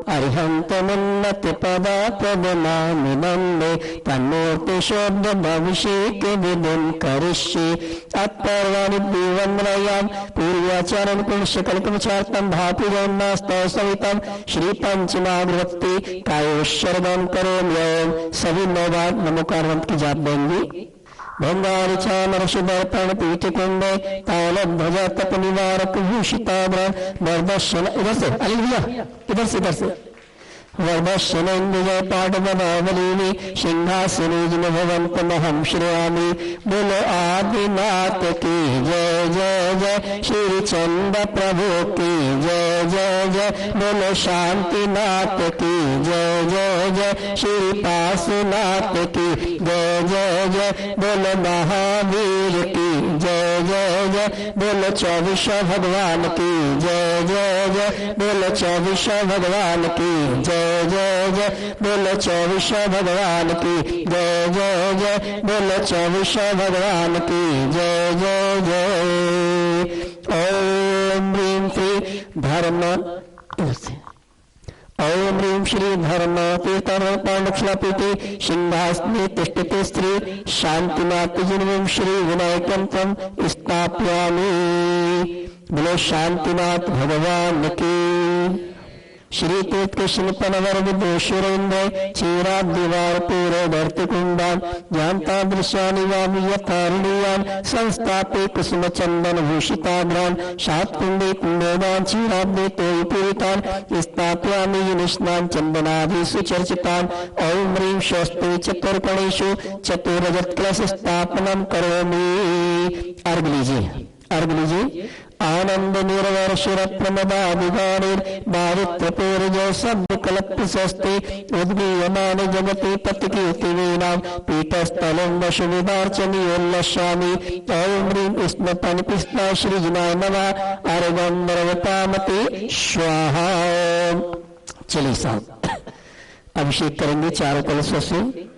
अरिहन्तमुन्नति पदा प्रदनामि वन्दे तन्मूर्तिशोद्धमभिषेकविधिं करिष्ये। अत्पर्वाणि दिवन्द्रयां पूर्वाचार्यं पुंसकल्पचार्तं भातिजन्नास्तव सवितं श्रीपंचमावृत्ति कायोत्सर्गं करोमि। सभी 9 बार नमोकार मंत्र की जाप देंगी। भंगारी चामर सुदर्पण पीठ कुंडे ताल ध्वज तप निवारक भूषिताभरण वरदर्शन। इधर से अली भैया, इधर से वरदर्शनेन्द्रिय पाठवदावलीनि सिंहासनेजन भवन्तमहं श्रयामि। बोलो आदिनाथ की जय जय जय, श्री चंद प्रभु की जय जय जय, बोलो शांतिनाथ की जय जय जय, श्री पाशुनाथ की जय जय जय, बोलो महावीर की जय जय जय, बोलो 24 भगवान की जय जय जय, बोलो 24 भगवान की जय जय जय, बोलो 24 भगवान की जय जय जय, बोलो 24 भगवान की जय जय जय। ओम ह्रीं श्री धर्म ओम ह्रीं श्री धर्म तीर्थपाण्डक्षलापीठे सिंहासने तिष्ठते स्त्री शांतिनाथ श्री विनायकं तं स्थापयामि। बोलो शांतिनाथ भगवान की। श्री तीर्थ कृष्णपनवर विदुषुरेन्द्र चीरा दीवार पूरे धरती कुंडान जानता दृश्यानि वामि यथारणीयान संस्थापे कुसुम चंदन भूषिताभ्रान सात कुंडे कुंडोदान चीराब्दे तोय पूरितान स्थापयामि निष्णान चंदनाभि सुचर्चितान। ओम ह्रीं स्वस्ति चतुर्कणेषु चतुरजत कलश स्थापनम करोमि। अर्घ लीजिए, अर्घ लीजिए। आनंद निर्वर्षरत्नमदाभिगानिर दारिद्र्यपूर्जय शब्द कल्प स्वस्ति उद्गीयमान जगति पतिकीर्तिवीनां पीठस्थलं वशुविदार्चनीयोल्लसामि। ओम ह्रीं स्मृतनिपिस्ता श्रीजिनाय नमः। अर्घं द्रवतामति स्वाहा। चलिए साहब अभिषेक करेंगे चारों कलशों से।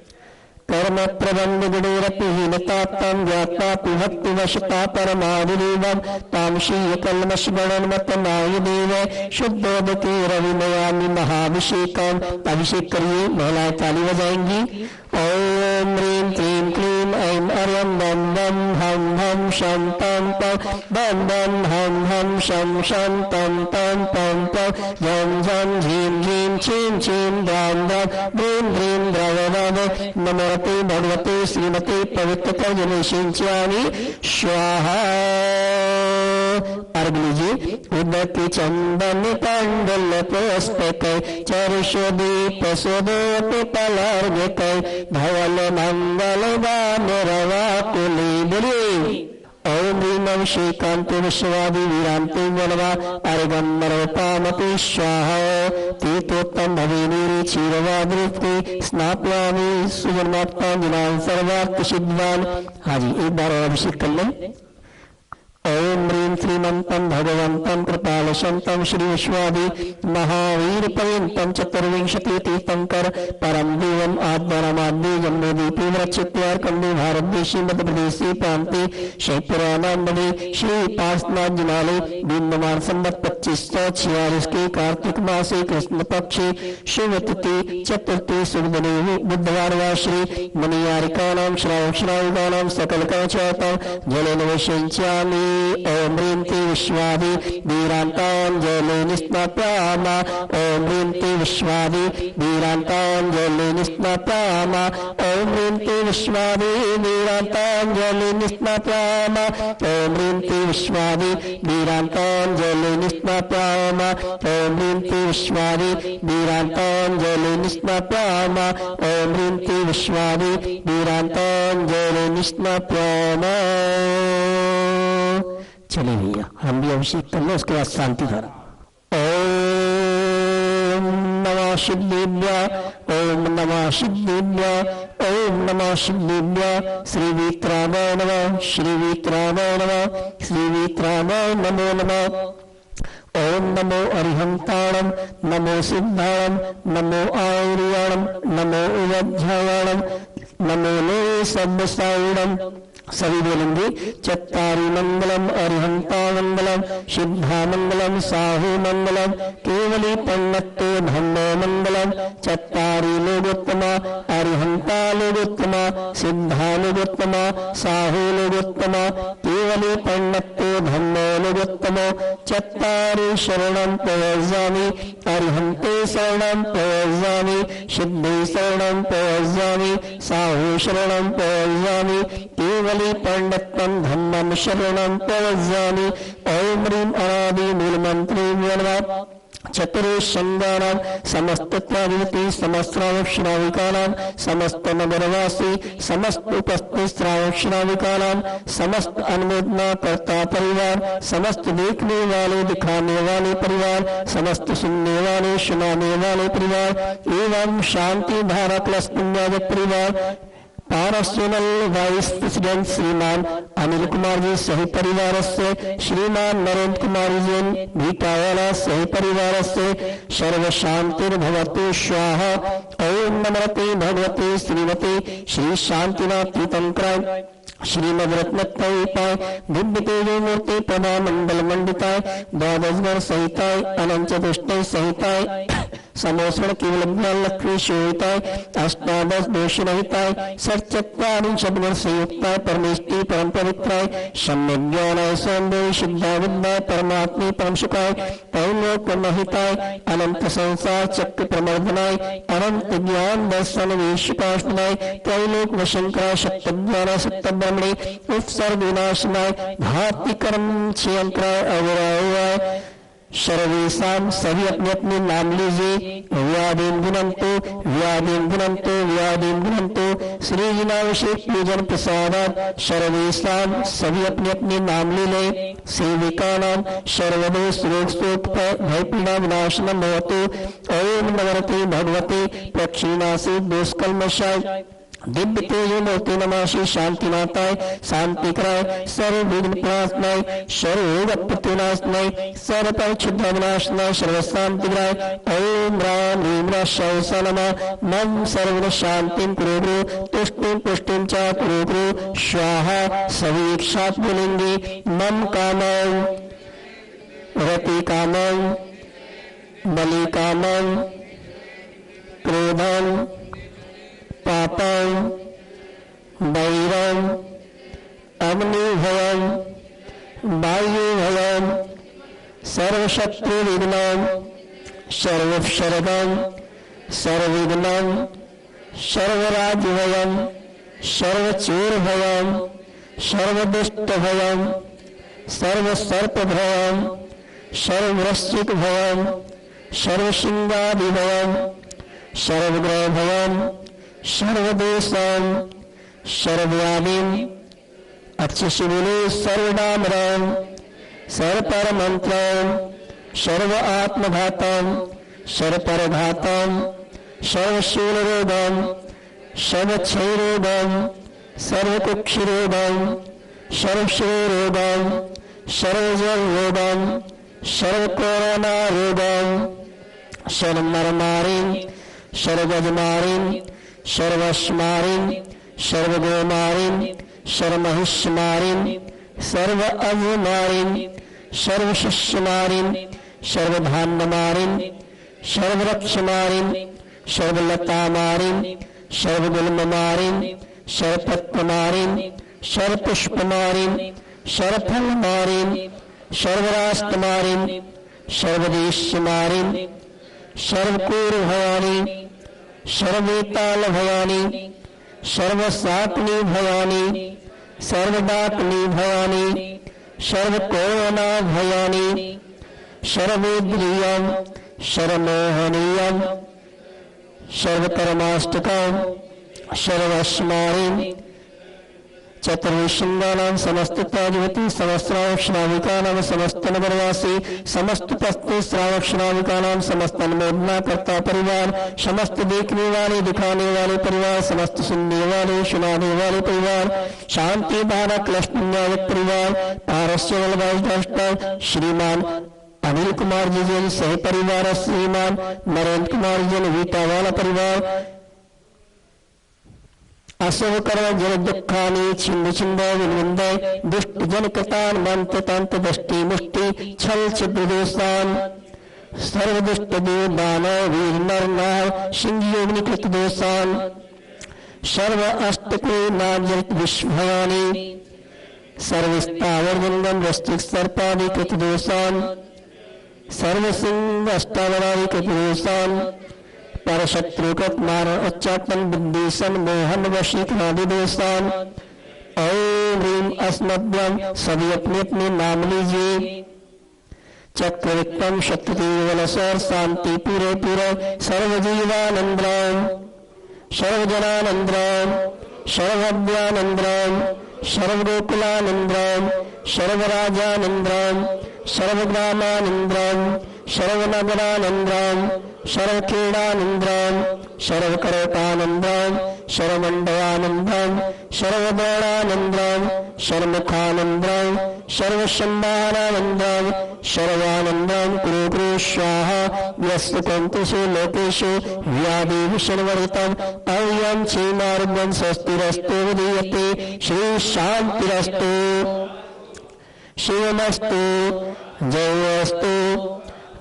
कर्म प्रबंध गुणोरपिहीनतात्तां ज्ञात्वापि भक्तिवशता परमादिदेवं तामशीय कल्मषगणन्मतनाय देव शुद्धोदके रविनयामि महाभिषेकम्। अभिषेक करिए, महिलाएं ताली बजाएंगी। ओम ह्रीं क्लीं क्लीं ऐं अर्यं बम बम हम हम शं पं पं बम बम हम हम शं शं पं पं पं पं झं झं झीं झीं छीं छीं द्रां द्रां द्रीं द्रीं द्रव द्रव। नमोते भगवते श्रीमते पवित्रतर्जनेशिंच्यामि स्वाहा। अर्घ लीजिए। उदक चंदन पांडल पुष्पक चरुषदीप सुदोपलर्घ धवल मंगल वाकुली बुरी। ओम ह्रीं अभिषेकान्तो विश्वादि वीरान्तो वनवा अर्घं नरोपामपि स्वाहा। तीर्थोत्तम भवेनीरि क्षीरवादृत्ते स्नापयामि सुजन्मात्माञ्जनां सर्वार्थ सिद्धान्। हाँ जी, एक बार और अभिषेक कर लें। ओम ह्रीं श्रीमन्तं भगवन्तं कृपालशन्तं श्री विश्वादि महावीर पर्यन्तं चतुर्विंशति तीर्थंकर परम देवम् आद्यरमाद्य जन्मदीपे व्रक्षित्यार्कण्डे भारतदेशे मध्यप्रदेशे प्रान्ते शैपुरानंदे श्री पार्श्वनाथजिनालय विद्यमान संवत् 2546 के कार्तिक मासे कृष्ण पक्षे शुभ तिथि चतुर्थी शुभदिने बुधवार व श्री मणियारिकानां श्रावकानां सकल कर्मचारितां जलेन विषिञ्चामि। ओम ह्रीं ते विश्वादि वीरान्ताञ्जलि निस्नापयामा। ओम ह्रीं ते विश्वादि वीरान्ताञ्जलि निस्नापयामा। ओम ह्रीं ते विश्वादि वीरान्ताञ्जलि निस्नापयामा। ओम ह्रीं ते विश्वादि वीरान्ताञ्जलि निस्नापयामा। ओम ह्रीं ते विश्वादि वीरान्ताञ्जलि निस्नापयामा। ओम ह्रीं ते विश्वादि वीरान्ताञ्जलि निस्नापयामा। चलिए भैया हम भी अभिषेक कर लें, उसके बाद शांति धारा। ओम नमः शिवाय, ओम नमः शिवाय, ओम नमः शिवाय। श्री वीतरामाय नमः, श्री वीतरामाय नमः, श्री वीतरामाय नमो नमः। ओम नमो अरिहंताणम, नमो सिद्धाणम, नमो आयुर्याणम, नमो उवज्झायाणम, नमो नो सब्बसाउणम, सभी बोलेंगे चत्तारि मंगलम अरिहंता मंगलम सिद्धा मंगलम साहु मंगलम केवली पन्नत्तो धम्मो मंगलम चत्तारि लोकोत्तमा अरिहंता लोकोत्तमा सिद्धा लोकोत्तमा साहु लोकोत्तमा केवली पन्नत्तो धम्मो लोकोत्तमो चत्तारि शरणं प्रव्रजामि अरिहन्ते शरणं प्रव्रजामि सिद्धे शरणं प्रव्रजामि साहु शरणं प्रव्रजामि केवली पंडितम धम्मम शरणं प्रव्रजामि। ओम ह्रीं अनादि मूलमंत्री चतुर्षंगानां समस्त प्राविति समस्त श्राविकानां समस्त नगरवासी समस्त उपस्थित श्राविकानां समस्त अनुमोदना करता परिवार समस्त देखने वाले दिखाने वाले परिवार समस्त सुनने वाले सुनाने वाले परिवार एवं शांति धारा प्लस परिवार पारसोनल वाइस प्रेसिडेंट श्रीमान अनिल कुमार जी सही परिवार से श्रीमान नरेंद्र कुमार जी भीटावाला सही परिवार से सर्व शांतिर्भवतु स्वाहा। ओम नमस्ते भगवते श्रीमती श्री शांतिनाथ तीर्थंकराय श्रीमद रत्नत्वपाय दिव्य तेजो मूर्ति प्रभा मंडल मंडिताय द्वादशगण सहिताय अनंत चतुष्टय सहिताय समोसण केवल लक्ष्मी शोभिताय अष्टादश दोष रहिताय सच्चत्वारिंशत् गुण संयुक्ताय परमेष्टि परम पवित्राय सम्यक ज्ञानाय सौंदर्य सिद्धा विद्याय परमात्मी परम सुखाय परलोक महिताय अनंत संसार चक्र प्रमर्दनाय अनंत ज्ञान दर्शन विश्वपाशनाय त्रैलोक वशंकराय सत्य ज्ञान सत्य ब्रह्मणे उपसर्ग विनाशनाय घाति कर्म क्षयंकराय अवराय सर्वेशाम सभी अपने अपने नाम लीजिए। व्याधीन गुणंतो व्याधीन गुणंतो व्याधीन गुणंतो श्री जिनाभिषेक पूजन प्रसादात सर्वेशाम सभी अपने अपने नाम ले लें। सेविका नाम सर्वदोष रोग शोक भय पीड़ा विनाशनम भवतु। ओम नमस्ते भगवते प्रक्षिणासे दोष कल्मषाय दिव्य तेजो मूर्ति नमाशि शांतिनाथाय शांतिकराय सर्व विघ्न प्रणाशनाय सर्व प्रतिनाशनाय सर्व परिच्छिन्न विनाशनाय सर्व शांतिकराय ओम राम ह्रीं ह्रां नमः मम सर्व शांतिं कुरु गुरु तुष्टिं पुष्टिं च कुरु गुरु स्वाहा। सभी एक साथ बोलेंगे मम कामं रति कामं बलि कामं क्रोधं पापं वैरं अग्निभयं वायुभयं सर्वशत्रुविघ्नं सर्वोपसर्गं सर्वविघ्नं सर्वराज्यभयं सर्वचोरभयं सर्वदुष्टभयं सर्वसर्पभयं सर्ववृश्चिकभयं सर्वसिंहादिभयं सर्वग्रहभयं सर्वदोषं सर्वव्याधिं अच्छे से बोले सर्वनामरं सर्वपरमंत्रं सर्व आत्मघातं सर्वपरघातं सर्वशूलरोगं सर्वक्षयरोगं सर्वकुक्षिरोगं सर्वश्रेयरोगं सर्वजलरोगं सर्वकोरोनारोगं सर्वमरमारिं सर्वगजमारिं सर्वस्मारिं सर्वगोमारिं सर्वमहिष्मारिं सर्व अवमारिं सर्वशिष्यमारिं सर्वधान्यमारिं सर्वरक्षमारिं सर्वलतामारिं सर्वगुल्ममारिं सर्वपत्रमारिं सर्वपुष्पमारिं सर्वफलमारिं सर्वराष्ट्रमारिं सर्वदेशमारिं सर्वकूर्भयानि सर्वेतालभयानि सर्वसात्नी भयानि सर्वडाकनी भयानि सर्वकोरोना भयानि सर्वेन्द्रियं सर्वमोहनीयं सर्वकर्माष्टकं सर्वस्मारिं चतुर्विशृंगानां समस्त प्राजवती समस्त श्राविकानां समस्त नगरवासी समस्त उपस्थित श्रावक श्राविकानां समस्त अनुमोदना करता परिवार समस्त देखने वाले दिखाने वाले परिवार समस्त सुनने वाले सुनाने वाले परिवार शांति धारक लक्ष्मी परिवार पारस्य श्रीमान अनिल कुमार जी जन सह परिवार श्रीमान नरेंद्र कुमार जन वीटा वाला परिवार अशुभ कर्म जन दुखानि छिंद छिंद विनिंद दुष्ट जन कृतान मंत तंत दृष्टि मुष्टि छल छिद्र दोषान सर्वदुष्ट देव दानव वीर नर नार सिंह योगिनी कृत दोषान सर्व अष्टको नामजलित विश्ववाणी सर्वस्तावर गंगम वस्तिक सर्पादि कृत दोषान सर्व सिंह अष्टावरादि कृत दोषान पर शत्रुकृत मारण उच्चाटन विद्वेषण मोहन वशीकरणादि दोषान ओम ह्रीम अस्मभ्यम सभी अपने अपने नाम लीजिए चक्र विक्रम शक्तिवलसर शांति पूरे पूरे सर्वजीवानंद्राम सर्वजनानंद्राम सर्वभव्यानंद्राम सर्वगोकुलानंद्राम सर्वराजानंद्राम सर्वग्रामानंद्राम सर्वनगरानंद्राम सर्वक्रीडानंद्राम सर्वकरोटानंद्राम सर्वमंडलानंद्राम सर्वदौड़ानंद्राम सर्वमुखानंद्राम सर्वसंभारानंद्राम सर्वानंद्राम कुरु कुरु स्वाहा यस्तु कंतेषु लोकेषु व्याधि सर्वरितम् अव्ययं क्षीणारोग्यं स्वस्तिरस्तु विधीयते श्री शांतिरस्तु शिवमस्तु जयोस्तु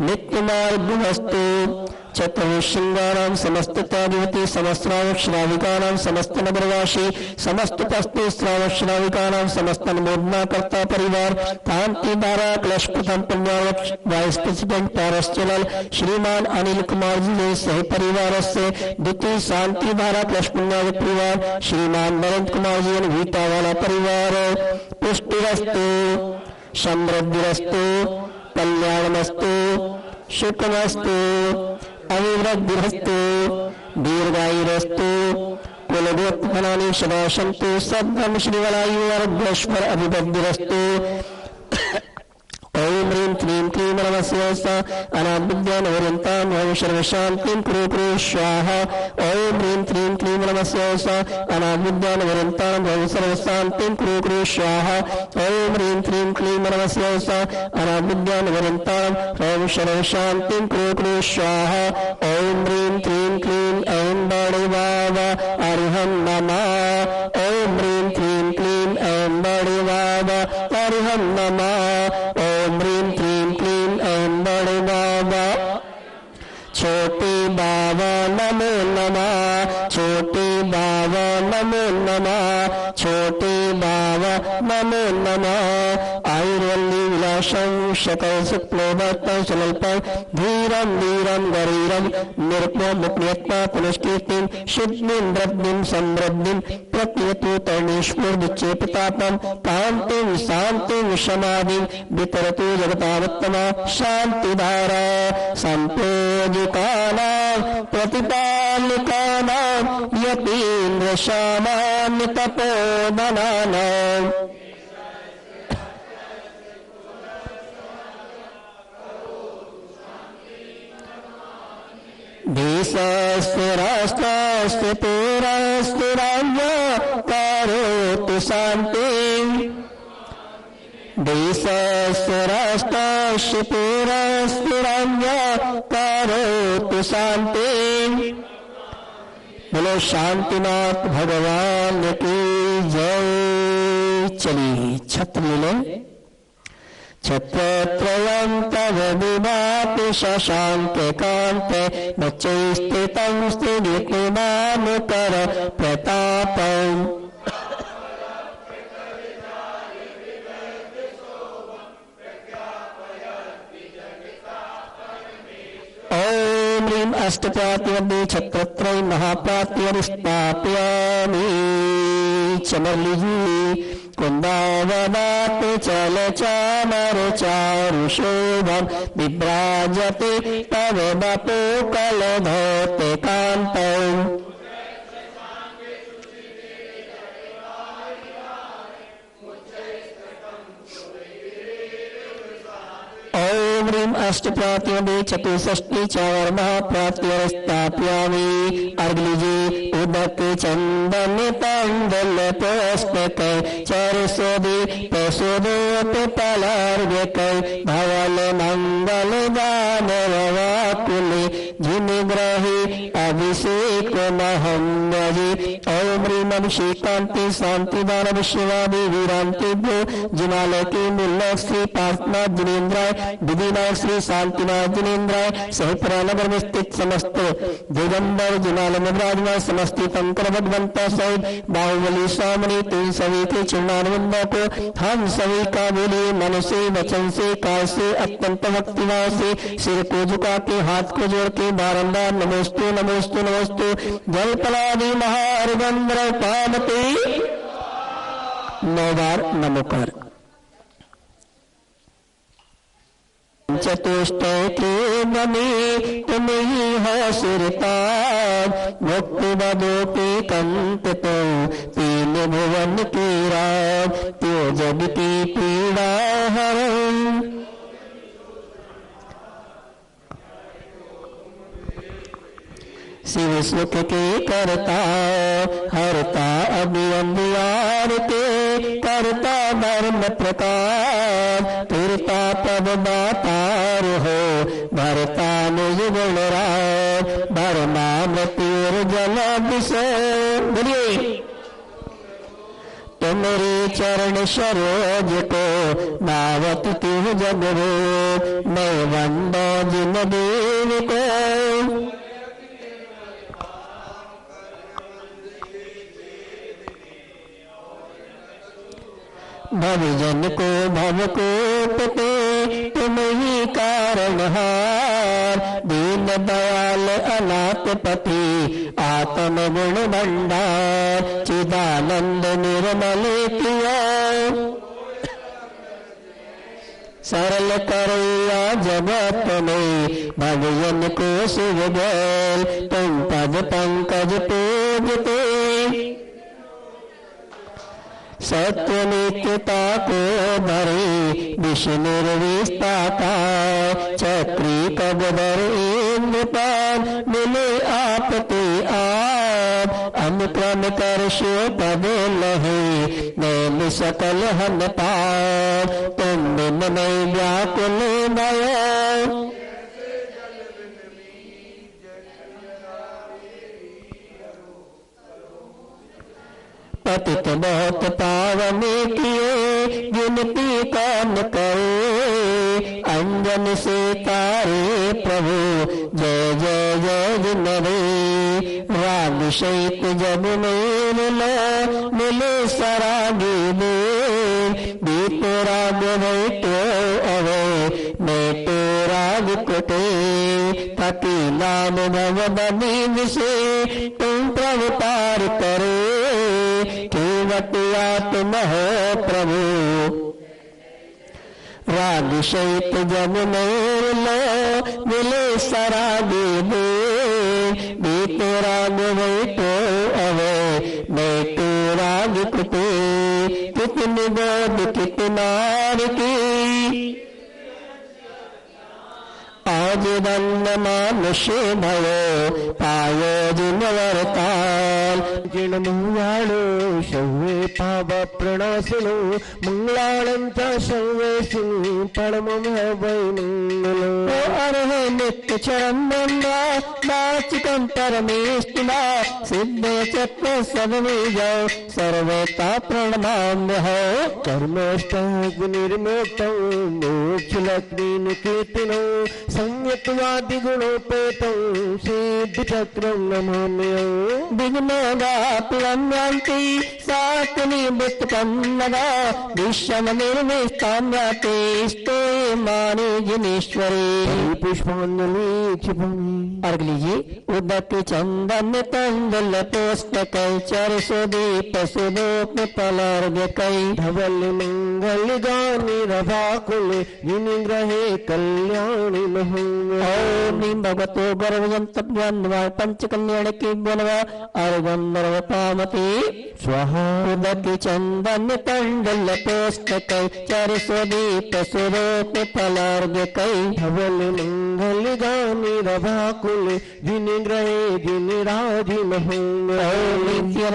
नित्यमार्गमस्तु चतुर्शृंगाराम समस्त त्यागवती समस्त श्राविकानां समस्त नगरवासी समस्त पस्तु श्राविकानां समस्त अनुमोदना करता परिवार कांति धारा क्लश प्रथम पुण्यावत वाइस प्रेसिडेंट पारसचलल श्रीमान अनिल कुमार जी ने सह परिवार से द्वितीय शांति धारा क्लश पुण्यावत परिवार श्रीमान नरेंद्र कुमार जी ने वीटा वाला परिवार पुष्टिरस्तु समृद्धिरस्तु कल्याणमस्तु सुखमस्तु अविवृद्धिरस्तु दीर्घायुरस्तु कुलगोत्रफलानि सदा सन्तु सद्ब्रह्म श्रीवलायु आरोग्येश्वर अभिवृद्धिरस्तु ओम ह्रीं क्लीं क्लीं नमस्ते अनाद्विद्यानवरन्तां ओम सर्वशान्तिं कुरु कुरु स्वाहा ओम ह्रीं क्लीं क्लीं नमस्ते अनाद्विद्यानवरन्तां ओम सर्वशान्तिं कुरु कुरु स्वाहा ओम ह्रीं क्लीं क्लीं नमस्ते अनाद्विद्यानवरन्तां ओम सर्वशान्तिं कुरु कुरु स्वाहा ओम ह्रीं क्लीं क्लीं ऐं बड़िवावा अरिहं नमः ओम ह्रीं क्लीं क्लीं ऐं बड़िवावा अरिहं नमः ओम ह्रीं क्लीं क्लीं ऐं बड़े बाबा छोटे बाबा नमो नमः छोटे बाबा नमो नमः छोटे बाबा नमो नमः आयुर्वल्ली विलासं सकल सुप्लोभक्तं सलल्पं धीरं वीरं गरीरं निर्भयं मुक्तियत्मा पुनस्कीर्तिं शुद्धिं वृद्धिं समृद्धिं प्रत्यतु तरणेश्वरचेपतापं कान्तिं शान्तिं समाधिं वितरतु जगतावत्तमा शान्तिधारा सम्पूजिकानां प्रतिपालिकानां यतीन्द्र सामान्य तपोधनानां देशस्य राष्ट्रस्य पुरस्य राज्ञा करोतु शान्तिं देशस्य राष्ट्रस्य पुरस्य राज्ञा करोतु शान्तिं बोलो शांतिनाथ भगवान की जय। चलिए छत्र ले लो। छत्रत्रयं तव विभाति शशांक कांते बच्चे स्थितं स्थितिमानुकर प्रतापम् ओम ह्रीं अष्टप्रातिवद्ये छत्रत्रय महाप्रातिवरिस्थापयामि। चमरलिजी कुंदावनात् चल चामर चारु शोभं विभ्राजते तव बपो कलधौते कान्तौ। ओम ह्रीं अष्टप्रातिवद्ये चतुष्षष्टि चार महाप्रातिवरिस्थापयामि। अर्घ लीजिए। उदक चंदन तांडल पुष्पक चरसोदि प्रसोदोप पलार्घ्य धवल मंगल दानव वाकुले जिन्हें ग्रहे अभिषेक महम्यजे ओम ह्रीं श्रीकांति शांति दानव शिवा वीरांतिभ्यो जिनालय के मुल्लक श्री पार्थनाथ जिनेन्द्राय विधिनाथ श्री शांतिनाथ जिनेन्द्राय सहिपुरा नगर में स्थित समस्त दिगंबर जिनालय में विराजमान समस्त शंकर भगवंता सहित बाहुबली स्वामी तुम सभी के चरणारविंदों को हम सभी का बोलिए मन से वचन से काय से अत्यंत भक्तिभाव से सिर को झुका के हाथ को जोड़ के बारंबार नमोस्तु नमोस्तु नमोस्तु जलपलादि महारुद्र पामते 9 बार नमोकार। चतुष्टय के बने तुम ही हो सिरताज मुक्ति बदो के कंत तो तीन भुवन की राज त्यो जग की पीड़ा हरण शिव सुख के करता हरता अभी अंधियार के करता धर्म प्रकार तुरता पद दातार हो भरता निज गुण राज भरमा मृत्युर जल बोलिए तुम्हारे चरण सरोज को दावत तिह जग रो मैं वंदो जिन देव को भवजन को भवकोपते तुम ही कारणहार दीन दयाल अनाथ पति आत्म गुण भंडार चिदानंद निर्मल किया सरल करैया जगत में भवजन को शिव गैल तुम पद पंकज पूजते सत्य नित्यता को धरे विष्णु विस्ताता चक्री कबदर इंद्रपाल मिले आपते आप अनुक्रम कर शो पद लहे नैन सकल हन पार तुम बिन नहीं व्याकुल भय पतित बहुत पावन किए गिनती कौन करे अंजन से तारे प्रभु जय जय जय जिनरे राग शैत जब मिलो मिले सरागी दे बीत राग बैठो अवे मैं तो राग कुटे पति नाम भगवती से तुम प्रभु पार करे केवटिया तुम हो प्रभु राग शैत जब लो मिले सरागे दे बीतो राग बैठो अवे बैठो राग कुटे कितनी गोद कितनार की आज दंड मानुष्य भयो पायो जिनवरताल जिन मंगलालो शौवे पाप प्रणासनो मंगलालंच शौवे सिंह परमम वैमंगलो अरहे नित्य चरम बंदा नाचिकं परमेष्टिना सिद्धे चक्र सदमे जाओ सर्वता प्रणमाम्य हो कर्मष्ट निर्मोक्तं मोक्ष लक्ष्मी कीर्तिनो संयतवादि गुणोपेतं सिद्ध चक्रं नमाम्यहम् विघ्नोगाप्यन्ति सात्नि वित्तकन्नदा विश्वं निर्मिष्टान्यते स्ते मानि जिनेश्वरी पुष्पांजलि क्षिपमि। अर्घ लीजिए। उदक चंदन तंडल पुष्प कैचर सुदीप सुदोप पलर्घ कई धवल मंगल गानी रभाकुल जिन ग्रहे कल्याणी ओम भगवतो गर्भजंतप्यान्वाय पंच कल्याण की बनवा अर्गंधर्व पामते स्वाहा। उदक चंदन तंडल पुष्प कैचर सुदीप सुदोप पलर्घ कई धवल मंगल गानी रभाकुल जिन ग्रहे जिन राजी महंग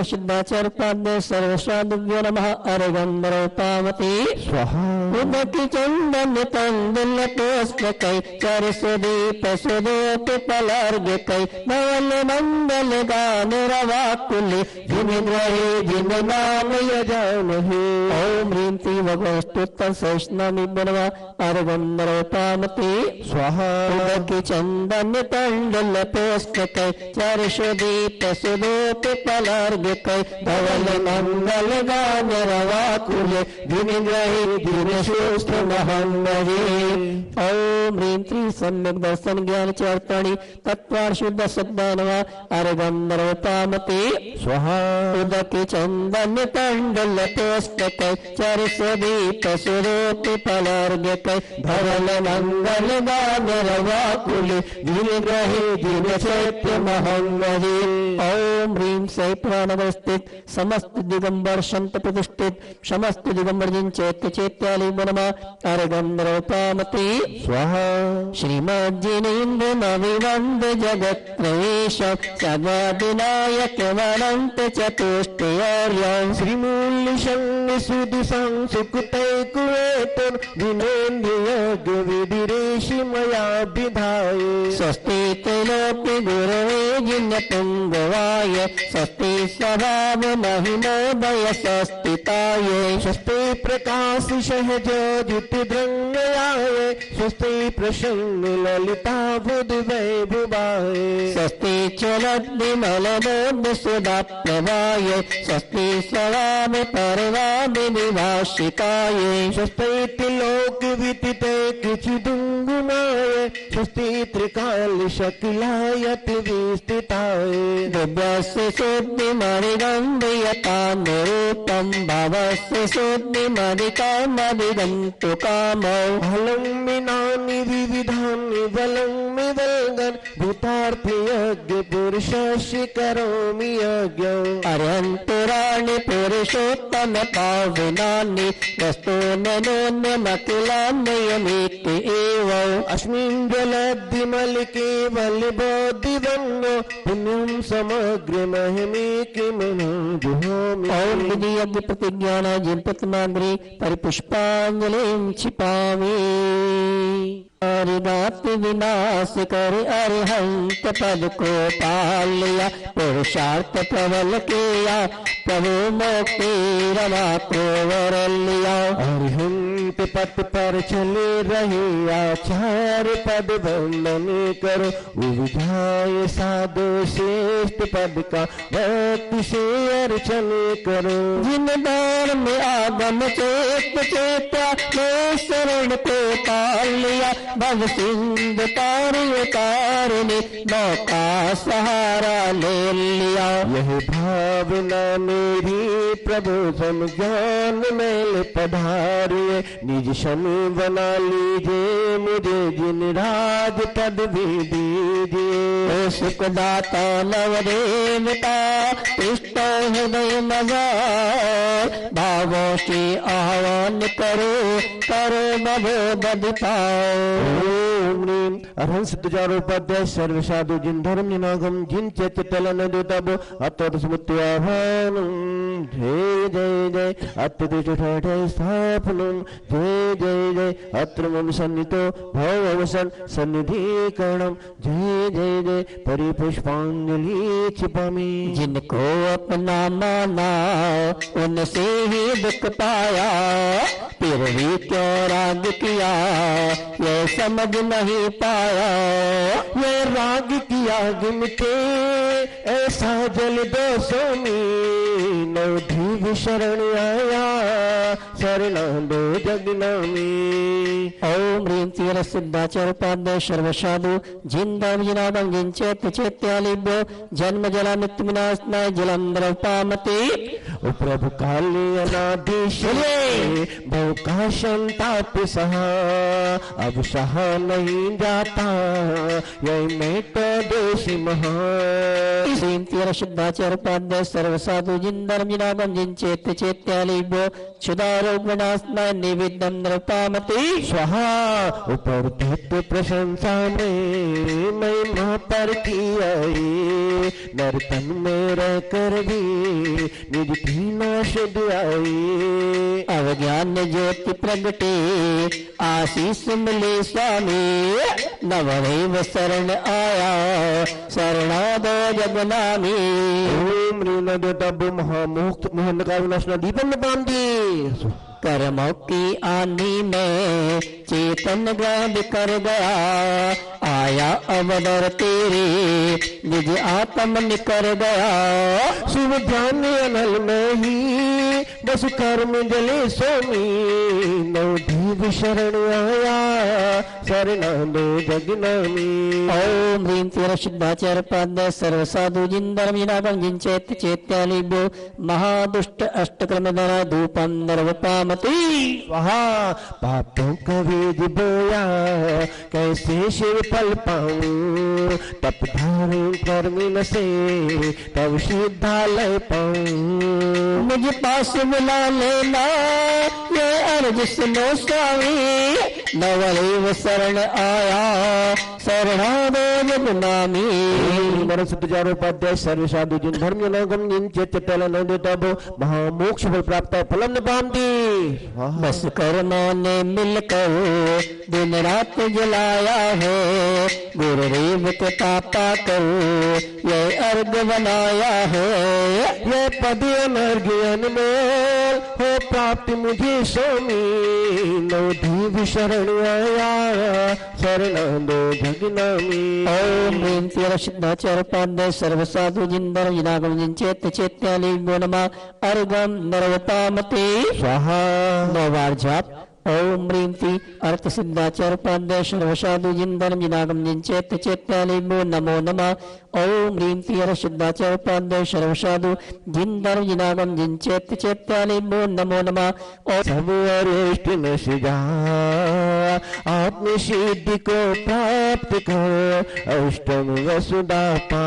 शुद्धाचार पाद्य सर्वस्वादिव्यो नमः अर्गंधर्व पामते स्वाहा। उदक चंदन तंडल पुष्प कैचर सुदीप दीप सुदोप पलर्ग कई धवल मंगल गान रवाकुले जिन ग्रहे जिन नाम यजामहे। ओम ह्रीं त्रिभगवस्तुत्तर सैष्णवी बनवा अर्गंधरोपामते स्वाहा। उदकी चंदन तंडल पुष्प कई चर्ष दीप सुदोप पलर्ग कई धवल मंगल गान रवाकुले जिन ग्रहे जिन सुस्थ महंगरे। ओम ह्रीं त्रि सम्यक दर्शन ज्ञान चर्तणी तत्वार शुद्ध सद्दानवा अर्गंधरोपामते स्वाहा। उदकी चंदन तंडल पुष्प कई चर्ष दीप सुदोप पलर्ग कई धवल मंगल गान रवाकुले जिन ग्रहे जिन सत्य महंगरे। ओम ह्रीं से प्राणवस्थित समस्त दिगंबर संत प्रतिष्ठित समस्त दिगंबर जिन चैत्य चैत्यालि बनमा अर्गंधरोपामते स्वाहा। श्रीमज्जिनेन्द्र नविवंद जगत प्रवेश सद्विनायक वनंत चतुष्टय श्रीमूल शंग सुधि संसुकुतै कुवेतन जिनेन्द्रिय विधिरेशि मया विधाय। स्वस्ति त्रैलोक्य गुरवे जिन पुंगवाय स्वस्ति स्वभाव महिमोदय संस्थिताय। स्वस्ति प्रकाश सहज ज्योति द्रंगयाय स्वस्ति प्रसन्न ललिता बुध वैभवाय। स्वस्ति चलत विमल बोध सुधा प्रभाय स्वस्ति स्वभाव परवाद विभाषिकाय। स्वस्ति त्रिलोक विदित किचिदुंगुनाय स्वस्ति त्रिकाल शकिलायत विस्थिताय। दिव्यस्य शुद्धि मणिगंधयतानुरूपं भवस्य शुद्धि मणिकामविदन्तु कामौ। फलं विनानि विविधानि बलं विवल्गन् भूतार्थ यज्ञ पुरुषस्य करोमि यज्ञम्। अर्यन्तराणि पुरुषोत्तम पावनानि वस्तून्यनोन्यमखिलान्ययमीति एव। अस्मिन् जलद्धि मलिके बलिबोधिवन्नो पुण्यं समग्र महिमे किमनु जुहोमि। ओम विधि यज्ञ प्रतिज्ञान जिन प्रतिमाग्रे परिपुष्पांजलिं क्षिपामि। अरिदात विनाश कर अरिहंत पद को पाल लिया पुरुषार्थ प्रबल किया प्रभु मोक्ति रमा को वर लिया। अरिहंत पद पर चले रहे आचार पद वंदन करो विधाय साधु श्रेष्ठ पद का भक्ति से अर्चन करो। जिन दार में आगम चेत चेता में शरण को पाल लिया भव सिंध तारिणी नौका सहारा ले लिया। यह भावना मेरी प्रभु सम ज्ञान मेल पधारिए निज शनि बना लीजिए मुझे जिन राज पद भी दीजिए। सुखदाता नवदेवता इष्ट हृदय मजार भावों से आह्वान करो करो नभो बदिताओ। अरहं सिद्धचारोपाध्याय सर्व साधु जिन धर्म निनागम जिन चैत्य तलन देताबो अत्तर समुत्याभानम जय जय जय अत्यदेश ठाठय स्थापनम जय जय जय अत्र मम सन्नितो भववसन सन्निधिकरणम जय जय जय परिपुष्पांजलि क्षिपामि। जिनको अपना माना उनसे ही दुख पाया फिर भी क्यों राग किया ये समझ नहीं पाया। ये राग किया गिनते ऐसा जल दोषों में नवधीव शरण आया शरणा दो जगनामी। ओम ह्रीं तीर सिद्धाचार्य उपाध्याय सर्व साधु जिन धर्म जिनादं जिन चैत्य चैत्यालिभ्यो जन्म जला मृत्यु विनाशनाय जलंधर उपामते। ओ प्रभु काले अनादेश भव का संताप सहा अब सहा नहीं जाता यही मैं तो दोष महा। ह्रीं तीर सिद्धाचार्य उपाध्याय सर्व साधु जिन धर्म जिनादं जिन चैत्य चैत्यालिभ्यो क्षुधारोग विनाशनाय निवेदन नृपामते स्वाहा। ऊपर प्रशंसा में महिमा पर किया न पर तन में रह कर भी निज दीना शुद्ध आई। अवज्ञान ज्योति प्रगटे आशीष मिले स्वामी, नवदेव शरण आया शरणादो जगनामी। ओम रीना दो तब महामुक्त मोहन का विनाशना दीपन बांधी। कर्मों की आंधी में चेतन ग्रह कर गया, आया अवदर तेरे निज आत्म निकर गया। शुभ ध्यान अनल में ही बस कर्म जले स्वामी, नवदीप शरण आया शरणादो जगनामी। ओम ह्रीं तीर शुद्धाचार पाद सर्व साधु जिन धर्म जिनागम जिन चैत्य चैत्यालिभ्यो महादुष्ट अष्टक्रम धरा धूपम नर्वपामति। स्वाहा पापों का वेद बोया कैसे शिव फल पाऊं, तप धारण कर्म से तब सिद्धालय पाऊं। मुझ पास बुला लेना ये अर्ज सुनो स्वामी, नवदेव शरण आया शरणादो जगनामी। नरसुद्धाचारोपाध्याय सर्व साधु जिन धर्म जिनागम जिन चैत्य तब महामोक्ष फल प्राप्त फलम न बांधी। बस कर्मों ने मिलकर दिन रात जलाया है, गुरुदेव के पापा कर ये अर्घ बनाया है। ये पद अनर्घ अनमोल हो प्राप्त मुझे स्वामी, नवदीप शरण आया शरणादो जगनामी। ओम ह्रीं तीर शुद्धाचार पाद सर्व साधु जिन धर्म जिनागम जिन चैत्य चैत्यालिभ्यो नमः अर्घम नर्वपामते। स्वाहा। 9 बार जाप। ओम ह्रीं ती अर्थ सिद्धाचार पाद्य सर्व साधु जिन धर्म जिनागम जिन चैत्य चैत्यालिभ्यो नमो नमः। ओम ह्रीं ती अर्थ सिद्धाचार पाद्य सर्व साधु जिन धर्म जिनागम जिन चैत्य चैत्यालिभ्यो नमो नमः। सब अरिष्ट नश जा आत्म सिद्धि को प्राप्त कर अष्टम वसुधा पा।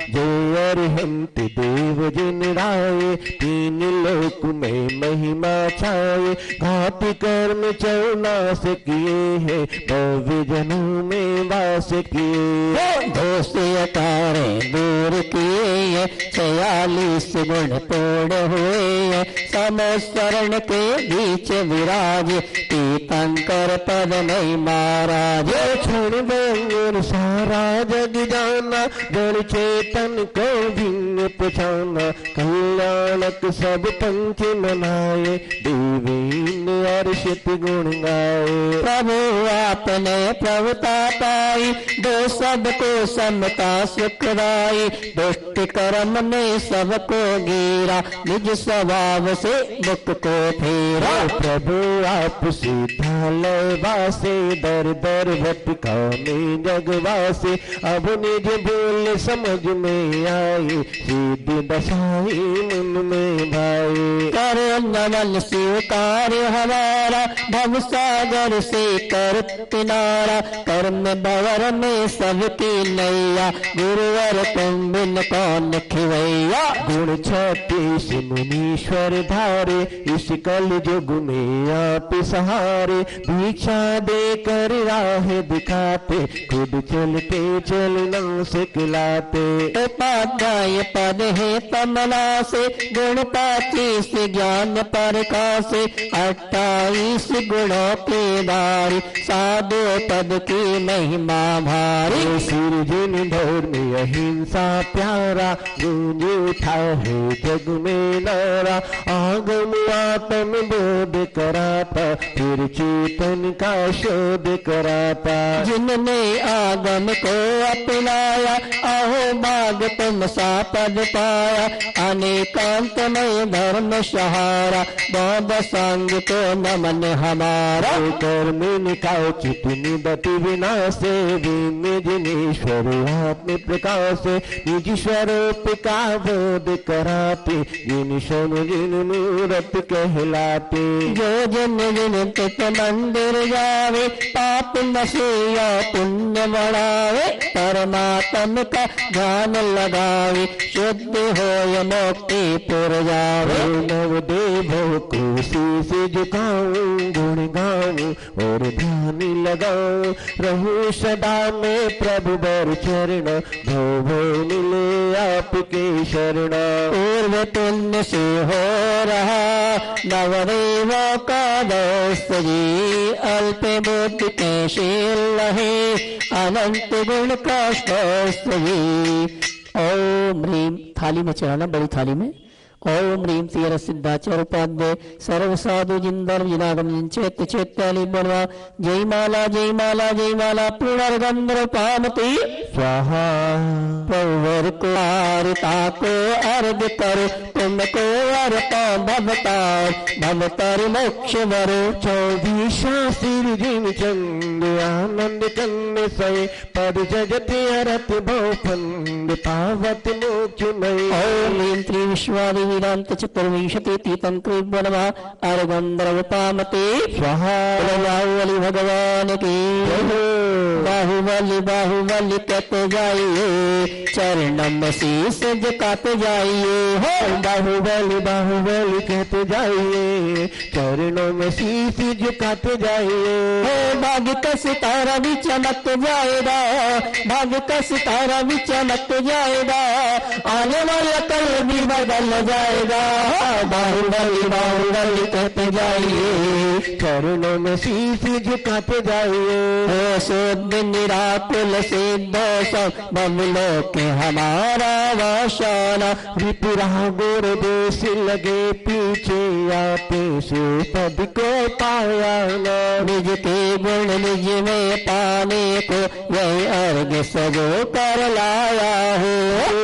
जय अरिहंत देव जिन राय तीन लोक में महिमा छाए। घात कर्म चौनास किए हैं भव्य जनों में वास किए। दोष अकारे दूर किए 46 गुण पूर्ण हुए। समस्वरण के बीच विराज तीर्थंकर पद नहीं महाराज। क्षण व्यंजन सारा जग जाना जड़ चेतन को भिन्न पहचाना। कल्याणक सब पंच मनाए देवीन अर्षित गुण गाए। प्रभु आपने प्रभुता पाई दो सबको समता सुखदाई। दुष्ट कर्म में सबको गिरा निज स्वभाव से मुख को फेरा। प्रभु आप सीधालय वासे दर दर भटका में जगवासे। अब निज बोल समझ में आए सीधी दशाई मन में भाई। कर नमन स्वीकार हमारा भव सागर से कर किनारा। कर्म भवर में सबकी नैया गुरुवर तुम बिन कौन खिवैया। गुण 36 मुनीश्वर धारे इस कल युग में आप सहारे। भिक्षा देकर राह दिखाते खुद चलते चलना सिखलाते। उपाध्याय पद है तमला से गुण 25 ज्ञान प्रकाश। 28 गुणों के दारी साधु पद की महिमा भारी। सिर जिन धर्म अहिंसा प्यारा गूंज उठा है जग में नारा। आगम आत्म बोध कराता फिर चेतन का शोध कराता। जिनने आगम को अपनाया अहो बाग तुम सा पद पाया। अनेकांत में धर्म सहारा बौद्ध संग को नमन हमारा। कर्म निकाय चित निदति विनाशे जिनेश्वर आत्म प्रकाश। निज स्वरूप का बोध कराते जिन शन जिन मूरत कहलाते। जो जन जिन तित मंदिर जावे पाप नशे या पुण्य बढ़ावे। परमात्म का ध्यान लगावे शुद्ध हो मुक्ति पुर जावे। नवदेव को शीश झुकाऊं गुण गाऊं और ध्यान लगाऊं। रहूं सदा में प्रभु बर चरण वो मिले आपके शरण। पूर्व पुण्य से हो रहा नवदेवों का दोस्त जी, अल्प बुद्धि के शील रहे अनंत गुण का स्वस्थ जी। ओम ह्रीम, थाली में चढ़ाना, बड़ी थाली में। ओम ह्रीम तीर सिद्धाचार्य उपाध्याय सर्व साधु जिंदर जिनागम चेत चेत्याली बनवा। जय माला जय माला जय माला पुनर्गंध्र पामती स्वाहा। प्रवर को आरता को अर्घ करो, कुंभ को अर्पा भवतार भवतार मोक्ष वरो। चौधीशा सिर जिन चंद आनंद चंद सय पद जगति अरत भवफंद पावत मोक्षमय। ओम ह्रीं त्रि विश्वादि वेदांत चतुर्विंशति तीतम कृपणवा अर्गंधर्व पामते स्वाहा। बाहुबली भगवान की बाहुबली बाहुबली कहते जाइए, चरणों में शीश झुकाते जाइए। हो बाहुबली बाहुबली कहते जाइए, चरणों में शीश झुकाते जाइए। हो भाग्य का सितारा भी चमक जाएगा, भाग्य का सितारा भी चमक जाएगा, आने वाला कल भी बदल जाएगा। बाहुबली बाहुबली कहते जाइए, चरणों में शीश झुकाते जाइए। हो शुद्ध निराकुल सिद्ध सब बमलो के हमारा वाशाना। विपुरा गोर देश लगे पीछे आपे से पद को पाया न। निज के गुण निज में पाने को यही अर्घ सजो कर लाया हो।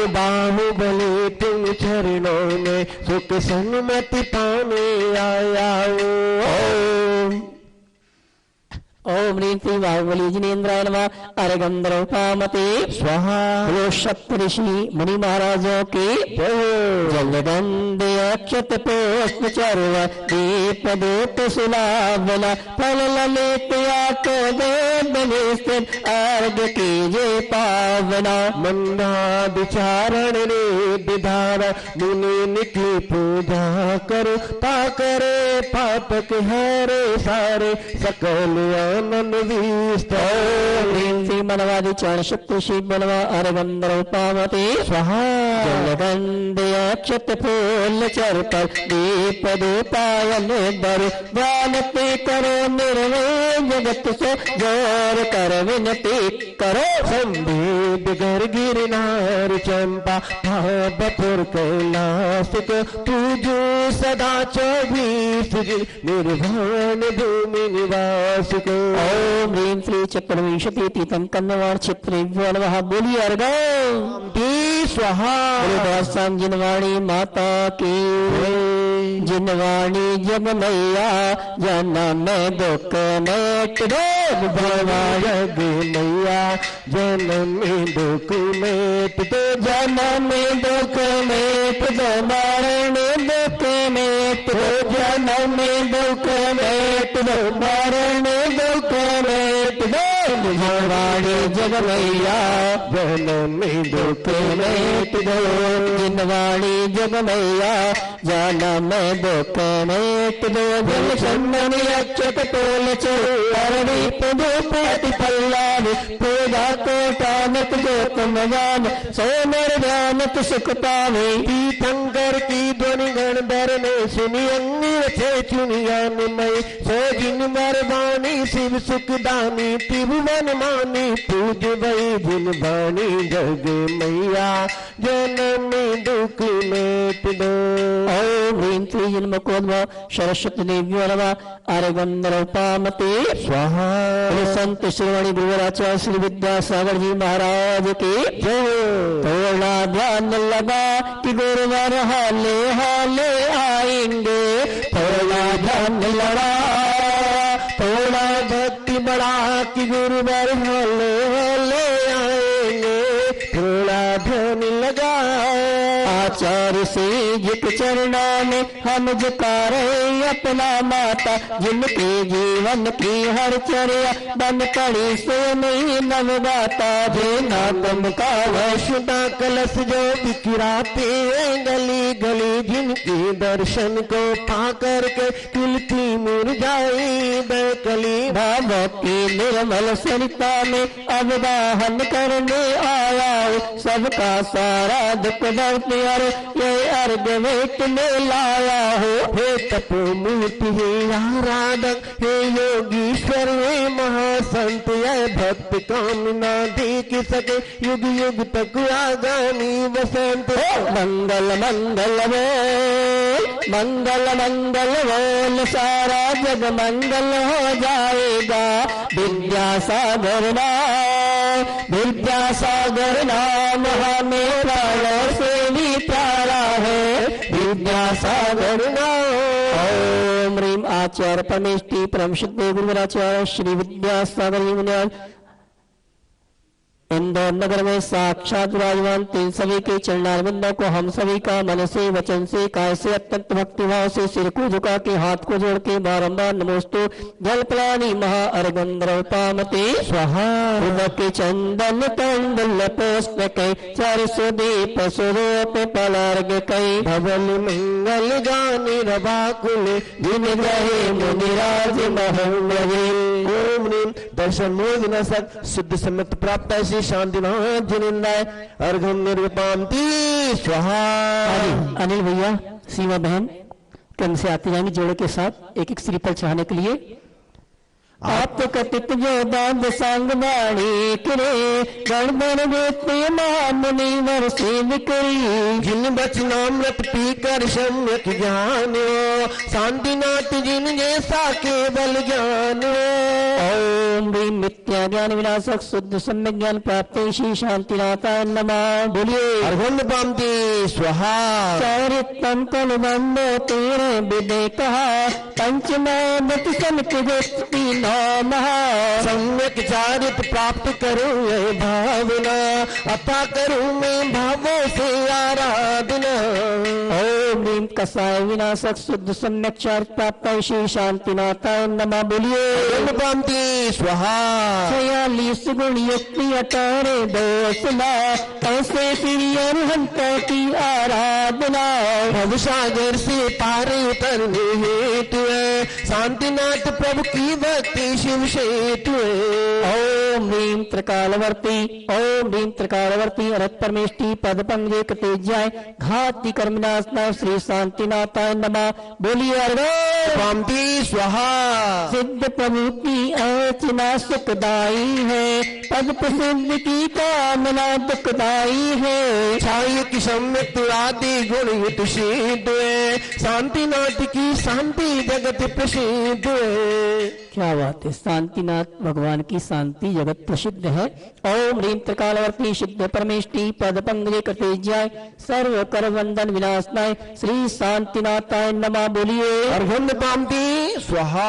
बाहुबली तुम चरणों में सुख सन्मति पाने आया हो। ओम ह्रीं श्री बाहुबली जिनेन्द्राय नमः। अर्गंधर्व पामते स्वाहा। वो सप्तऋषि मुनि महाराजों की जलगंध अक्षत पुष्प चर्व दीप दूत सुलावना फल ललित आको दे अर्घ कीजे पावना। मंदाचारण ने विधान मुनि निकली पूजा करो, पाकरे पापक हरे सारे सकल आनंद विस्त। ह्रीं मनवादि चरण शक्ति शिव बनवा अर्गंधर्व पामते स्वाहा। जलगंध अक्षत फूल चर पर दीप दूतायन दर जानते करो निर्वय जगत से जोर कर विनती करो। संवेद गर गिरनार चंपा बपुर कैलाश को पूजो सदा 24 निर्वाण भूमि निवास को। ओम ह्रीं श्री चतुर्विंशति तीतम कन्नवाण क्षेत्र नमः। बोलिए अर्घ स्वाहा। गुरुदासम जिनवाणी माता की, जिनवाणी जग मैया जन्म दुख मेट दो। जग मैया जन्म दुख मेट दो, जन्म दुख मेट दो, मरण दुख मेट दो, जन्म दुख मेट दो, मरण दुख मेट दो। जिनवाणी जग मैया जन्म दुख मेट दो, जिनवाणी जग मैया जन्म दुख मेट दो। जल चंदन अक्षत तोल चरणी पुदो पाति पल्लाव पूजा को टानक जो तुम जान सोनर ध्यानत सुख पावे। तीर्थंकर की ध्वनि गणधर ने सुनी अंगिर छे चुनिया निमय सो जिन मरबानी शिव सुखदानी त्रिभुवन मानी पूज भई जिन बानी जग मैया जन्म दुख मेट दो। ओम ह्रीं श्री जन्मकोद्भव सरस्वती देवी नमः। अर्गंधर्व पामते स्वाहा। संत श्रीवाणी गुरुवराचार्य श्री विद्यासागर जी महाराज की थोड़ा ध्यान लगा कि गुरुवर हाले हाले आएंगे। थोड़ा ध्यान लगा, थोड़ा भक्ति बढ़ा कि गुरुवर हाले हाले आएंगे। थोड़ा ध्यान लगा, आचार्य से जिक चरणों में हम झुकारे अपना माता, जिनके जीवन की हर चर्या बन पड़ी सो नहीं नवगाता। देना दम का वैष्णता कलश जो बिखराते गली गली, जिनके दर्शन को पा करके खिलती मुरझाई बेकली। भावों की निर्मल सरिता में अवगाहन करने आया हूँ, सबका सारा दुख दर्द ये अर्घ वेट में लाया हो। हे तपोमूर्ति हे आराधक हे योगीश्वर हे महासंत, ये भक्त कामना देख सके युग युग तक आगामी वसंत। मंगल मंगल बोल, मंगल मंगल बोल, सारा जग मंगल हो जाएगा। विद्यासागर नाम, विद्यासागर नाम हमें प्राणों से भी प्यारा है, विद्यासागर नाम। ओम ह्रीम आचार्य परमेष्टि परम शुद्ध गुरुवराचार्य श्री विद्यासागर जी महाराज इंदौर नगर में साक्षात विराजमान तीन सभी के चरणारविंदों को हम सभी का मन से वचन से काय से अत्यंत भक्तिभाव से सिर को झुका के हाथ को जोड़ के बारम्बार नमोस्तु। जल पलानी महा अर्गंद्रपामते स्वाहा, के चंदन तंडल पुष्प कई चार सुदीप स्वरूप पलार्ग कई। भवन मंगल गानी रवाकुल जिन गहे मुनिराज महंगे। ओम ह्रीम दर्शन मोदन सत शुद्ध सम्मत प्राप्त ऐसी शांतिनाथ जिनिंदाय अर्घम निर्विपांति स्वाहा। अनिल भैया सीमा बहन क्रम से आती जाएंगी जोड़े के साथ एक एक श्रीफल चढ़ाने के लिए। आप कथित जो दाद सांग बाणी करे गणबण वेत्य मुनि वर्षे विकरी। जिन बचनामृत पी कर सम्यक ज्ञान शांतिनाथ जिन जैसा केवल ज्ञान। ओम ह्रीम मिथ्या ज्ञान विनाशक शुद्ध सम्यक ज्ञान प्राप्त श्री शांतिनाथाय नमः। बोलिए अर्घम पामती स्वाहा। चरितम कल बंदो तेरे विदे कहा, पंचमत समित व्यक्ति सम्यक चारित प्राप्त करूं ये भावना, अता करूं मैं भावों से आराधना। ओम ह्रीम कसाय विनाशक शुद्ध सम्यक चारित प्राप्त श्री शांतिनाथाय नमः। बोलिए पामती स्वाहा। 46 गुण युक्ति 18 दोष ना, ऐसे श्री अरहंतों की आराधना। भवसागर से पार उतरने हेतु शांतिनाथ प्रभु की भक्ति शिव सेतु। ओम ह्रीम त्रिकालवर्ती, ओम ह्रीम त्रिकालवर्ती अरत परमेष्टि पद पंजे कतेज्याय घाति कर्मनाशना श्री शांतिनाथाय नमः। बोलिए पामती स्वाहा। सिद्ध प्रभु की अर्चना सुखदाई है, पद प्रसिद्ध की कामना दुखदाई है। छाय की सम्यक आदि गुण युत सिद्ध है, शांतिनाथ की शांति जगत प्रसिद्ध है। क्या बात है, शांतिनाथ भगवान की शांति जगत प्रसिद्ध है। ओम ह्रीम त्रिकालवर्ती सिद्ध परमेष्टि पद पंकज कृतेज्याय सर्व कर वंदन विनाशनाय श्री शांतिनाथाय नमः। बोलिए अर्घम पामती स्वाहा।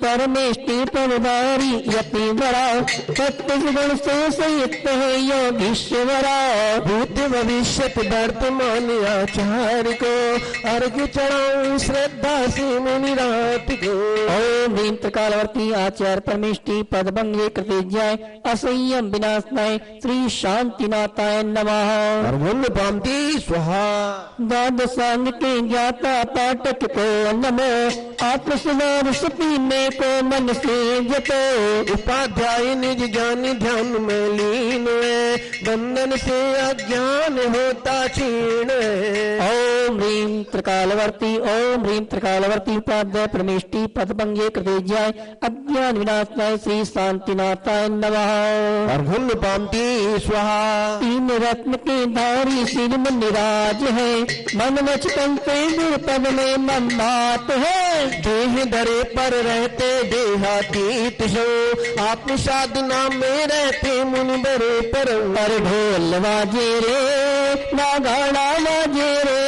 परमेष्टि प्रभुदारी यति बड़ा, 36 गुण से संयुक्त है योगीश्वरा। भूत भविष्य वर्तमान आचार्य को अर्घ चढ़ाऊं श्रद्धा से मुनि रात को। ओम ह्रीम त्रिकालवर्ती आचार्य परमेष्टि पद भंगे कृतेज्याय असंयम विनाशनाय श्री शांतिनाथाय नमः। अर्घम पामती स्वाहा। द्वादशांग के ज्ञाता पाठक को नमो, आत्मसुधार सपीने को मन से जपो। उपाध्याय निज ज्ञान ध्यान में लीन है, बंधन से अज्ञान होता क्षीण। ओम ह्रीम त्रिकालवर्ती, ओम ह्रीम त्रिकालवर्ती उपाध्याय परमेष्टि पद भंगे कृतेज्याय अज्ञान विनाशनाय श्री शांतिनाथाय नमः। अर्घम पामती स्वाहा। तीन रत्न के धारी सिर में निराज है, मन वचन से गुरुपद में मन्नात है। देह दरे पर रहते देहातीत हो, आत्म साधना में रहते मुनि बरे पर। पर ढोल बाजे रे नागाड़ा बाजे रे,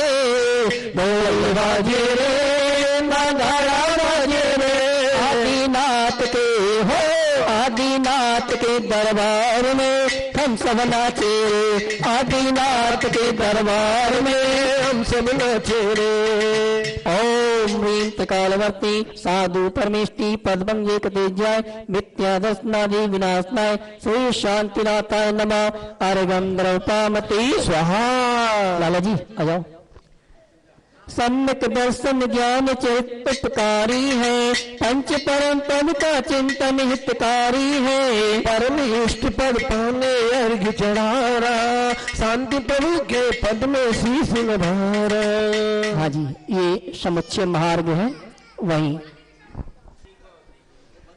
ढोल बाजे रे नागाड़ा बाजे रे। आदिनाथ के हो, आदिनाथ के दरबार में थम हम सब नाचे रे, आदिनाथ के दरबार में हम सब नाचे रे। ओम ह्रीं त्रिकालवर्ती साधु परमेष्टि पदभंगे कतेजाय मिथ्या दर्शनादि विनाशनाय श्री शांतिनाथाय नमः। अर्घं द्रौपामति स्वाहा। लाला जी आ जाओ। सम्यक दर्शन ज्ञान चित्तकारी है, पंच परम पद का चिंतन हितकारी है। परम इष्ट पद पाने अर्घ चढ़ारा, शांति प्रभु के पद में शीश नभारा। हाँ जी, ये समुच्चय महार्ग है वही।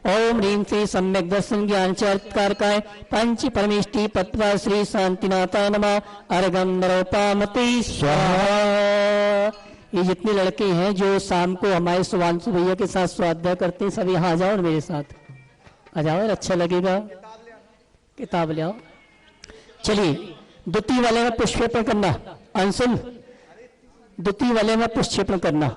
ओम ह्रीं से सम्यक दर्शन ज्ञान चरितकार काय पंच परमेष्टि पत्वा श्री शांतिनाथाय नमः। अर्घं द्रौपामति स्वाहा। ये जितने लड़के हैं जो शाम को हमारे सुवांशु भैया के साथ स्वाध्याय करते हैं, सब यहाँ आ जाओ और मेरे साथ आ जाओ और अच्छा लगेगा। किताब ले आओ। चलिए द्वितीय वाले में पुष्पेपण करना। अंशुल द्वितीय वाले में पुष्पेपण करना।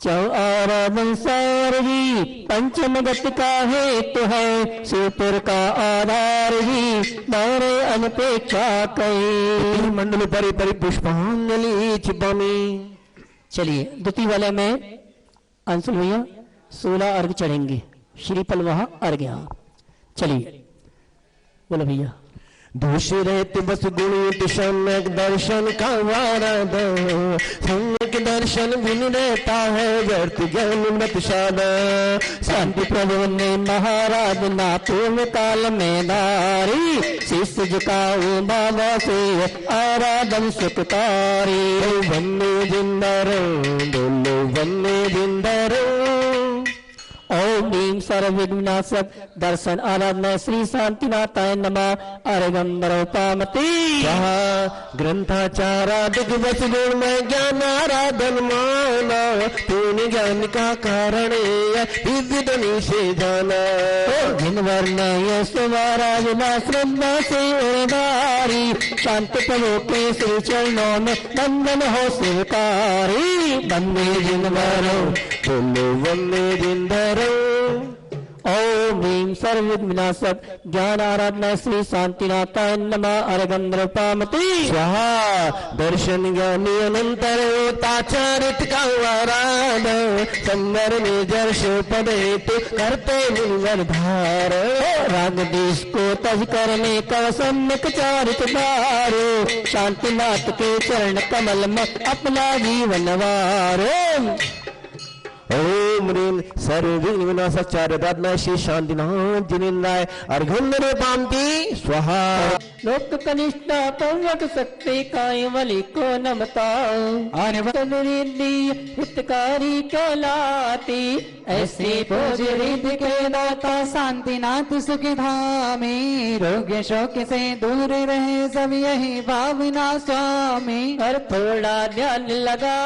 आराधन सार ही पंचम गति का हेतु है, शिवपुर का आधार ही नारे अनपेक्षा कई। मंडल परि परि पुष्पांजलि चिपामी। चलिए द्वितीय वाले में अंशुल भैया 16 अर्घ चढ़ेंगे, श्रीफल वहां अर्घ यहाँ। चलिए बोलो भैया। दोष रहते बस गुणित सम्यक दर्शन का वारा दो, सम्यक दर्शन बिन रहता है व्यर्थ ज्ञान मृत सादा। शांति प्रभु ने महाराज ना पूर्व काल में नारी, शिष्य झुकाओ बाबा से आराधन सुखकारी। वन्ने जिंदर बोलो वन्ने जिंदर। ओम ह्रीं सर्वविघ्ननाशक दर्शन आराधना श्री शांतिनाथाय नमः। अर्घं द्रौपामति स्वाहा। ग्रंथाचारा दिग्वच गुण में ज्ञान आराधन माना, तूने ज्ञान का कारण दिव्य धनी से जाना। जिन वर्ण यश महाराज ना श्रद्धा से उदारी, शांति प्रभु के श्री चरणों में बंधन हो स्वीकारी। बंदे जिन वरो बोलो वन्ने जिंदर। ओम ह्रीं सर्वविघ्ननाशक ज्ञान आराधना श्री शांतिनाथाय नमः। अर्घं द्रौपामति स्वाहा। दर्शन ज्ञानी अनंतर होताचारित का आराध, संवर निजर पद हेतु करते निर्भर धार। राग देश को तज करने का सम्यक चारित दारो, शांतिनाथ के चरण कमल में अपना जीवन वारो। ओम ह्रीं सर्वविघ्न विनाशाचार्य दादना श्री शांतिनाथ जिनेन्द्राय अर्घं द्रौपामति स्वाहा। लोक कनिष्ठा पवक शक्ति काय वली को नमता, हितकारी कहलाती। ऐसे पूज रिद्धि के दाता शांतिनाथ सुख धामे, रोग शोक से दूर रहे सब यही भावना स्वामी। हर थोड़ा ध्यान लगा,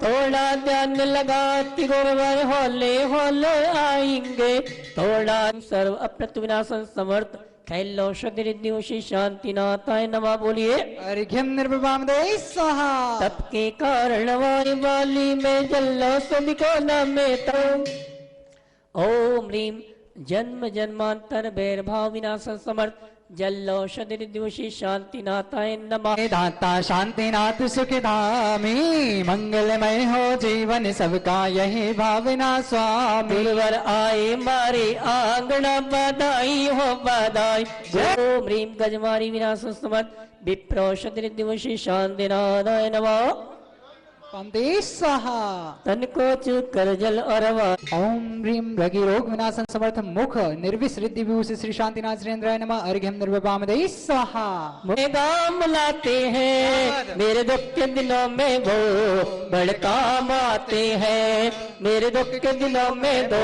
थोड़ा ध्यान लगा, तिगोवर होले होले आएंगे। थोड़ा सर्व अप्रत विनाशन समर्थ खैलो शदिरिद्धियों श्री शांतिनाथाय नमः। बोलिए। अर्घ्यं निर्वपामते स्वाहा। तप के कारण वायु वाली में जल्लो सभी को न मेता। ओम ह्रीं जन्म जन्मांतर भैर भाव विनाशन समर्थ जल्लो शदिरिद्धियों शांतिनाथाय नमः। दाता शांतिनाथ सुख धामी, मंगलमय हो जीवन सबका यही भावना स्वामी। गुरुवर आए मारे आंगना बधाई हो बधाई। ओम ह्रीं गजमारी विनाशन समर्थ विप्रो शदिरिद्धियों शांतिनाथाय नमः। पामते स्वाहा। तन को चूक कर जल और ओम ह्रीं भगीरोग विनाशन समर्थ मुख निर्विसृद्धि विभूषि श्री शांतिनाथ सुरेंद्राय नमः। अर्घ्यं निर्वपामते स्वाहा। मुझे काम लाते हैं, मेरे दुख के दिनों में वो बड़े काम आते हैं। मेरे दुख के दिनों में दो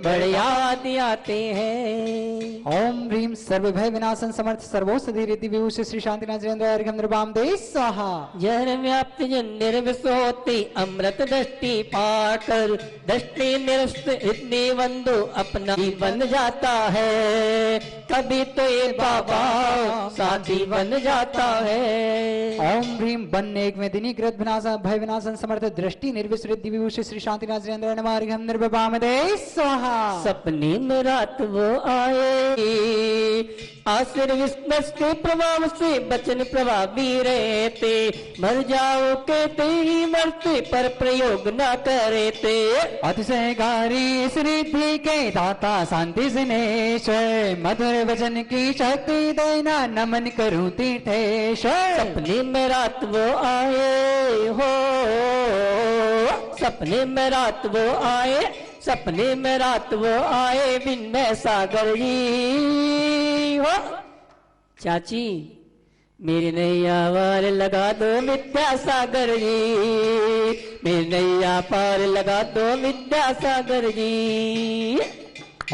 बड़े याद आते हैं। ओम ह्रीं सर्व भय विनाशन समर्थ सर्वोषधि रिद्धि विभूषि श्री शांतिनाथ सुरेंद्राय अर्घ्यं निर्वपामते स्वाहा। जहर व्याप्त जन निर्विष होती अमृत दृष्टि पाकर, दृष्टि निरस्त इतनी बंधु अपना ही बन जाता है। कभी तो ये बाबा साथी बन जाता है। ओम ह्रीम वन एक में दिनी कृत विनाशन भय विनाशन समर्थ दृष्टि निर्विसृद्धि विभूषि श्री शांति राजेंद्र नमार्घम निर्भवामदे स्वाहा। सपने में रात वो आए आशीर्विष्णु के प्रभाव से बचन प्रभावी रहते, मर जाओ कहते ही मरते पर प्रयोग न करे थे। अतिशय गारी सिद्धि के दाता शांति सिनेश्वर, मधुर वचन की शक्ति देना नमन करूं तीर्थेश्वर। सपने में रात वो आए हो, सपने में रात वो आए, सपने में रात वो आए विनय सागर जी हो। चाची मेरी नैया पार लगा दो विद्या सागर जी, मेरी नैया पार लगा दो विद्या सागर जी।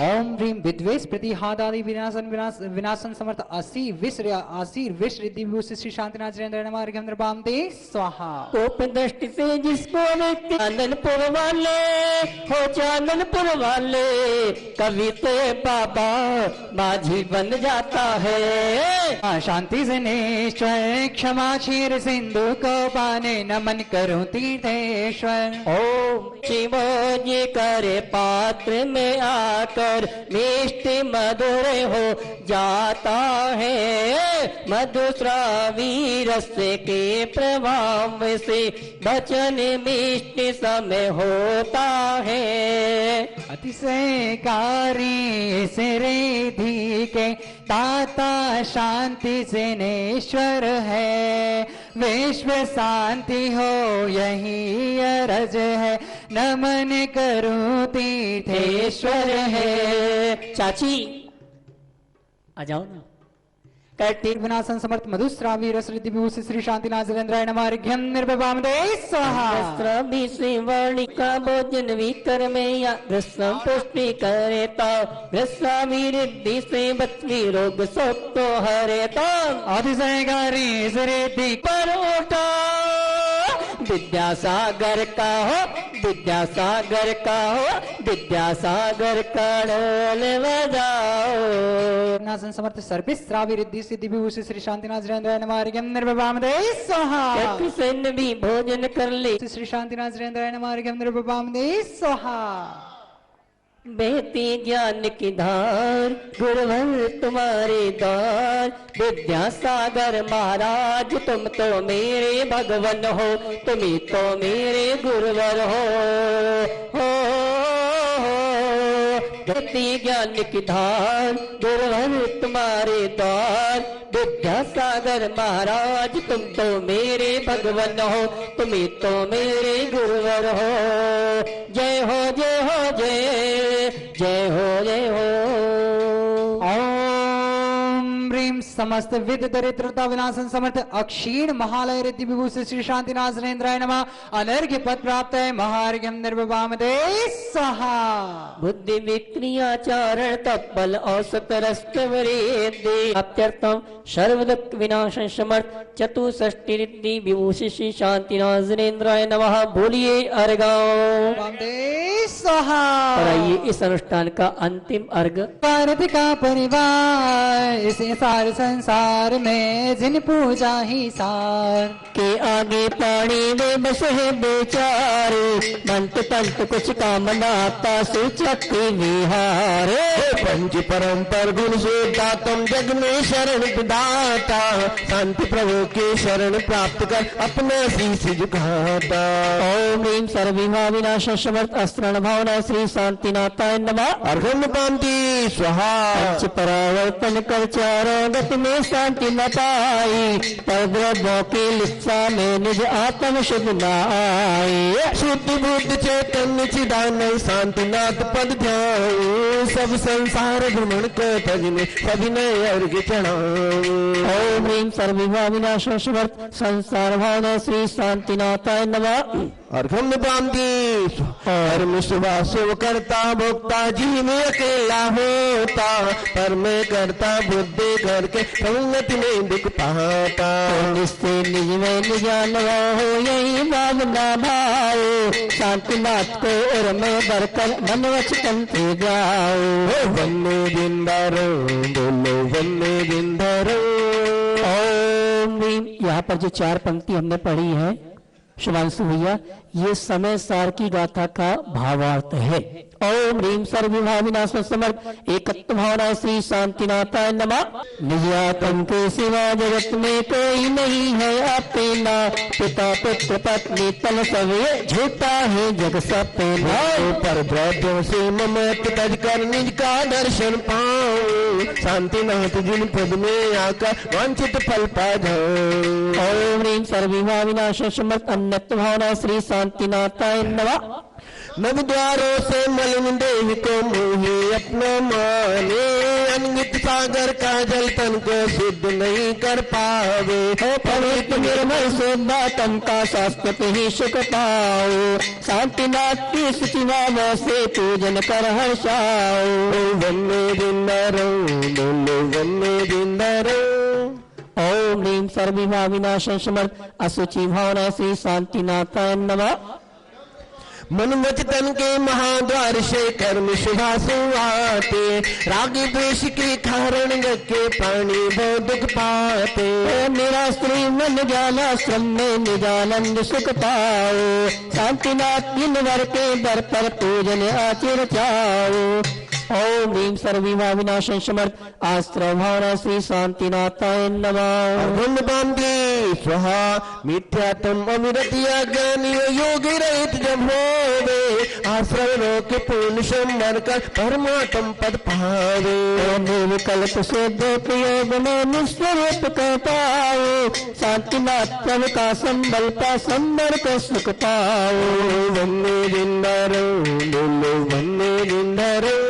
ओम ह्रीम विद्वेष प्रतिहादादि विनाशन विनाशन समर्थ आशीर विश्व रिद्धि विभूषि श्री शांतिनाथ नमार्घम निर्वामदे स्वाहा। कोप दृष्टि से जिसको देखते चांदनपुर वाले हो, चांदनपुर वाले कभी तो बाबा माझी बन जाता है। शांति से नेश्वर क्षमा क्षीर सिंधु को पाने नमन करूं तीर्थेश्वर। ओम शिव जी करे पात्र में आकर मिष्टि मधुर हो जाता है, मधुस्रावी रस के प्रभाव से बचन मिष्टि समय होता है। अतिशय कारी से रिद्धि के दाता शांति से नेश्वर है, विश्व शांति हो यही अरज है, नमन करूं तीर्थेश्वर है। चाची आ जाओ ना। कैटिक विनाशन समर्थ मधुस्रावी रस रिद्धि विभूषि श्री शांतिनाथ जलेंद्राय नमार्घ्यम निर्भवामदे स्वाहा। वस्त्राभि श्रीवर्णि का भोजन विकर में या ग्रसम पुष्टि करेता, ग्रसामी रिद्धि से बचवी रोग सब तो हरेता। अतिशय गारी रिद्धि पर उठा विद्यासागर का हो, विद्यासागर का हो, विद्यासागर का ढोल बजाओ। विनाशन समर्थ सर्विश्रावी रिद्धि सिद्धि विभूषि श्री शांतिनाथ जलेंद्राय नमार्घ्यम निर्भवामदे स्वाहा। कृष्ण भी भोजन कर ले श्री शांतिनाथ जलेंद्राय नमार्घ्यम निर्भवामदे स्वाहा। बहती ज्ञान की धार गुरुवर तुम्हारे द्वार, विद्यासागर महाराज तुम तो मेरे भगवन हो, तुम ही तो मेरे गुरुवर हो। बहती ज्ञान की धार गुरुवर तुम्हारे द्वार, विद्यासागर महाराज तुम तो मेरे भगवन हो, तुम ही तो मेरे गुरुवर हो। जय हो जय हो जय, जय हो जय हो। ओम ह्रीम समस्त विद दरिद्रता विनाशन समर्थ अक्षीण महालय रिद्धि विभूषि श्री शांतिनाथ जलेंद्राय नमः अनर्घ्य पद प्राप्त है महार्घ्यम निर्भवामदे स्वाहा। बुद्धि विक्रियाचारण तत्पल औसत रस्तवरेदे अत्यर्थम सर्वदुख विनाशन समर्थ चतुष्षष्टि रिद्धि विभूषि श्री शांतिनाथ जलेंद्राय नमः। बोलिए अर्घ स्वाहा। और आइए इस अनुष्ठान का अंतिम अर्घ। भारत का परिवार इस सारे संसार में जिन पूजा ही सार, के आगे पानी में बस है बेचारे, मंत तंत कुछ काम नाता सूचक विहार। पंच परंपर गुण से दातम जग में शरण दाता, शांति प्रभु के शरण प्राप्त कर अपना शीश झुकाता। ओम ह्रीम सर्वविघ्न विनाश समर्थ अस्त्रण भावना श्री शांतिनाथाय नमः। अर्घम पांति स्वाहा। पंच परावर्तन कर चारों गति में शांति न पाई, पर द्रव्यों की लिप्सा में निज आत्म शुद्ध न आई। शुद्ध बुद्ध चैतन्य चिदानंद शांतिनाथ पद ध्यान, सब संसार भ्रमण को तजने सभी नए अर्घ चढ़ाओ। ओम ह्रीम सर्वविघ्न विनाश समर्थ संसार भावना श्री शांतिनाथाय नमः। अर्घम पांति कर्म सुबह शिव करता भोक्ता जी में अकेला होता, पर मैं करता बुद्धि करके संगति में दुख पाता। निश्चय निज में निजान हो यही भावना भाव, शांतिनाथ को और में बरकर मन वचन जाओ। बन्ने दिन बोलो यहाँ पर जो 4 पंक्ति हमने पढ़ी है शुभांशु भैया, ये समय सार की गाथा का भावार्थ है। ओम ह्रीम सर्वविभाविनाश समर्थ एकत्व भावना श्री शांतिनाथाय नमः। निज आत्म के सिवा जगत में कोई नहीं है आपे ना, पिता पुत्र पत्नी तन सब ये झूठा है जग सब पे ना। पर द्रव्यों से ममत तज कर निज का दर्शन पाऊं, शांतिनाथ जिन पद में आकर वांछित फल पा जाऊं। ओम ह्रीम सर्वविभाविनाश समर्थ अन्यत्व भावना श्री शांतिनाथाय नमः। नव द्वारों से मलिन देह को मुहे अपना माने, अनगित सागर का जल तन को शुद्ध नहीं कर पावे। पवित्र निर्मल शुद्धात्म का शाश्वत ही सुख पाओ, शांतिनाथ की शुचिभाव से पूजन कर हर्षाओ। वन्ने दिंदरो बोलो वन्ने दिंदरो। ओम ह्रीम सर्वविभाविनाश समर्थ अशुचि भावना श्री शांतिनाथाय नमः। मन वचन के महाद्वार से कर्म शुभासु आते, रागी द्वेष के कारण के प्राणी बहुत दुख पाते। मेरा स्त्री मन ज्ञानाश्रम में निजानंद सुख पाओ, शांतिनाथ दिन वर के दर पर पूजन आचिर चाओ। ओम ह्रीम सर्वविभाविनाश समर्थ आस्त्र भावना श्री शांतिनाथाय नमः। बांधे स्वाहा मिथ्यात्म अविरतिया ज्ञानी योगी रहित जब होवे, आश्रय रोक पूर्ण संवर कर परमात्म पद पावे। निर्विकल्प शुद्ध प्रयोग में निस्वरूप कर पाओ, शांतिनाथ प्रभु का संबल का संबर कर सुख पाओ। वन्ने दिंदरो बोलो वन्ने दिंदरो।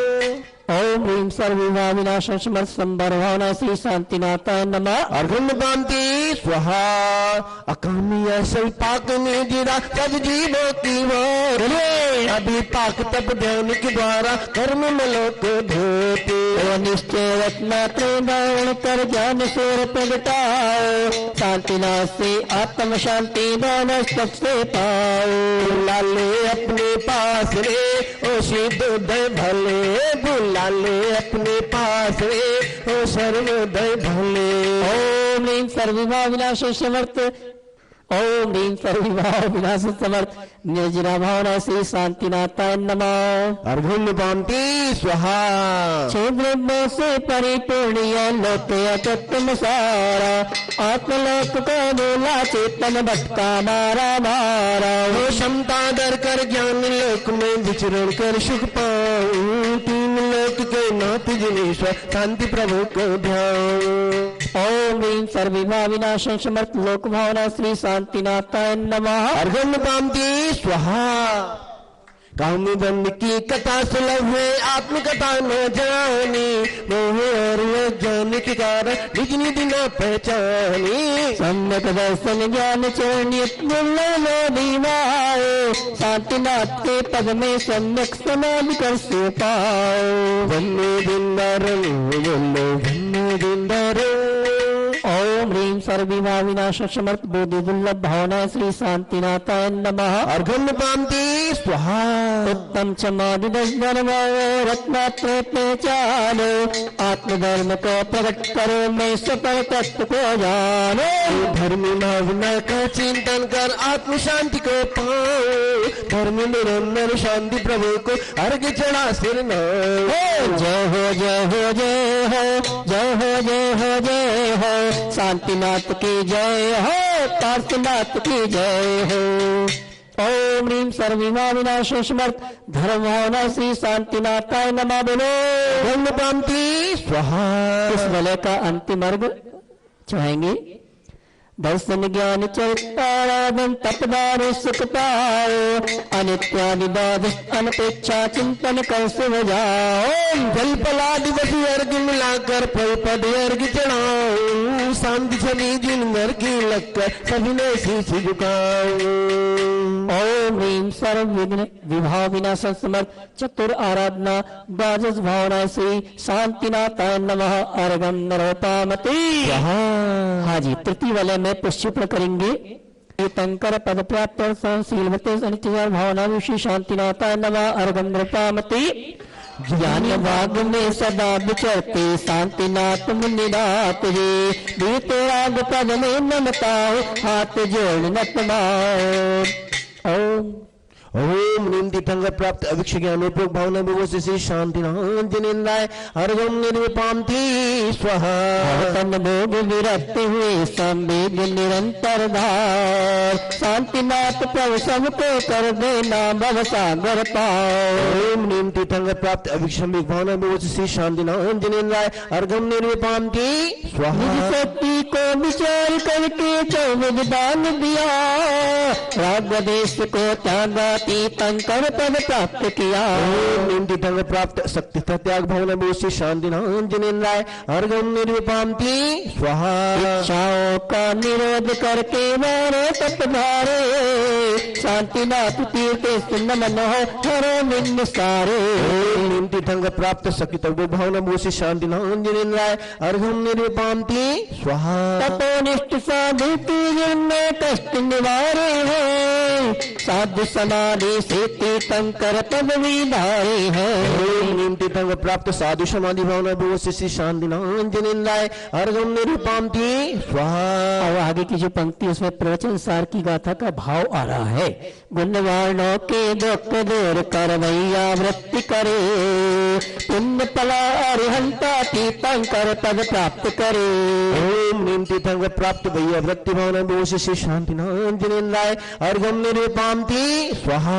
ओम ह्रीम सर्वविभाविनाश समर्थ संबर भावना श्री शांतिनाथाय नमः। अर्घन बांधे स्वाहा अकामी असल पाक में जिरा सब जीवों की वार, अभी पाक तप ध्यान के द्वारा कर्म मलों को धोते। निश्चय रत्नात्रय धारण कर ज्ञान सूर प्रगटाओ, शांतिनाथ से आत्म शांति दान सबसे पाओ। लाले अपने पास रे ओ सिद्धोदय भले, बुला ले अपने पास रे ओ सर्वोदय भले। ओम ह्रीम सर्वविभाविनाश समर्थ ओम ह्रीम सर्वविभाविनाश समर्थ निर्जरा भावना श्री शांतिनाथाय नमः। अर्घुन पांति स्वाहा क्षेत्र से परिपूर्ण लोक अतत्म सारा, आत्मलोक का बोला चेतन भटका मारा मारा। वो क्षमता दर कर ज्ञान लोक में विचरण कर सुख पाऊं, तीन लोक के नाथ जिनेश्वर शांति प्रभु को ध्यान। ओम ह्रीम सर्वविभाविनाश समर्थ लोक भावना श्री शांतिनाथाय नमः। अर्घन पांति स्वाहा कामी बंद की कथा सुलभ है आत्मकथा न जानी, मोह और ज्ञान के कारण निज निज न पहचानी। सम्यक दर्शन ज्ञान चरणित दीवाओ, शांतिनाथ के पद में सम्यक समाधि कर सो पाओ। वन्ने दिंदरो बोलो वन्ने दिंदरो। ओम ह्रीम सर्वविभाविनाश समर्थ बुद्धि दुर्लभ भावना श्री शांतिनाथाय नमः। अर्घन पांति स्वाहा उत्तम समाधि धर्म रत्नात्रय पहचानो, आत्मधर्म को प्रकट करो मैं सफल तत्व को जानो। धर्मी भावना का चिंतन कर आत्म शांति को पाओ, धर्म निरंतर शांति प्रभु को अर्घ चढ़ा सिर नाओ। जय हो जय हो जय हो जय हो जय हो जय हो, शांतिनाथ की जय हो पार्थनाथ की जय हो। ओम ह्रीम सर्वविभाविनाश समर्थ धर्म भावना श्री शांतिनाथाय नमः। बोलो धर्म पांति स्वाहा। इस वलय का अंतिम अर्घ चाहेंगे। दर्शन ज्ञान चरिताराधन तपदार सुख पाओ, अनित्यादि अनपेक्षा चिंतन कर सुभ जाओ। जल पलादि बसी अर्घ मिलाकर फल पद अर्घ चढ़ाओ, शांति छवि जिन नर की लगकर सभी ने शीश झुकाओ। ओम ह्रीम सर्व विघ्न विभाव विनाश समर्थ चतुर आराधना द्वादश भावना श्री शांतिनाथाय नमः। अर्घम नरोपामति। हाँ जी, तृतीय वलय में पुष्पित करेंगे। तीर्थंकर पद प्राप्त शीलवते भावना श्री शांतिनाथाय नमः। अर्घम नरोपामति। ज्ञान बाग में सदा विचरते शांतिनाथ मुनिनाथ जी, बीते राग पद में नमता हाथ जोड़ नतनाओ। ओम ओम नीम तीर्थंकर प्राप्त अभिक्ष ज्ञानोपयोग भावना विभूषि श्री शांतिनांजनेन्द्राय अर्घम निर्विपांति स्वाहा। तन भोग विरक्ति हुए संवेद निरंतर धार, शांतिनाथ प्रभु सबको कर देना भव सागर पार। ओम नीम तीर्थंकर प्राप्त अभिक्ष भावना विभूषि श्री शांतिनांजनेन्द्राय अर्घम निर्विपांति स्वाहा। निज शक्ति को विचार करके चौविद दान दिया, राग देश को त्यागा तीर्थंकर पद प्राप्त किया। ओम नीम तीर्थंकर प्राप्त शक्ति त्याग भावना विभूषि शांतिनांजनेन्द्राय अर्घम निर्विपांति स्वाहा। इच्छाओं का निरोध करके मारे तत्धारे, शांतिनाथ तीर्थ नमन हो हरो निम्न सारे। ओम नीम तीर्थंकर प्राप्त शक्ति भावना विभूषि शांतिनांजनेन्द्राय अर्घम निर्विपांति स्वाहा। तपोनिष्ठ साधु तीर्थ कष्ट निवारे हैं, साधु समाधि से तीर्थंकर पदवी धारे हैं। ओम नीम तीर्थंकर प्राप्त साधु समाधि भावना विभूषि श्री शांतिनांजनेन्द्राय अर्घम निर्विपांति स्वाहा। और आगे की जो पंक्ति उसमें प्रवचन सार की गाथा का भाव आ रहा है। गुणवाणों के दुख दूर कर भैया वृत्ति करे, पुण्य फला अरिहंता तीर्थंकर पद प्राप्त करे। ओम नीम तीर्थंकर प्राप्त भैया वृत्ति भावना विभूषि श्री शांतिनांजनेन्द्राय अर्घम निर्विपांति स्वाहा।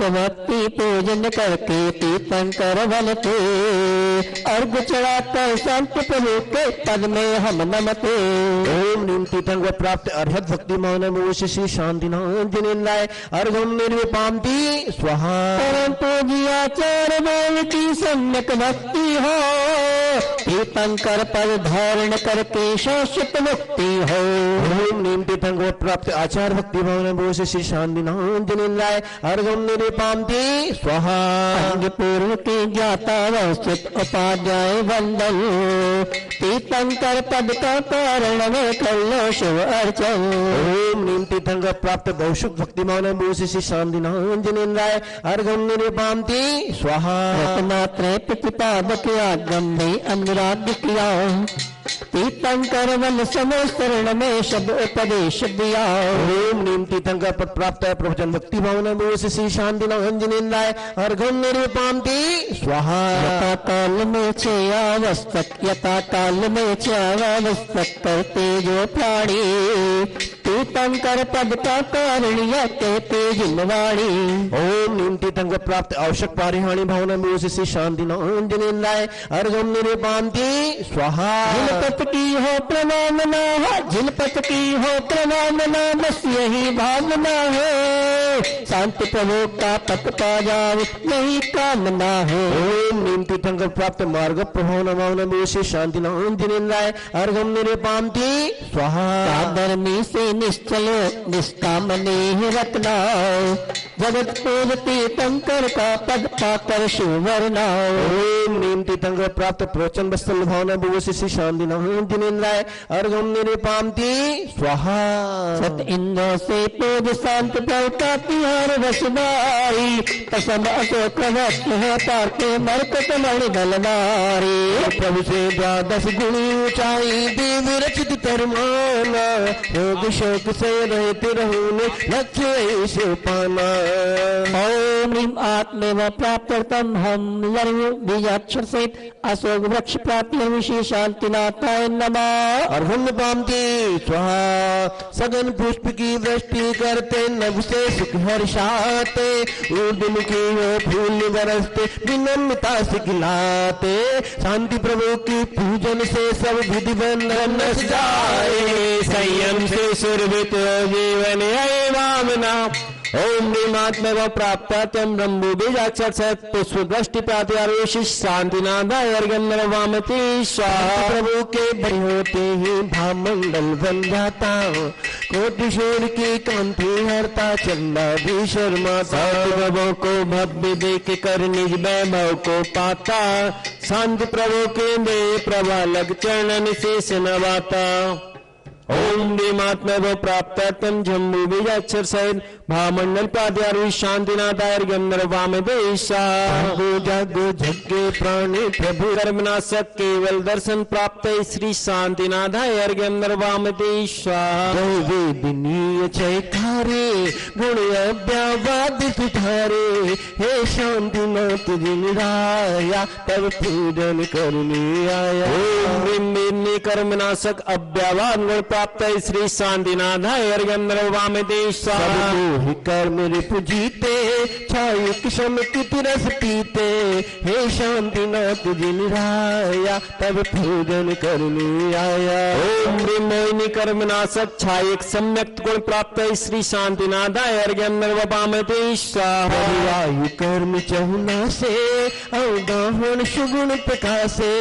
भक्ति पूजन करके तीर्थंकर बनते, अर्घ चढ़ाकर संत प्रभु के पद में हम नमते। ओम नीम तीर्थंकर प्राप्त अर्हत भक्ति भावना विभूषि श्री शांतिनांजनेन्द्राय अर्घम निर्विपांति स्वाहा। परम पूज्याचार्य देव की सम्यक भक्ति हो, तीर्थंकर पद धारण करके शाश्वत मुक्ति हो। ओम नीम तीर्थंकर प्राप्त आचार भक्ति भावना विभूषि श्री शांतिनांजनेन्द्राय अर्घम निर्विपांति स्वाहा। अंग पूर्व के ज्ञाता अवस्थित उपाध्याय वंदन, तीर्थंकर पद का कारण में कर लो शुभ अर्चन। ओम नीम तीर्थंकर प्राप्त बहुशुभ भक्ति भावना विभूषि श्री शांतिनांजनेन्द्राय अर्घम निर्विपांति स्वाहा। रत्नात्रय प्रतिपादक आगम में अनुराग किया, तीर्थंकर वन समय शरण में शब्द उपदेश दिया। ओम नीम तीर्थंकर पद प्राप्त है प्रवचन भक्ति भावना विभूषि श्री शांतिनांजनेन्द्राय अर्घम निर्विपांति स्वाहा। यथा काल में छावस्थक, यथा काल में छावस्थक करते जो प्राणी, तीर्थंकर पद का कारण या कहते जिनवाणी। ओम नीम तीर्थंकर प्राप्त आवश्यक पारिहाणी भावना विभूषि श्री शांतिनांजनेन्द्राय अर्घम निर्विपांति स्वाहा। जिनपत की हो प्रणामना, जिनपत की हो प्रणामना, बस यही भावना है, शांति प्रभु का पद पा जाओ यही कामना है। ओम नीम तीर्थंकर प्राप्त मार्ग प्रभावना भावना विभूषि शांतिनांजनेन्द्राय अर्घम निर्विपांति स्वाहा। धर्मी से निश्चलो निष्काम ने रखना, जगत पूज तीर्थंकर का पद पाकर सुवर्ण। ओम नीम तीर्थंकर प्राप्त प्रवचन वत्सल भावना विभूषि श्री शांतिनांजनेन्द्राय अर्घम निर्विपांति स्वाहा। सत इंद्र से पूज शांत प्रभु का तिहार रसदारी, तसम अशोक वस्त्र है तारके मरकत मणि बलदारी। प्रभु से द्वादश गुणी ऊंचाई देव रचित तरमाना, रोग शोक से रहते रहूने लक्ष्य ऐसे पाना। ओम ह्रीम आत्मेव प्राप्त्यर्थम हम लर्व बीजाक्षर सहित अशोक वृक्ष प्राप्ति विशेष शांतिनाथाय नमः। अर्घम पामती स्वाहा। सघन पुष्प की वृष्टि करते नभ से सुख हर्षाते, ऊर्ध्वमुखी हो फूल बरसते विनम्रता से खिलाते। शांति प्रभु की पूजन से सब विधि बंधन नस जाए, संयम से सुरभित जीवन है वामना। ओम नीमात्म प्राप्तम ब्रह्म बीजाक्षर सत पुष्प दृष्टि प्रात्यारोषि शांतिनाथाय अर्घम नमवामति स्वाहा। प्रभु के बड़े होते ही भामंडल बन जाता, कोटि सूर्य की कांति हरता चंदा भी शर्माता। प्रभु को भव्य देख कर निज वैभव को पाता, शांति प्रभु के दे प्रभा लग चरणन शेष नवाता। ओम नीमात्म प्राप्तम जम्बू बीजाक्षर सहित महामंडल पाद्यारू शांतिनाथायर्घ्यम निर्वामदेशा जागो जग्गे प्राणी प्रभु कर्मनाशक केवल दर्शन प्राप्त श्री शांतिनाथायर्घ्यम निर्वामदेशा जय वेदनीय जयकारे गुण अव्यावाद सुधारे हे शांतिनाथ जिनराया तब पूजन करने आया। ओम ह्रीं कर्मनाशक अव्यावाद गुण प्राप्त श्री शांतिनाथायर्घ्यम निर्वामदेशा ही कर्म रिपु जीते छाई क्षम रस पीते हे शांतिनाथ जिनराया तब पूजन करने आया। ओम ह्रीं मोहिनी कर्मनाशक छाई सम्यक गुण प्राप्त श्री शांतिनाथायर्घ्यम निर्वामदेशा वायु कर्म चहुना से अवगाहन सुगुण प्रकाशे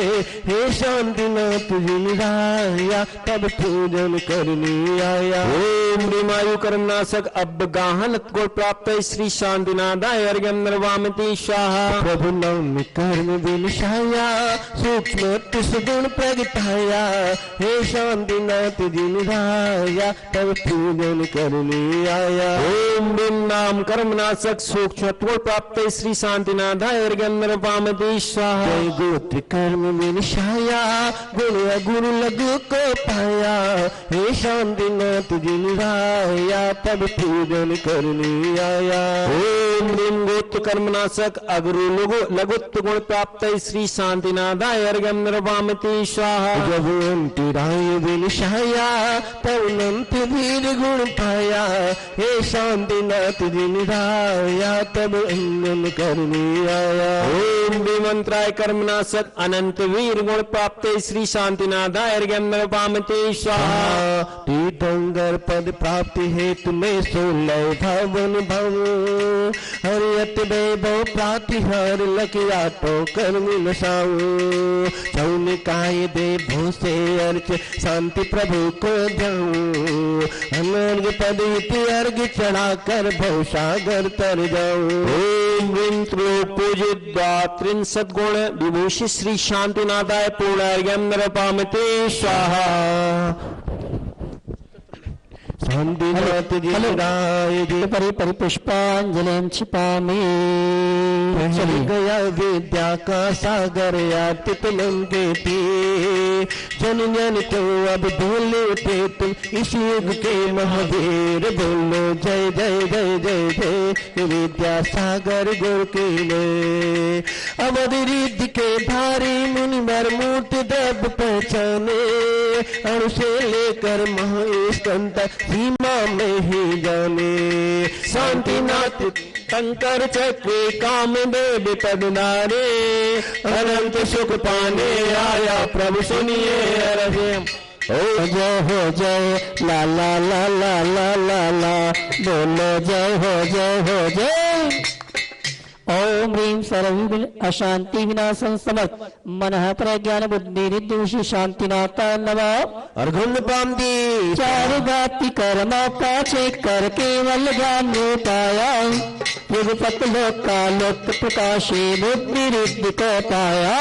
हे शांतिनाथ जिनराया तब पूजन करने आया। ओम ह्रीं वायु कर्मनाशक अवगाहन गुण प्राप्त श्री शांतिनाथायर्घ्यम निर्वामदेशा प्रभु नाम कर्म विनिशाया सूक्ष्म सुगुण प्रगटाया हे शांतिनाथ जिनराया तब पूजन करने आया। ओम ह्रीं नाम कर्मनाशक सूक्ष्म गुण प्राप्त श्री शांतिनाथायर्घ्यम निर्वामदेशा जय गोत्र कर्म विनिशाया गुण गुरु लघु को पाया हे शांतिनाथ जिनराया तब पूजन करने आया। ओम ह्रीं गोत्र कर्मनाशक अगुरु लघुत्व गुण प्राप्त श्री शांतिनाथायर्घ्यम निर्वामदेशा जब अंतराय विनिशाया तब अनंत वीर गुण पाया हे शांतिनाथ जिनराया तब अंजन करने आया। ओम ह्रीं मंत्राय कर्मनाशक अनंत वीर गुण प्राप्त श्री शांतिनाथायर्घ्यम निर्वामदेशा तीर्थंकर पद प्राप्ति हेतु में 16 भवन भव हरियत वैभव प्रातिहार लकिया तो कर्म नसाओ चौन काय दे भूसे अर्च शांति प्रभु को जाऊं अनर्घ पद अर्घ चढ़ा कर भवसागर तर जाऊं। ओम ह्रीं त्रिलोक पूजित द्वात्रिन सद्गुण विभूषित श्री शांतिनाथाय पूर्णार्घ्यम निर्वामदेशा शांतिनाथ जिनराय परिपुष्पांजलिं क्षिपामि चल गया विद्या का सागर यातित नंगे जन जन तो अब बोले थे तुम इस युग के महावीर बोलो जय जय जय जय जय विद्या सागर गुरु के अवध रिद्धि के भारी मुनिवर मूर्ति देव पहचाने अणु से लेकर महास्कंद सीमा में ही जाने शांतिनाथ शंकर चक्र काम देव पदनारे अनंत सुख पाने आया प्रभु सुनिए अरहे ओ जय हो जय ला ला ला ला ला ला ला बोलो जय हो जय हो जय। ओम ह्रीं सर्व अशांति विनाशन समर्थ मनः प्रज्ञान बुद्धि रिद्धि शांतिनाथाय नमः। अर्घुन पामदी चार गाति कर्मों का चेक कर केवल ज्ञान पाया युगपत लोक का लोक प्रकाशे बुद्धि रिद्धि को पाया।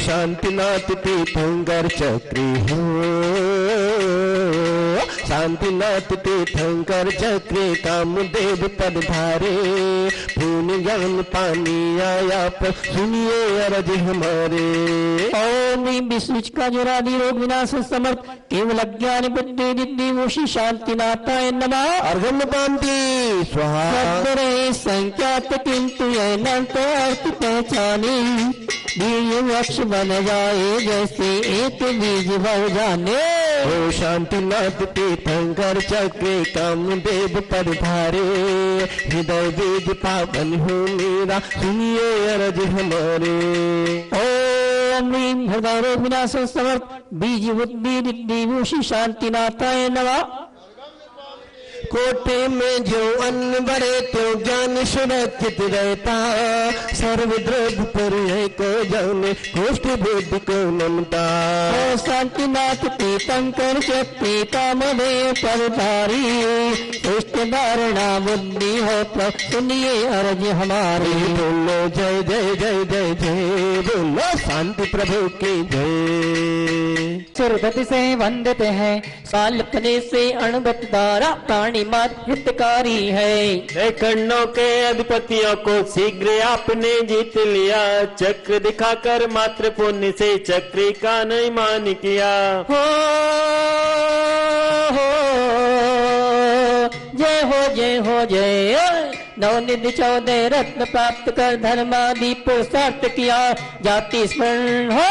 शांतिनाथ तीर्थंकर चक्री हो शांतिनाथ तीर्थंकर चक्रे कामदेव पद धारे पूर्ण ज्ञान पानी आया पर सुनिए अरज हमारे। ओम ह्रीं विष्णु का जुरादि रोग विनाश समर्थ केवल ज्ञान बुद्धि रिद्धि भूषि शांतिनाथाय नमः। अर्घम पांति स्वाहा संख्यात किंतु यह न तो अर्थ पहचानी बीज वृक्ष बन जाए जैसे एक बीज भर जाने। ओ शांतिनाथ तीर्थंकर चक्रे कामदेव पद धारे हृदय बीज पावन हो मेरा सुनिए अरज हमारे। ओम ह्रीं हृदय रोग विनाश समर्थ बीज बुद्धि रिद्धि भूषि शांतिनाथाय नमः। कोटे में जो अन्न भरे तो ज्ञान सुरक्षित रहता सर्वद्रव्य पर को जाने कोष्ठ बुद्धि को नमता। ओ शांतिनाथ तीर्थंकर चक्री कामदेव परधारी इष्ट धारणा बुद्धि हो तो सुनिए अर्ज हमारी। बोलो जय जय जय जय जय बोलो शांति प्रभु की जय। सुरगति से वंदित है। सालपने से अणगत द्वारा प्राणी मात्र हितकारी है। खंडों के अधिपतियों को शीघ्र आपने जीत लिया, चक्र दिखाकर मात्र पुण्य से चक्री का नहीं मान किया। हो जय हो जय हो जय। नवनिधि 14 रत्न प्राप्त कर धर्मादि पुरुषार्थ किया। जाति स्मरण हो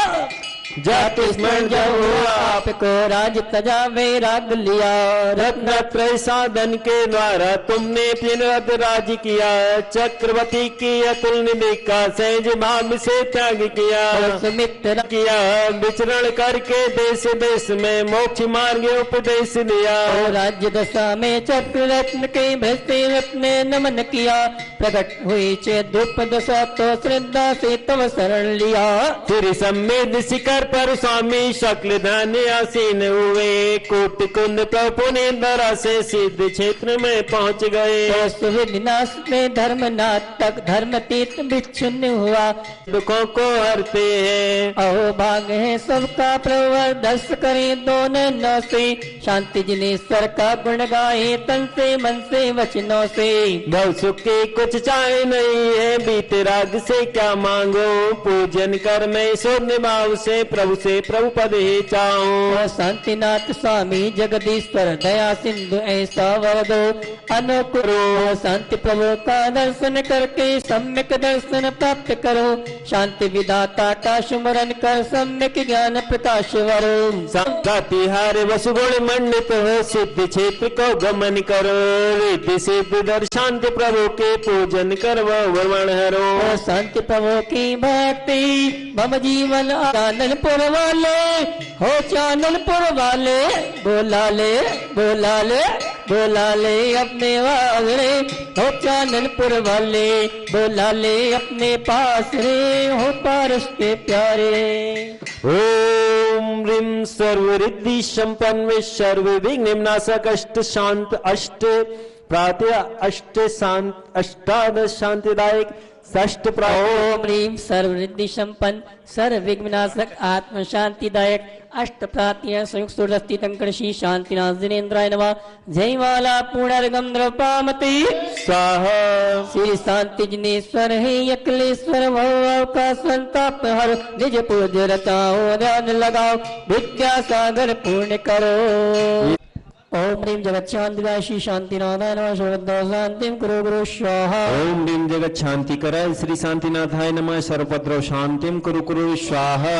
जाति स्मरण जब हुआ आपको राज तजा वैराग लिया। रत्नत्रय साधन के द्वारा तुमने पिनरत राज किया। चक्रवर्ती की अतुल निधि का सहज भाव से त्याग किया। सुमित्र किया विचरण करके देश देश में मोक्ष मार्ग उपदेश दिया। राज्य दशा में चक्र रत्न के भ्रष्टे रत्न नमन किया। प्रकट हुई चेद्रुप दशा तो श्रद्धा से तव शरण लिया। फिर सम्मेद शिखर पर स्वामी शक्ल धन आसीन हुए। कोटि कुंद प्रभु ने धरा से सिद्ध क्षेत्र में पहुंच गए। सुविनाश में धर्मनाथ तक धर्मतीत विच्छिन्न हुआ। दुखों को हरते हैं अहो भाग है सबका प्रवर दर्श करे दोनों नौ से। शांति जिनेश्वर का गुण गाए तन से मन से वचनों से। भव सुख के कुछ चाहे नहीं है, बीते राग से क्या मांगो। पूजन कर मैं शून्य भाव से प्रभु से प्रभु पद ही चाहूं। शांतिनाथ स्वामी जगदीश्वर दया सिंधु ऐसा वर दो अनुकरो। शांति प्रभु का दर्शन करके सम्यक दर्शन प्राप्त करो। शांति विदाता का सुमरन कर सम्यक ज्ञान प्रकाश वरो। तिहार वसुगुण मंडित हो सिद्ध क्षेत्र को गमन करो। रिद्धि सिद्धि दर शांति प्रभु के पूजन कर वर्मण हरो। शांति प्रभु की भक्ति मम जीवन चाननपुर वाले हो। चाननपुर वाले बोला ले बोला ले बोला ले अपने वाले हो। चाननपुर वाले बोला ले अपने पास रे हो पारस के प्यारे। ओम ह्रीं सर्वरिद्धि संपन्न सर्व विघ्न नाशक अष्ट शांत अष्ट प्रातः अष्ट शांत अष्टादश शांतिदायक षष्ठ ओम ह्रीं सर्वरिद्धि संपन्न सर्व विघ्नाशक आत्म शांतिदायक अष्ट प्रातः संयुक्त सुरस्थितंकर्षि शांतिनाथ जिनेन्द्राय नमः। जय माला पुनर्गम द्रौपामति स्वाहा। श्री शांति जिनेश्वर है अखिलेश्वर भव का संताप हर। निज पूज्य रचाओ ध्यान लगाओ विद्या सागर पूर्ण करो। ओम ह्रीं जगच्छांतिकाय श्री शांतिनाथाय नमः। सर्वद्र शांतिं कुरु गुरु स्वाहा। ओम ह्रीं जगत शांति कराय श्री शांतिनाथाय नमः। सर्वभद्र शांतिं कुरु कुरु स्वाहा।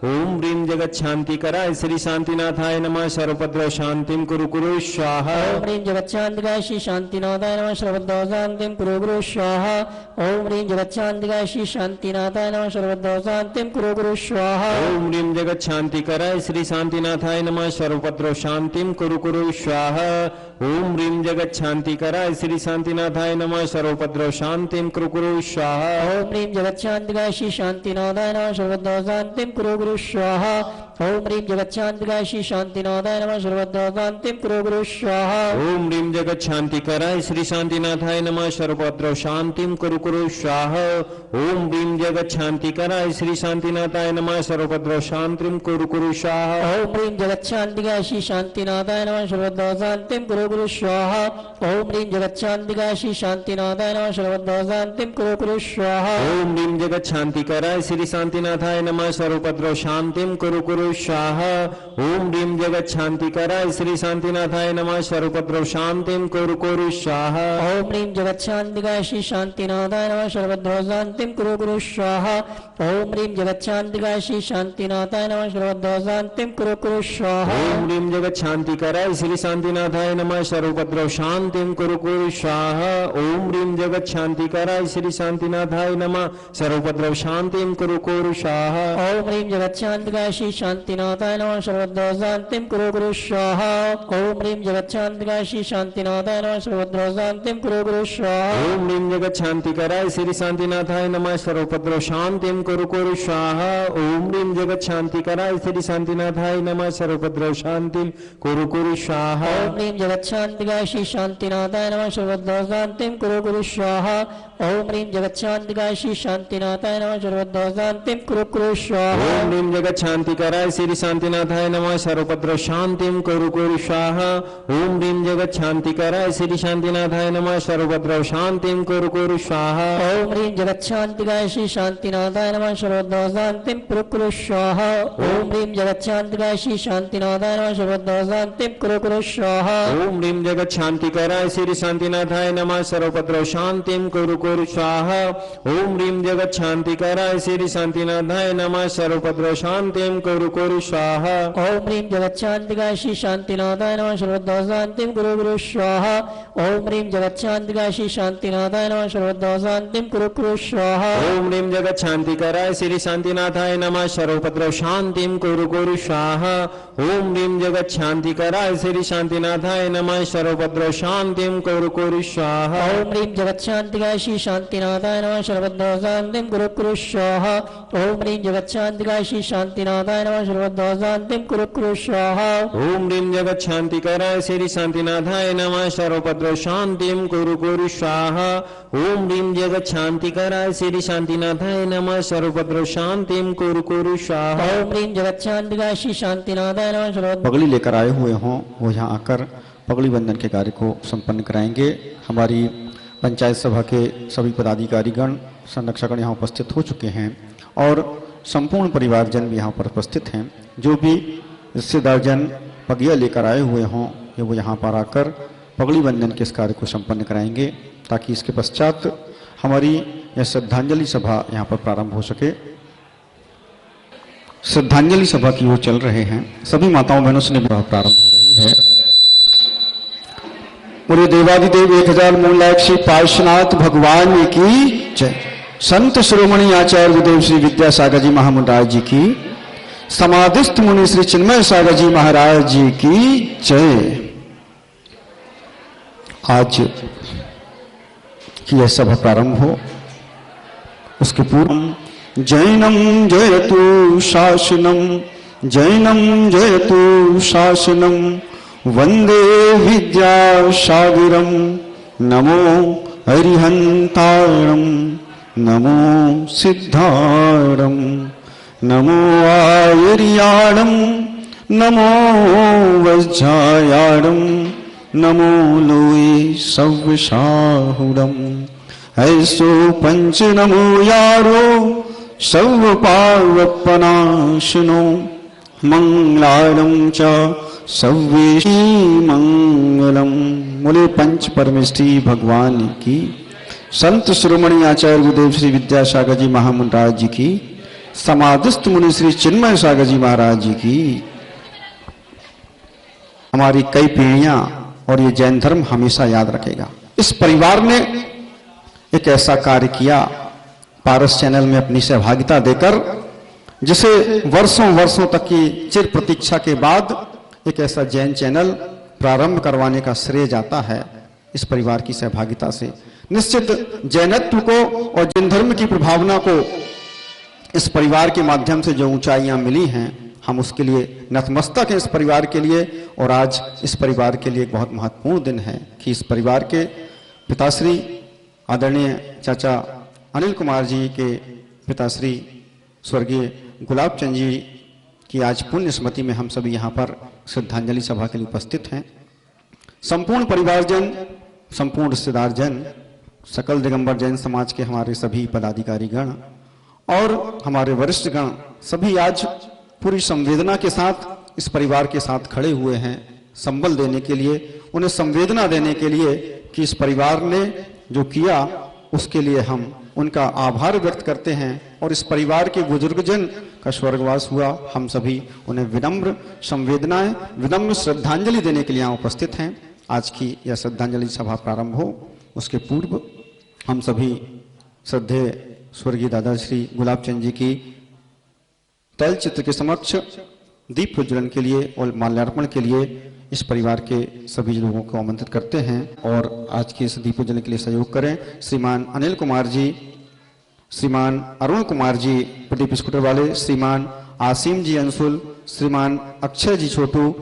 ओम ह्रीं जगत शांति कराय श्री शांतिनाथाय नमः। सर्वभद्र शांतिं कुरु कुरु स्वाहा। ओम ह्रीं जगत शांतिकाय श्री शांतिनाथाय नमः। सर्वद्र शांतिं कुरु गुरु स्वाहा। ओम ह्रीं जगत शांतिकाय श्री शांतिनाथाय नमः। सर्वद्र शांतिं कुरु गुरु स्वाहा। ओम ह्रीं जगत शांति कराय श्री शांतिनाथाय नमः। सर्वभद्र शांतिं कुरु कुरु स्वाहा। ओम ह्रीं जगत शांति कराय श्री शांतिनाथाय नमः। सर्वभद्र शांतिं कुरु कुरु स्वाहा। ओम ह्रीं जगत शांतिकाय श्री शांतिनाथाय नमः। सर्वद्र शांतिं कुरु गुरु स्वाहा। ओम ह्रीं जगत शांतिकाय श्री शांतिनाथाय नमः। सर्वद्र शांतिं कुरु गुरु स्वाहा। ओम ह्रीं जगत शांति कराय श्री शांतिनाथाय नमः। सर्वभद्र शांतिं कुरु कुरु स्वाहा। ओम ह्रीं जगत शांति कराय श्री शांतिनाथाय नमः। सर्वभद्र शांतिं कुरु कुरु स्वाहा। ओम ह्रीं जगत शांतिकाय श्री शांतिनाथाय नमः। सर्वद्र शांतिं कुरु गुरु स्वाहा। ओम ह्रीं जगत शांतिकाय श्री शांतिनाथाय नमः। सर्वद्र शांतिं कुरु गुरु स्वाहा। ओम ह्रीं जगत शांति कराय श्री शांतिनाथाय नमः। सर्वभद्र शांतिं कुरु कुरु स्वाहा। ओम ह्रीं जगत शांति कराय श्री शांतिनाथाय नमः। सर्वभद्र शांतिं कुरु कुरु स्वाहा। ओम ह्रीं जगत शांतिकाय श्री शांतिनाथाय नमः। सर्वद्र शांतिं कुरु गुरु स्वाहा। ओम ह्रीं जगत शांतिकाय श्री शांतिनाथाय नमः। सर्वद्र शांतिं कुरु कुरु स्वाहा। ओम ह्रीं जगत शांति कराय श्री शांतिनाथाय नमः। सर्वभद्र शांतिं कुरु कुरु स्वाहा। ओम ह्रीं जगत शांति कराय श्री शांतिनाथाय नमः। सर्वभद्र शांतिं कुरु कुरु स्वाहा। ओम ह्रीं जगत शांतिकाय श्री शांतिनाथाय नमः। सर्वद्र शांतिं कुरु गुरु स्वाहा। ओम ह्रीं जगत शांतिकाय श्री शांतिनाथाय नमः। सर्वद्र शांतिं कुरु गुरु स्वाहा। ओम ह्रीं जगत शांति कराय श्री शांतिनाथाय नमः। सर्वभद्र शांतिं कुरु कुरु स्वाहा। ओम ह्रीं जगत शांति कराय श्री शांतिनाथाय नमः। सर्वभद्र शांतिं कुरु कुरु स्वाहा। ओम ह्रीं जगत शांतिकाय श्री शांतिनाथाय नमः। सर्वद्र शांतिं कुरु गुरु स्वाहा। ओम ह्रीं जगत शांतिकाय श्री शांतिनाथाय नमः। सर्वद्र शांतिं कुरु कुरु स्वाहा। ओम ह्रीं जगत शांति कराय कराय श्री शांतिनाथाय नमः सर्वपत्र शांतिम कुरु कुरु स्वाहा ओम ह्रीं जगत शांति कराय श्री शांतिनाथाय नमः सर्वपत्र शांतिम कुरु कुरु स्वाहा ओम ह्रीं जगत शांतिकाय श्री शांतिनाथाय नमः सर्वद्वार शांतिं कुरु कुरु स्वाहा ओम ह्रीं जगत शांतिकाय श्री शांतिनाथाय नमः सर्वद्वार शांतिं कुरु कुरु स्वाहा ओम ह्रीं जगत शांति कराय श्री शांतिनाथाय नमः सर्वपत्र शांतिम कुरु कुरु स्वाहा ओम ह्रीं जगत शांति कराय श्री शांतिनाथाय नमः सर्वपत्र शांतिम कुरु कुरु स्वाहा ओम ह्रीं जगत शांतिकाय श्री शांतिनाथाय नमः सर्वद्वार शांतिं कुरु कुरु स्वाहा ओम ह्रीं जगत शांतिकाय श्री शांतिनाथाय नमः सर्वद्वार शांतिं कुरु कुरु स्वाहा ओम ह्रीं जगत शांति कराय श्री शांतिनाथाय नमः सर्वपत्र शांतिम कुरु कुरु स्वाहा ओम ह्रीं जगत शांति कराय श्री शांतिनाथाय नमः सर्वपत्र शांतिम कुरु कुरु स्वाहा ओम ह्रीं जगत शांतिकाय श्री शांतिनाथाय नमः सर्वद्वार शांतिं कुरु कुरु स्वाहा ओम ह्रीं जगत शांतिकाय श्री शांतिनाथाय नमः सर्वद्वार शांतिं कुरु कुरु स्वाहा ओम ह्रीं जगत शांति कराय श्री शांतिनाथाय नमः सर्वपत्र शांतिम कुरु कुरु स्वाहा ओम ह्रीं जगत शांति कराय श्री शांतिनाथाय नमः सर्वपत्र शांतिम कुरु कुरु स्वाहा ओम ह्रीं जगत शांतिकाय श्री शांतिनाथाय नमः सर्वद्वार पगड़ी लेकर आए हुए हों वो यहाँ आकर पगड़ी बंधन के कार्य को संपन्न कराएंगे। हमारी पंचायत सभा के सभी पदाधिकारीगण संरक्षकगण यहाँ उपस्थित हो चुके हैं और संपूर्ण परिवारजन भी यहाँ पर उपस्थित हैं। जो भी रिश्तेदारजन पगिया लेकर आए हुए हों ये वो यहाँ पर आकर पगड़ी बंधन के इस कार्य को संपन्न कराएंगे ताकि इसके पश्चात हमारी यह श्रद्धांजलि सभा यहाँ पर प्रारंभ हो सके। श्रद्धांजलि सभा की ओर चल रहे हैं। सभी माताओं बहनों से प्रारंभ हो रही है। पूरे देवादिदेव 1000 मूल श्री पार्श्वनाथ भगवान की जय। संत शिरोमणि आचार्य गुरुदेव श्री विद्यासागर जी महाराज जी की, समाधिस्थ मुनि श्री चिन्मय सागर जी महाराज जी की जय। आज की यह सभा प्रारंभ हो उसके पूर्व जैनम जयतु शासनम, जैनम जयतु शासनम, वंदे विद्यासागरम, नमो हरिहंतारम, नमो सिद्धारम, नमो आयर्याणम, नमो वज्रायाणम, नमो लोये सव्यसाहुरम, ऐसो पंच नमो यारो सर्व पावपनाशनो, मंगलारम च सव्येशी मंगलम। बोले पंच परमेष्ठी भगवान की, संत शिरोमणि आचार्य गुरुदेव श्री विद्यासागर जी महाराज जी की, समाधिस्थ मुनि श्री चिन्मय सागर जी महाराज जी की। हमारी कई पीढ़ियां और ये जैन धर्म हमेशा याद रखेगा। इस परिवार ने एक ऐसा कार्य किया पारस चैनल में अपनी सहभागिता देकर, जिसे वर्षों वर्षों तक की चिर प्रतीक्षा के बाद एक ऐसा जैन चैनल प्रारंभ करवाने का श्रेय जाता है इस परिवार की सहभागिता से। निश्चित जैनत्व को और जैन धर्म की प्रभावना को इस परिवार के माध्यम से जो ऊंचाइयां मिली हैं, हम उसके लिए नतमस्तक हैं इस परिवार के लिए। और आज इस परिवार के लिए एक बहुत महत्वपूर्ण दिन है कि इस परिवार के पिताश्री आदरणीय चाचा अनिल कुमार जी के पिताश्री स्वर्गीय गुलाब चंद जी की आज पुण्य स्मृति में हम सभी यहाँ पर श्रद्धांजलि सभा के लिए उपस्थित हैं। संपूर्ण परिवारजन, संपूर्ण रिश्तेदारजन, सकल दिगंबर जैन समाज के हमारे सभी पदाधिकारीगण और हमारे वरिष्ठगण सभी आज पूरी संवेदना के साथ इस परिवार के साथ खड़े हुए हैं, संबल देने के लिए, उन्हें संवेदना देने के लिए कि इस परिवार ने जो किया उसके लिए हम उनका आभार व्यक्त करते हैं। और इस परिवार के बुजुर्गजन का स्वर्गवास हुआ, हम सभी उन्हें विनम्र संवेदनाएं, विनम्र श्रद्धांजलि देने के लिए यहाँ उपस्थित हैं। आज की यह श्रद्धांजलि सभा प्रारंभ हो उसके पूर्व हम सभी श्रद्धेय स्वर्गीय दादा श्री गुलाब चंद जी की तैल चित्र के समक्ष दीप प्रज्वलन के लिए और माल्यार्पण के लिए इस परिवार के सभी लोगों को आमंत्रित करते हैं। और आज के इस दीप प्रज्वलन के लिए सहयोग करें श्रीमान अनिल कुमार जी, श्रीमान अरुण कुमार जी प्रदीप स्कूटर वाले, श्रीमान आसिम जी अंशुल, श्रीमान अक्षय जी छोटू,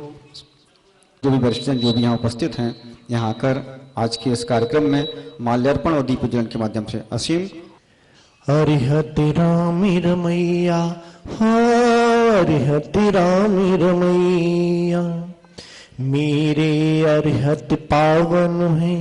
जो भी वरिष्ठजन जो भी यहाँ उपस्थित हैं, यहाँ आकर आज के इस कार्यक्रम में माल्यार्पण और दीप प्रज्वलन के माध्यम से असीम हरिहत रामी रमैया हो अरिहति रामी रमैया। मेरे अरिहत पावन है,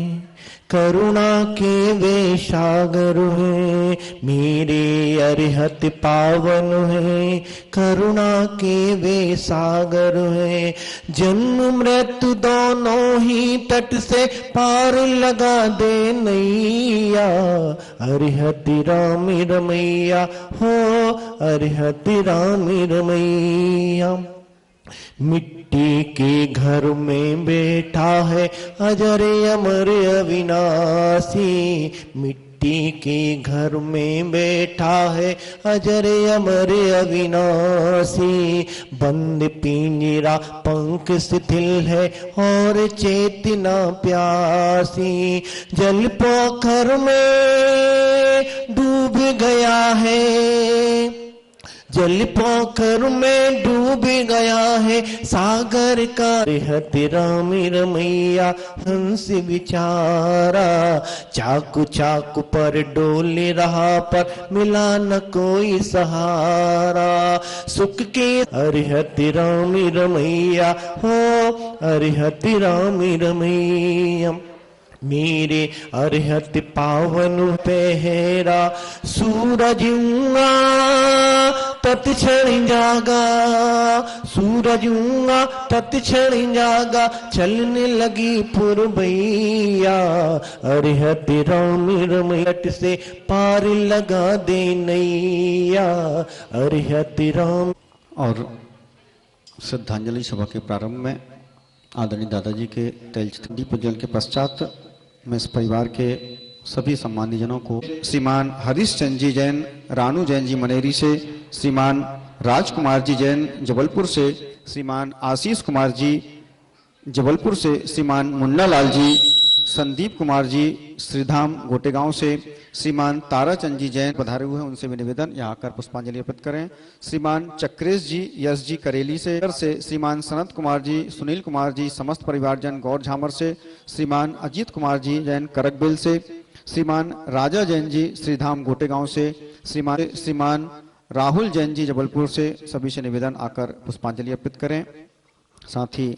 करुणा के वे सागर है। मेरे अरिहत पावन है, करुणा के वे सागर है। जन्म मृत्यु दोनों ही तट से पार लगा दे नैया। अरिहति रामी रमैया हो, अरिहति रामी रमैया। मिट्टी के घर में बैठा है अजर अमर अविनाशी। मिट्टी के घर में बैठा है अजर अमर अविनाशी। बंद पिंजरा पंख शिथिल है और चेतना प्यासी। जल पोखर में डूब गया है, जल पोखर में डूब गया है सागर का। अरिहति रामी रमैया हंस बिचारा। चाकू चाकू पर डोल रहा पर मिला न कोई सहारा। सुख के अरिहति रामी रमैया हो, अरिहति रामी रमैया। मेरे अरिहत पावन पहरा। सूरज तत्क्षण जागा, सूरज तत्क्षण जागा। चलने लगी पुरबैया। अरिहति रामी रमैया से पार लगा दे नैया। अरिहति राम। और श्रद्धांजलि सभा के प्रारंभ में आदरणीय दादाजी के तेलचित्र पूजन के पश्चात मैं इस परिवार के सभी सम्मानित जनों को श्रीमान हरीश चंद जी जैन रानू जैन जी मनेरी से, श्रीमान राजकुमार जी जैन जबलपुर से, श्रीमान आशीष कुमार जी जबलपुर से, श्रीमान मुन्ना लाल जी, संदीप कुमार जी श्रीधाम गोटेगांव से, श्रीमान ताराचंद जी जैन पधारे हुए हैं, उनसे भी निवेदन यहाँ आकर पुष्पांजलि अर्पित करें। श्रीमान चक्रेश जी यश जी करेली से, श्रीमान सनत कुमार जी, सुनील कुमार जी समस्त परिवारजन गौर झामर से, श्रीमान अजीत कुमार जी जैन करकबिल से, श्रीमान राजा जैन जी श्रीधाम गोटेगांव से, श्रीमान राहुल जैन जी जबलपुर से, सभी से निवेदन आकर पुष्पांजलि अर्पित करें। साथ ही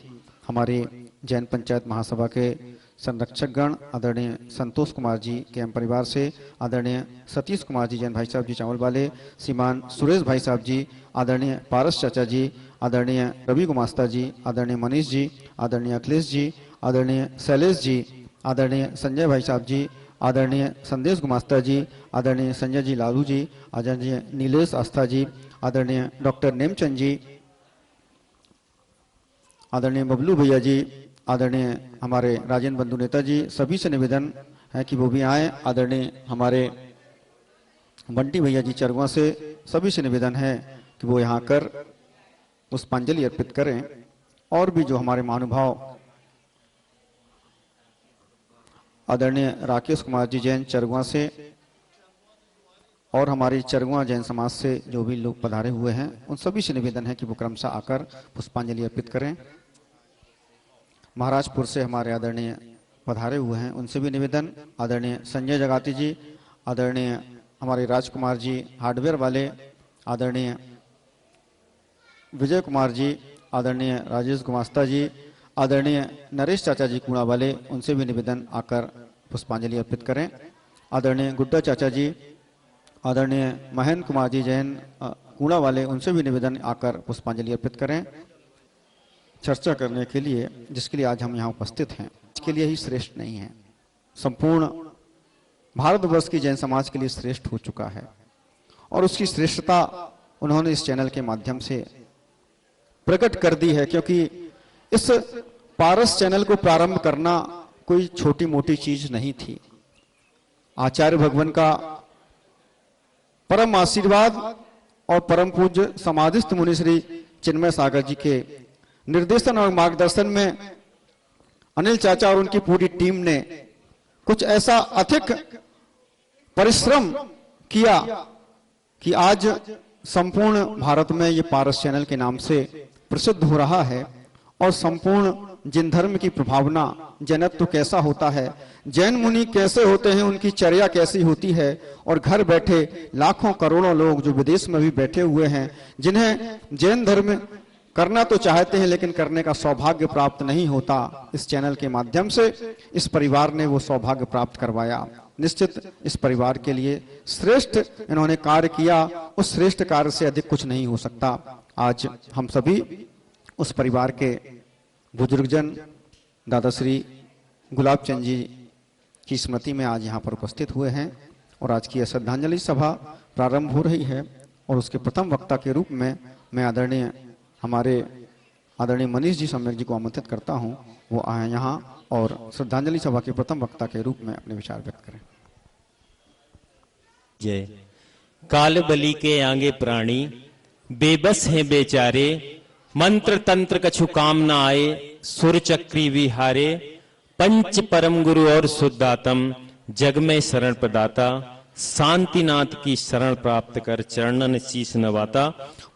हमारे जैन पंचायत महासभा के संरक्षक गण आदरणीय संतोष कुमार जी के एम परिवार से, आदरणीय सतीश कुमार जी जैन भाई साहब जी चावल वाले, श्रीमान सुरेश भाई साहब जी, आदरणीय पारस चाचा जी, आदरणीय रवि गुमास्ता जी, आदरणीय मनीष जी, आदरणीय अखिलेश जी, आदरणीय शैलेश जी, आदरणीय संजय भाई साहब जी, आदरणीय संदेश गुमास्ता जी, आदरणीय संजय जी लालू जी, आदरणीय नीलेश आस्था जी, आदरणीय डॉक्टर नेमचंद जी, आदरणीय बबलू भैया जी, आदरणीय हमारे राजेंद्र बंधु नेता जी, सभी से निवेदन है कि वो भी आए। आदरणीय हमारे बंटी भैया जी चरवा से, सभी से निवेदन है कि वो यहाँ आकर पुष्पांजलि अर्पित करें। और भी जो हमारे महानुभाव आदरणीय राकेश कुमार जी जैन चरवा से और हमारी चरवा जैन समाज से जो भी लोग पधारे हुए हैं, उन सभी से निवेदन है कि वो क्रमशः आकर पुष्पांजलि अर्पित करें। महाराजपुर से हमारे आदरणीय पधारे हुए हैं, उनसे भी निवेदन, आदरणीय संजय जगाती जी, आदरणीय हमारे राजकुमार जी हार्डवेयर वाले, आदरणीय विजय कुमार जी, आदरणीय राजेश गुमास्ता जी, आदरणीय नरेश चाचा जी कूड़ा वाले, उनसे भी निवेदन आकर पुष्पांजलि अर्पित करें। आदरणीय गुड्डा चाचा जी, आदरणीय महेंद्र कुमार जी जैन कूड़ा वाले, उनसे भी निवेदन आकर पुष्पांजलि अर्पित करें। चर्चा करने के लिए जिसके लिए आज हम यहाँ उपस्थित हैं, इसके लिए ही श्रेष्ठ नहीं है, संपूर्ण भारतवर्ष की जैन समाज के लिए श्रेष्ठ हो चुका है। और उसकी श्रेष्ठता उन्होंने इस चैनल के माध्यम से प्रकट कर दी है, क्योंकि इस पारस चैनल को प्रारंभ करना कोई छोटी मोटी चीज नहीं थी। आचार्य भगवान का परम आशीर्वाद और परम पूज्य समाधिस्थ मुनि श्री चिन्मय सागर जी के निर्देशन और मार्गदर्शन में अनिल चाचा और उनकी पूरी टीम ने कुछ ऐसा अथिक परिश्रम किया कि आज संपूर्ण भारत में ये पारस चैनल के नाम से प्रसिद्ध हो रहा है और संपूर्ण जैन धर्म की प्रभावना, जैनत्व कैसा होता है, जैन मुनि कैसे होते हैं, उनकी चर्या कैसी होती है, और घर बैठे लाखों करोड़ों लोग जो विदेश में भी बैठे हुए हैं, जिन्हें जैन धर्म करना तो चाहते हैं लेकिन करने का सौभाग्य प्राप्त नहीं होता, इस चैनल के माध्यम से इस परिवार ने वो सौभाग्य प्राप्त करवाया। निश्चित इस परिवार के लिए श्रेष्ठ इन्होंने कार्य किया, उस श्रेष्ठ कार्य से अधिक कुछ नहीं हो सकता। आज हम सभी उस परिवार के बुजुर्गजन दादा श्री गुलाब चंद जी की स्मृति में आज यहाँ पर उपस्थित हुए हैं और आज की यह श्रद्धांजलि सभा प्रारंभ हो रही है। और उसके प्रथम वक्ता के रूप में मैं हमारे आदरणीय मनीष जी सम्यक जी को आमंत्रित करता हूं, वो आए यहाँ और श्रद्धांजलि सभा के प्रथम वक्ता के रूप में अपने विचार व्यक्त करें। जय। काल बलि के आगे प्राणी बेबस हैं बेचारे, मंत्र तंत्र कछु काम न आए, सुर चक्री विहारे, पंच परम गुरु और शुद्धातम, जग में शरण प्रदाता, शांतिनाथ की शरण प्राप्त कर चरणन शीश नवाता।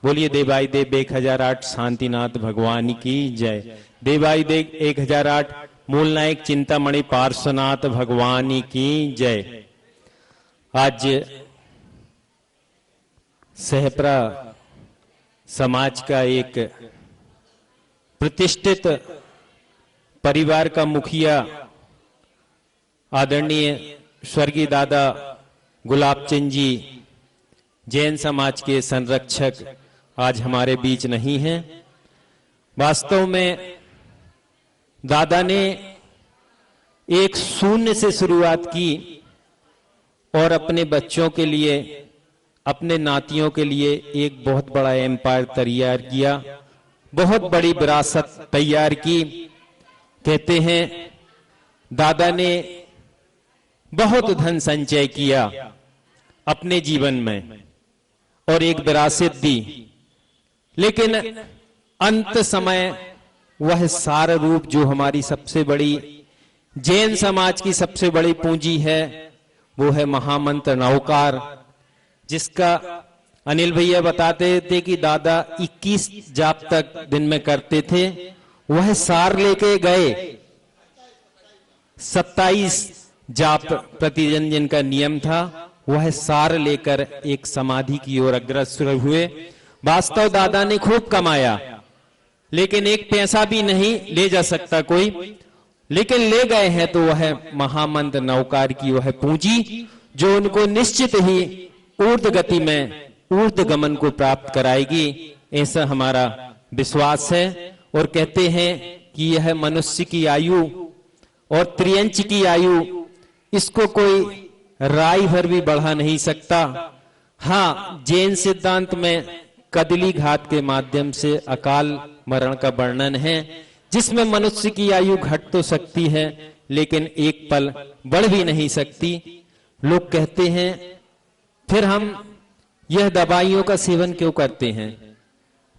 बोलिए देवाई देव 1008 शांतिनाथ भगवान की जय। देवाई देव 1008 मूल नायक चिंतामणि पार्श्वनाथ भगवान की जय। आज सहपरा समाज का एक प्रतिष्ठित परिवार का मुखिया आदरणीय स्वर्गीय दादा गुलाब चंद जी, जैन समाज के संरक्षक, आज हमारे बीच नहीं हैं। वास्तव में दादा ने एक शून्य से शुरुआत की और अपने बच्चों के लिए, अपने नातियों के लिए एक बहुत बड़ा एम्पायर तैयार किया, बहुत बड़ी विरासत तैयार की। कहते हैं दादा ने बहुत धन संचय किया अपने जीवन में और एक विरासत दी, लेकिन अंत समय वह सार रूप जो हमारी सबसे बड़ी जैन समाज की सबसे बड़ी पूंजी है, वो है महामंत्र नवकार, जिसका अनिल भैया बताते थे कि दादा 21 जाप तक दिन में करते थे। वह सार लेके गए, 27 जाप प्रतिदिन जिनका नियम था, वह सार लेकर एक समाधि की ओर अग्रसर हुए। वास्तव दादा ने खूब कमाया, लेकिन एक पैसा भी नहीं ले जा सकता कोई, लेकिन ले गए हैं तो वह महामंत्र नवकार की वह पूंजी जो उनको निश्चित ही ऊर्ध गति में ऊर्ध गमन को प्राप्त कराएगी, ऐसा हमारा विश्वास है। और कहते हैं कि यह मनुष्य की आयु और त्रियंच की आयु, इसको कोई राय भर भी बढ़ा नहीं सकता। हाँ, जैन सिद्धांत में कदली घात के माध्यम से अकाल मरण का वर्णन है, जिसमें मनुष्य की आयु घट तो सकती है लेकिन एक पल बढ़ भी नहीं सकती। लोग कहते हैं फिर हम यह दवाइयों का सेवन क्यों करते हैं,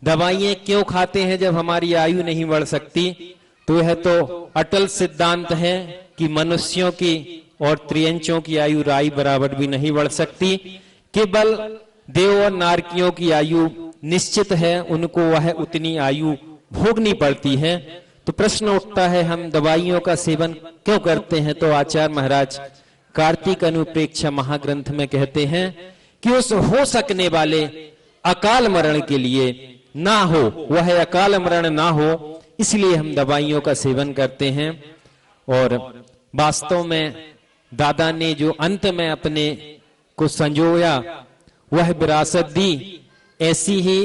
दवाइयां क्यों खाते हैं जब हमारी आयु नहीं बढ़ सकती। तो यह तो अटल सिद्धांत है कि मनुष्यों की और त्रियंचों की आयु राई बराबर भी नहीं बढ़ सकती, केवल देव और नारकियों की आयु निश्चित है, उनको वह उतनी आयु भोगनी पड़ती है। तो प्रश्न उठता है हम दवाइयों का सेवन क्यों करते हैं। तो आचार्य महाराज कार्तिक अनुप्रेक्षा महाग्रंथ में कहते हैं कि उस हो सकने वाले अकाल मरण के लिए ना हो, वह अकाल मरण ना हो, इसलिए हम दवाइयों का सेवन करते हैं। और वास्तव में दादा ने जो अंत में अपने को संजोया, वह विरासत दी, ऐसी ही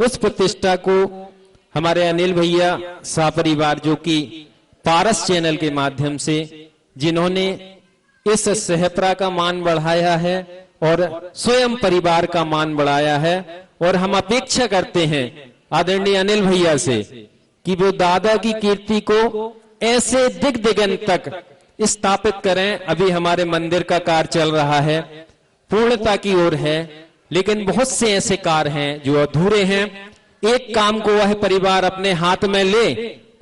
उस प्रतिष्ठा को हमारे अनिल भैया सापरिवार जो कि पारस चैनल के माध्यम से जिन्होंने इस सहपरा का मान बढ़ाया है और स्वयं परिवार का मान बढ़ाया है, और हम अपेक्षा करते हैं आदरणीय अनिल भैया से कि वो दादा की कीर्ति को ऐसे दिग्दिगंत तक स्थापित करें। अभी हमारे मंदिर का कार्य चल रहा है, पूर्णता की ओर है, लेकिन बहुत से ऐसे कार्य हैं जो अधूरे हैं। एक काम को वह परिवार अपने हाथ में ले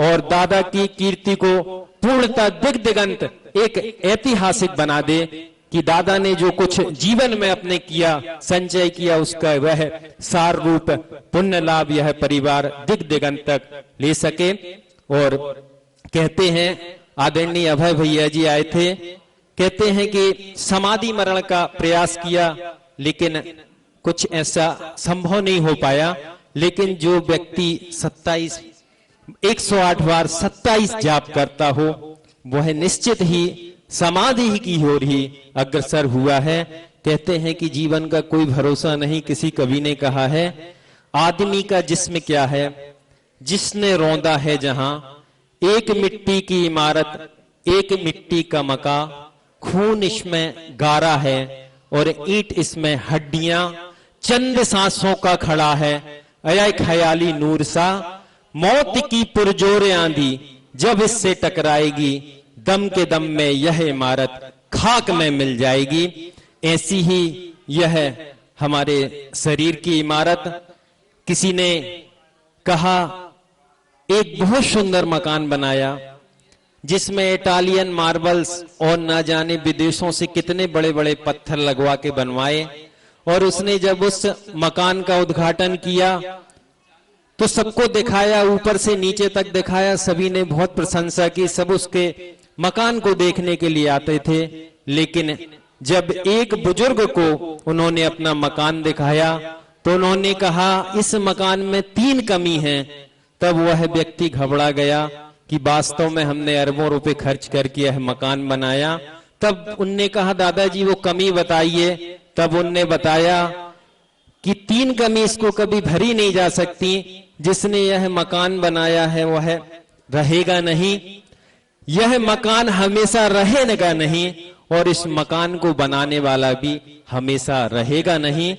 और दादा की कीर्ति को पूर्णता दिग्दिगंत एक ऐतिहासिक बना दे कि दादा ने जो कुछ जीवन में अपने किया, संचय किया, उसका वह सार रूप पुण्य लाभ यह परिवार दिग्दिगंत तक ले सके। और कहते हैं, आदरणीय अभय भैया जी आए थे, कहते हैं कि समाधि मरण का प्रयास किया लेकिन कुछ ऐसा संभव नहीं हो पाया। लेकिन जो व्यक्ति 108 बार 27 जाप करता हो वह निश्चित ही समाधि की ओर ही अग्रसर हुआ है। कहते हैं कि जीवन का कोई भरोसा नहीं। किसी कवि ने कहा है, आदमी का जिस्म क्या है, जिसने रौंदा है जहां, एक मिट्टी की इमारत, एक मिट्टी का मका, खून इसमें गारा है और ईंट इसमें हड्डियां, चंद सांसों का खड़ा है अया ख्याली नूर सा, मौत की पुरजोर आंधी जब इससे टकराएगी, दम के दम में यह इमारत खाक में मिल जाएगी। ऐसी ही यह हमारे शरीर की इमारत। किसी ने कहा, एक बहुत सुंदर मकान बनाया जिसमें इटालियन मार्बल्स और ना जाने विदेशों से कितने बड़े बड़े पत्थर लगवा के बनवाए, और उसने जब उस मकान का उद्घाटन किया तो सबको दिखाया, ऊपर से नीचे तक दिखाया, सभी ने बहुत प्रशंसा की, सब उसके मकान को देखने के लिए आते थे। लेकिन जब एक बुजुर्ग को उन्होंने अपना मकान दिखाया तो उन्होंने कहा, इस मकान में 3 कमी हैं। तब वह व्यक्ति घबरा गया कि वास्तव में हमने अरबों रुपए खर्च करके यह मकान बनाया। तब उनने कहा, दादाजी वो कमी बताइए। तब उनने बताया कि 3 कमी इसको कभी भरी नहीं जा सकती। जिसने यह मकान बनाया है वह रहेगा नहीं, यह मकान हमेशा रहेगा नहीं, और इस मकान को बनाने वाला भी हमेशा रहेगा नहीं।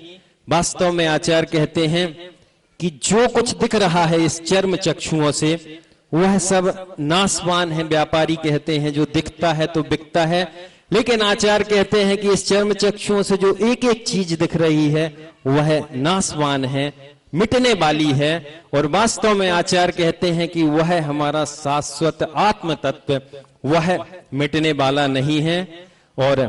वास्तव में आचार्य कहते हैं कि जो कुछ दिख रहा है इस चर्म चक्षुओं से वह सब नाशवान है। व्यापारी कहते हैं जो दिखता है तो बिकता है, लेकिन आचार्य कहते हैं कि इस चर्म चक्षुओं से जो एक एक चीज दिख रही है वह नाशवान है, मिटने वाली है। और वास्तव में आचार्य कहते हैं कि वह हमारा शाश्वत आत्म तत्व वह मिटने वाला नहीं है। और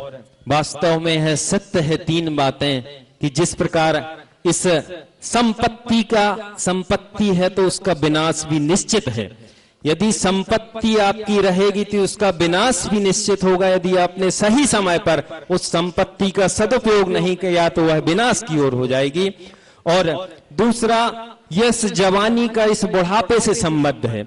वास्तव में है सत्य है 3 बातें कि जिस प्रकार इस संपत्ति है तो उसका विनाश भी निश्चित है। यदि संपत्ति आपकी रहेगी तो उसका विनाश भी निश्चित होगा। यदि आपने सही समय पर उस संपत्ति का सदुपयोग नहीं किया तो वह विनाश की ओर हो जाएगी। और दूसरा, यह जवानी का इस बुढ़ापे से संबद्ध है।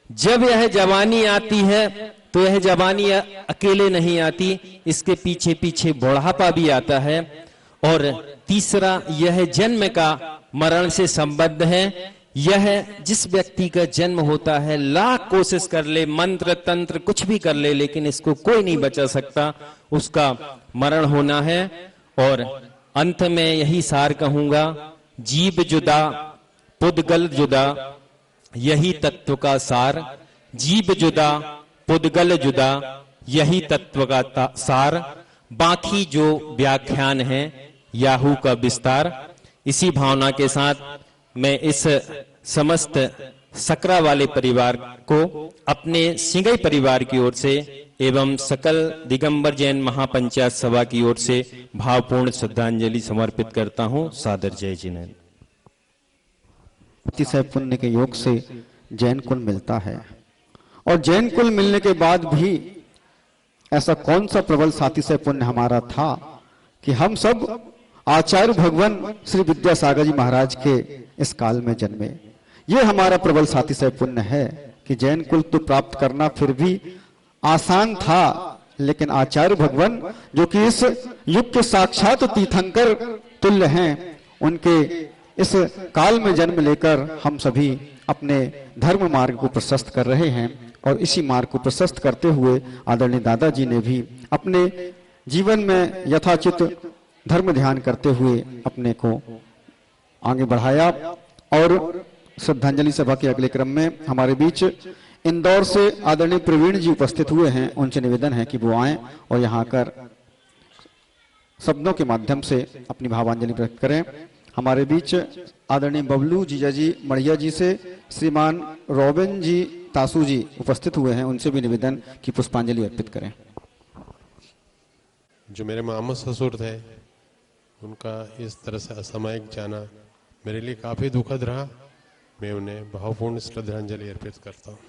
जब यह जवानी आती है तो यह जवानी अकेले नहीं आती, इसके पीछे पीछे बुढ़ापा भी आता है। और तीसरा, यह जन्म का मरण से संबद्ध है। यह जिस व्यक्ति का जन्म होता है, लाख कोशिश कर ले, मंत्र तंत्र कुछ भी कर ले, लेकिन इसको कोई नहीं बचा सकता, उसका मरण होना है। और अंत में यही सार कहूंगा, जीव जुदा पुद्गल जुदा, यही तत्व का सार। जीव जुदा पुद्गल जुदा, यही तत्व का सार। बाकी जो व्याख्यान है याहू का विस्तार। इसी भावना के साथ मैं इस समस्त सकरा वाले परिवार को अपने सिंगई परिवार की ओर से एवं सकल दिगंबर जैन महापंचायत सभा की ओर से भावपूर्ण श्रद्धांजलि समर्पित करता हूं। सादर जय जिनेन्द्र। अतिशय पुण्य के योग से जैन कुल मिलता है, और जैन कुल मिलने के बाद भी ऐसा कौन सा प्रबल सातिशय पुण्य हमारा था कि हम सब आचार्य भगवान श्री विद्यासागर जी महाराज के इस काल में जन्मे। ये हमारा प्रबल सातिशय पुण्य है कि जैन कुल तो प्राप्त करना फिर भी आसान था, लेकिन आचार्य भगवान जो कि इस युग के साक्षात तीर्थंकर तुल्य हैं, उनके इस काल में जन्म लेकर हम सभी अपने धर्म मार्ग को प्रशस्त कर रहे हैं। और इसी मार्ग को प्रशस्त करते हुए आदरणीय दादाजी ने भी अपने जीवन में यथाचित धर्म ध्यान करते हुए अपने को आगे बढ़ाया। और श्रद्धांजलि सभा के अगले क्रम में हमारे बीच इंदौर से आदरणीय प्रवीण जी उपस्थित हुए हैं। उनसे निवेदन है कि वो आए और यहाँ आकर शब्दों के माध्यम से अपनी भावांजलि व्यक्त करें। हमारे बीच आदरणीय बबलू जीजा जी मड़िया जी से श्रीमान रॉबिन जी तासू जी उपस्थित हुए हैं। उनसे भी निवेदन कि पुष्पांजलि अर्पित करें। जो मेरे मामा ससुर थे, उनका इस तरह से असामयिक जाना मेरे लिए काफ़ी दुखद रहा। मैं उन्हें भावपूर्ण श्रद्धांजलि अर्पित करता हूँ।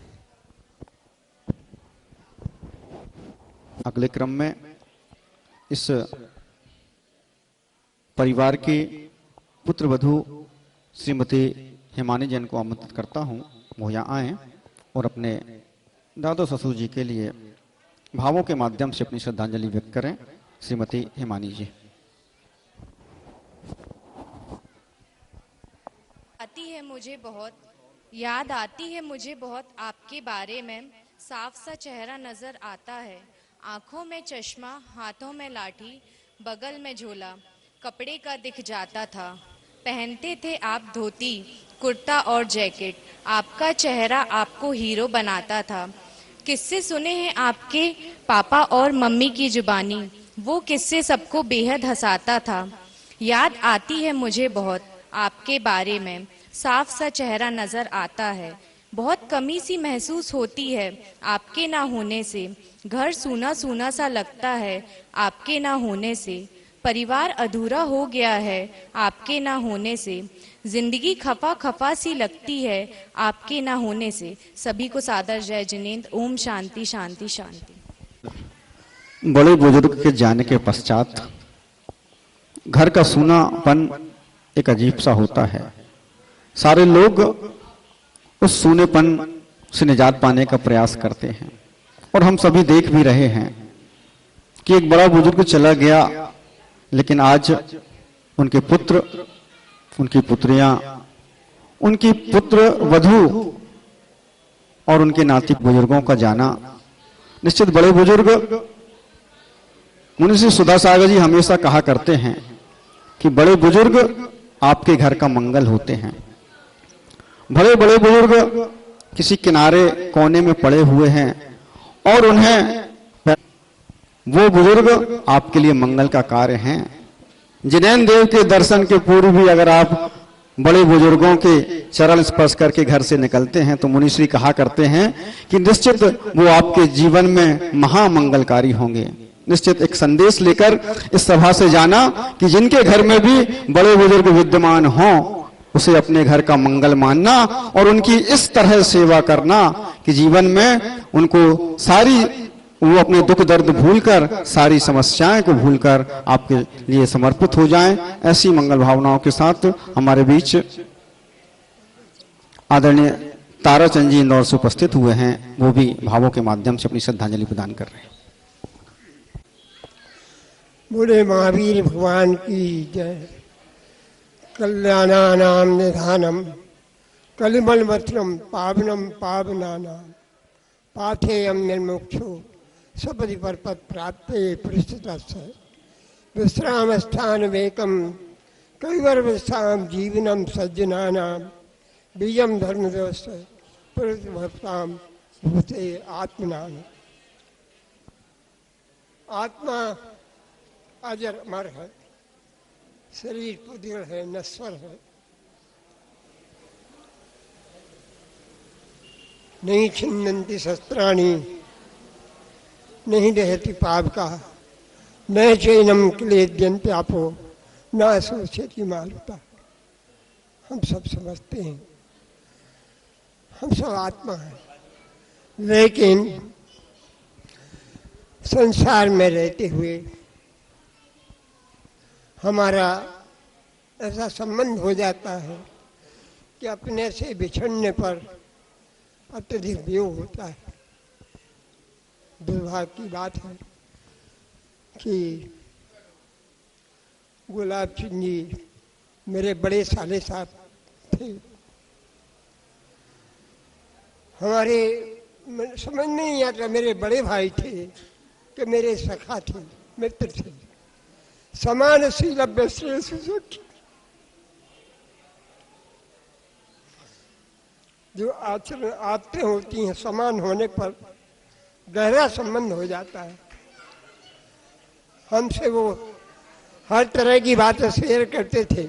अगले क्रम में इस परिवार के पुत्र वधू श्रीमती हिमानी जैन को आमंत्रित करता हूं, वो यहाँ आए और अपने दादा ससुर जी के लिए भावों के माध्यम से अपनी श्रद्धांजलि व्यक्त करें। श्रीमती हिमानी जी। आती है मुझे बहुत, याद आती है मुझे बहुत आपके बारे में, साफ सा चेहरा नजर आता है, आंखों में चश्मा, हाथों में लाठी, बगल में झोला, कपड़े का दिख जाता था, पहनते थे आप धोती, कुर्ता और जैकेट, आपका चेहरा आपको हीरो बनाता था। किस्से सुने हैं आपके पापा और मम्मी की जुबानी, वो किस्से सबको बेहद हंसाता था। याद आती है मुझे बहुत आपके बारे में, साफ सा चेहरा नजर आता है, बहुत कमी सी महसूस होती है आपके ना होने से, घर सूना सूना सा लगता है आपके ना होने से, परिवार अधूरा हो गया है आपके ना होने से, जिंदगी खफा खफा सी लगती है आपके ना होने से। सभी को सादर जय जिनेंद्र। ओम शांति शांति शांति। बड़े बुजुर्ग के जाने के पश्चात घर का सूनापन एक अजीब सा होता है। सारे लोग उस सूनेपन से निजात पाने का प्रयास करते हैं और हम सभी देख भी रहे हैं कि एक बड़ा बुजुर्ग चला गया, लेकिन आज उनके पुत्र, उनकी पुत्रियां, उनकी पुत्र वधू और उनके नाती बुजुर्गों का जाना निश्चित बड़े बुजुर्ग मुनि श्री सुधा सागर जी हमेशा कहा करते हैं कि बड़े बुजुर्ग आपके घर का मंगल होते हैं। बड़े बड़े बुजुर्ग किसी किनारे कोने में पड़े हुए हैं और उन्हें वो बुजुर्ग आपके लिए मंगल का कार्य हैं। जिनेंद्र देव के दर्शन के पूर्व भी अगर आप बड़े बुजुर्गों के चरण स्पर्श करके घर से निकलते हैं तो मुनिश्री कहा करते हैं कि निश्चित वो आपके जीवन में महामंगलकारी होंगे। निश्चित एक संदेश लेकर इस सभा से जाना कि जिनके घर में भी बड़े बुजुर्ग विद्यमान हों उसे अपने घर का मंगल मानना और उनकी इस तरह सेवा करना कि जीवन में उनको सारी वो अपने दुख दर्द भूलकर, सारी समस्याएं को भूलकर आपके लिए समर्पित हो जाएं। ऐसी मंगल भावनाओं के साथ हमारे बीच आदरणीय ताराचंद जी इंदौर से उपस्थित हुए हैं, वो भी भावों के माध्यम से अपनी श्रद्धांजलि प्रदान कर रहे हैं। बोले महावीर भगवान की जय। कल्याणानाम निधानम कलिमलवत्रम पावनम पावनानाम पाथेयम निर्मोक्षो सपदि परपत प्राप्ते पृष्ठतस्य विश्राम स्थान वेकम कैवर्वस्ताम जीवनम सज्जनानाम बीजम धर्म व्यवस्था प्रभवताम भूते आत्मनाम। आत्मा अजर अमर है, शरीर पुदिर है, नश्वर है, नहीं छिन्नन्ति शस्त्राणि नहीं रहती पाप का, न चैनम क्लेद्यन्त्यापो न सोचती मालूता। हम सब समझते हैं हम सब आत्मा हैं, लेकिन संसार में रहते हुए हमारा ऐसा संबंध हो जाता है कि अपने से बिछड़ने पर अत्यधिक वियोग होता है। दुर्भाग्य की बात है कि गुलाब चंद जी मेरे बड़े साले साहब थे। हमारे समझ में नहीं आता, मेरे बड़े भाई थे कि मेरे सखा थे, मित्र थे। समानशील जो आचरण आदतें होती हैं समान होने पर गहरा संबंध हो जाता है। हमसे वो हर तरह की बातें शेयर करते थे।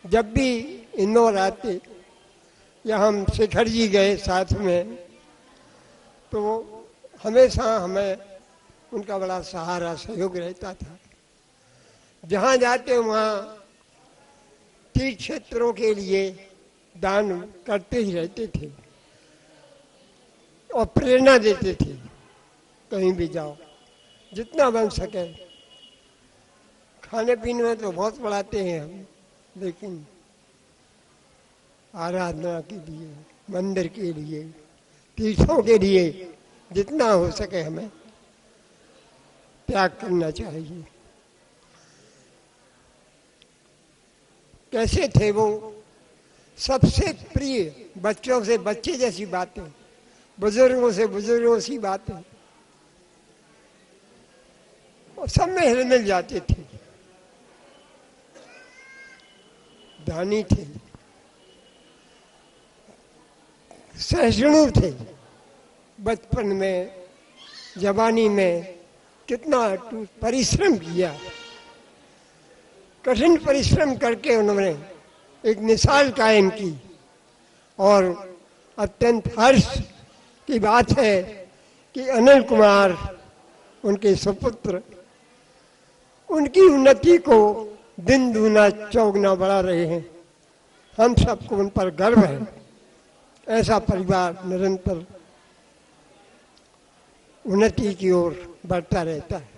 जब भी इंदौर आते या हम शिखर जी गए साथ में तो हमेशा हमें उनका बड़ा सहारा सहयोग रहता था। जहाँ जाते वहाँ तीर्थ क्षेत्रों के लिए दान करते ही रहते थे और प्रेरणा देते थे, कहीं भी जाओ जितना बन सके। खाने पीने में तो बहुत बढ़ाते हैं हम, लेकिन आराधना के लिए, मंदिर के लिए, तीर्थों के लिए जितना हो सके हमें त्याग करना चाहिए। कैसे थे वो? सबसे प्रिय, बच्चों से बच्चे जैसी बातें, बुजुर्गों से बुजुर्गों सी बातें, और सब में हिल मिल जाते थे। दानी थे, सहिष्णु थे। बचपन में, जवानी में कितना परिश्रम किया, कठिन परिश्रम करके उन्होंने एक मिसाल कायम की। और अत्यंत हर्ष की बात है कि अनिल कुमार, उनके सुपुत्र, उनकी उन्नति को दिन दूना चौगुना बढ़ा रहे हैं। हम सबको उन पर गर्व है। ऐसा परिवार निरंतर उन्नति की ओर बढ़ता रहता है।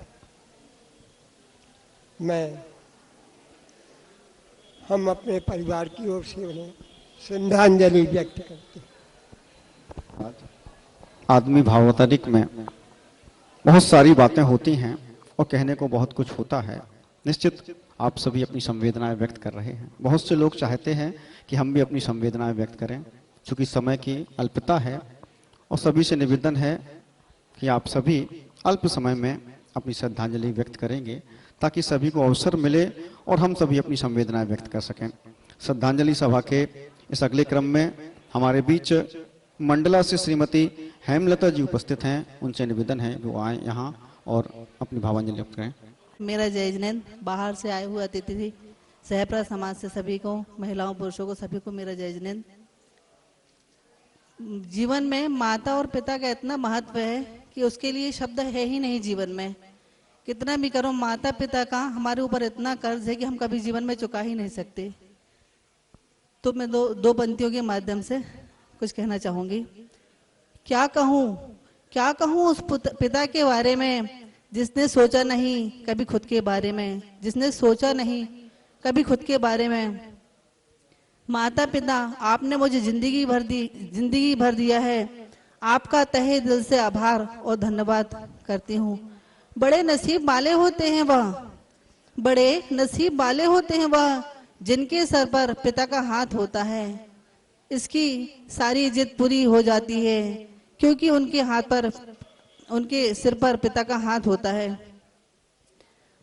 हम अपने परिवार की ओर से उन्हें श्रद्धांजलि व्यक्त करते हैं। आदमी भावांतरिक में बहुत सारी बातें होती हैं और कहने को बहुत कुछ होता है। निश्चित आप सभी अपनी संवेदनाएं व्यक्त कर रहे हैं। बहुत से लोग चाहते हैं कि हम भी अपनी संवेदनाएं व्यक्त करें, क्योंकि समय की अल्पता है और सभी से निवेदन है कि आप सभी अल्प समय में अपनी श्रद्धांजलि व्यक्त करेंगे, ताकि सभी को अवसर मिले और हम सभी अपनी संवेदनाएं व्यक्त कर सकें। श्रद्धांजलि सभा के इस अगले क्रम में हमारे बीच मंडला से श्रीमती हेमलता जी उपस्थित हैं। उनसे निवेदन है वो आए यहाँ और अपनी भावांजलि व्यक्त करें। मेरा जय जिनेंद्र। बाहर से आए हुए अतिथि सहप्रा समाज से सभी को, महिलाओं पुरुषों को, सभी को मेरा जय जिनेंद्र। जीवन में माता और पिता का इतना महत्व है कि उसके लिए शब्द है ही नहीं जीवन में। कितना भी करो, माता पिता का हमारे ऊपर इतना कर्ज है कि हम कभी जीवन में चुका ही नहीं सकते। तो मैं दो पंक्तियों के माध्यम से कुछ कहना चाहूंगी। क्या कहूँ उस पिता के बारे में जिसने सोचा नहीं कभी खुद के बारे में, जिसने सोचा नहीं कभी खुद के बारे में। माता पिता, आपने मुझे जिंदगी भर दिया है। आपका तहे दिल से आभार और धन्यवाद करती हूँ। बड़े नसीब वाले होते हैं वह, बड़े नसीब वाले होते हैं वह जिनके सर पर पिता का हाथ होता है। इसकी सारी जिद पूरी हो जाती है क्योंकि उनके सिर पर पिता का हाथ होता है।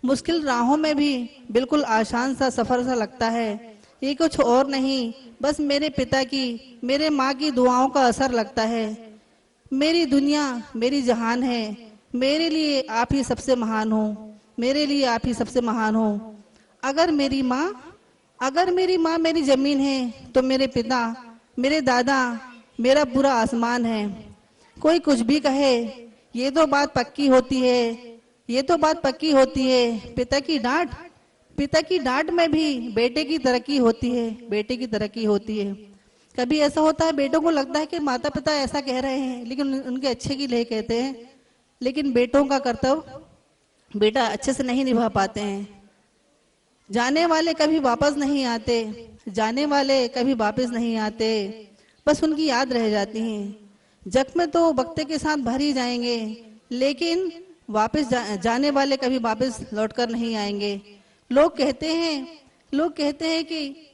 मुश्किल राहों में भी बिल्कुल आसान सा सफर सा लगता है। ये कुछ और नहीं, बस मेरे पिता की, मेरे माँ की दुआओं का असर लगता है। मेरी दुनिया मेरी जहान है, मेरे लिए आप ही सबसे महान हो, मेरे लिए आप ही सबसे महान हो। अगर मेरी माँ मेरी जमीन है तो मेरे पिता, मेरे दादा मेरा पूरा आसमान है। कोई कुछ भी कहे, ये तो बात पक्की होती है, ये तो बात पक्की होती है। पिता की डांट में भी बेटे की तरक्की होती है, बेटे की तरक्की होती है। कभी ऐसा होता है बेटों को लगता है कि माता पिता ऐसा कह रहे हैं लेकिन उनके अच्छे के लिए कहते हैं, लेकिन बेटों का कर्तव्य बेटा अच्छे से नहीं निभा पाते हैं। जाने वाले कभी वापस नहीं आते, जाने वाले कभी वापस नहीं आते, बस उनकी याद रह जाती हैं। जख्म तो वक्त के साथ भर ही जाएंगे, लेकिन वापस जाने वाले कभी वापस लौटकर नहीं आएंगे। लोग कहते हैं कि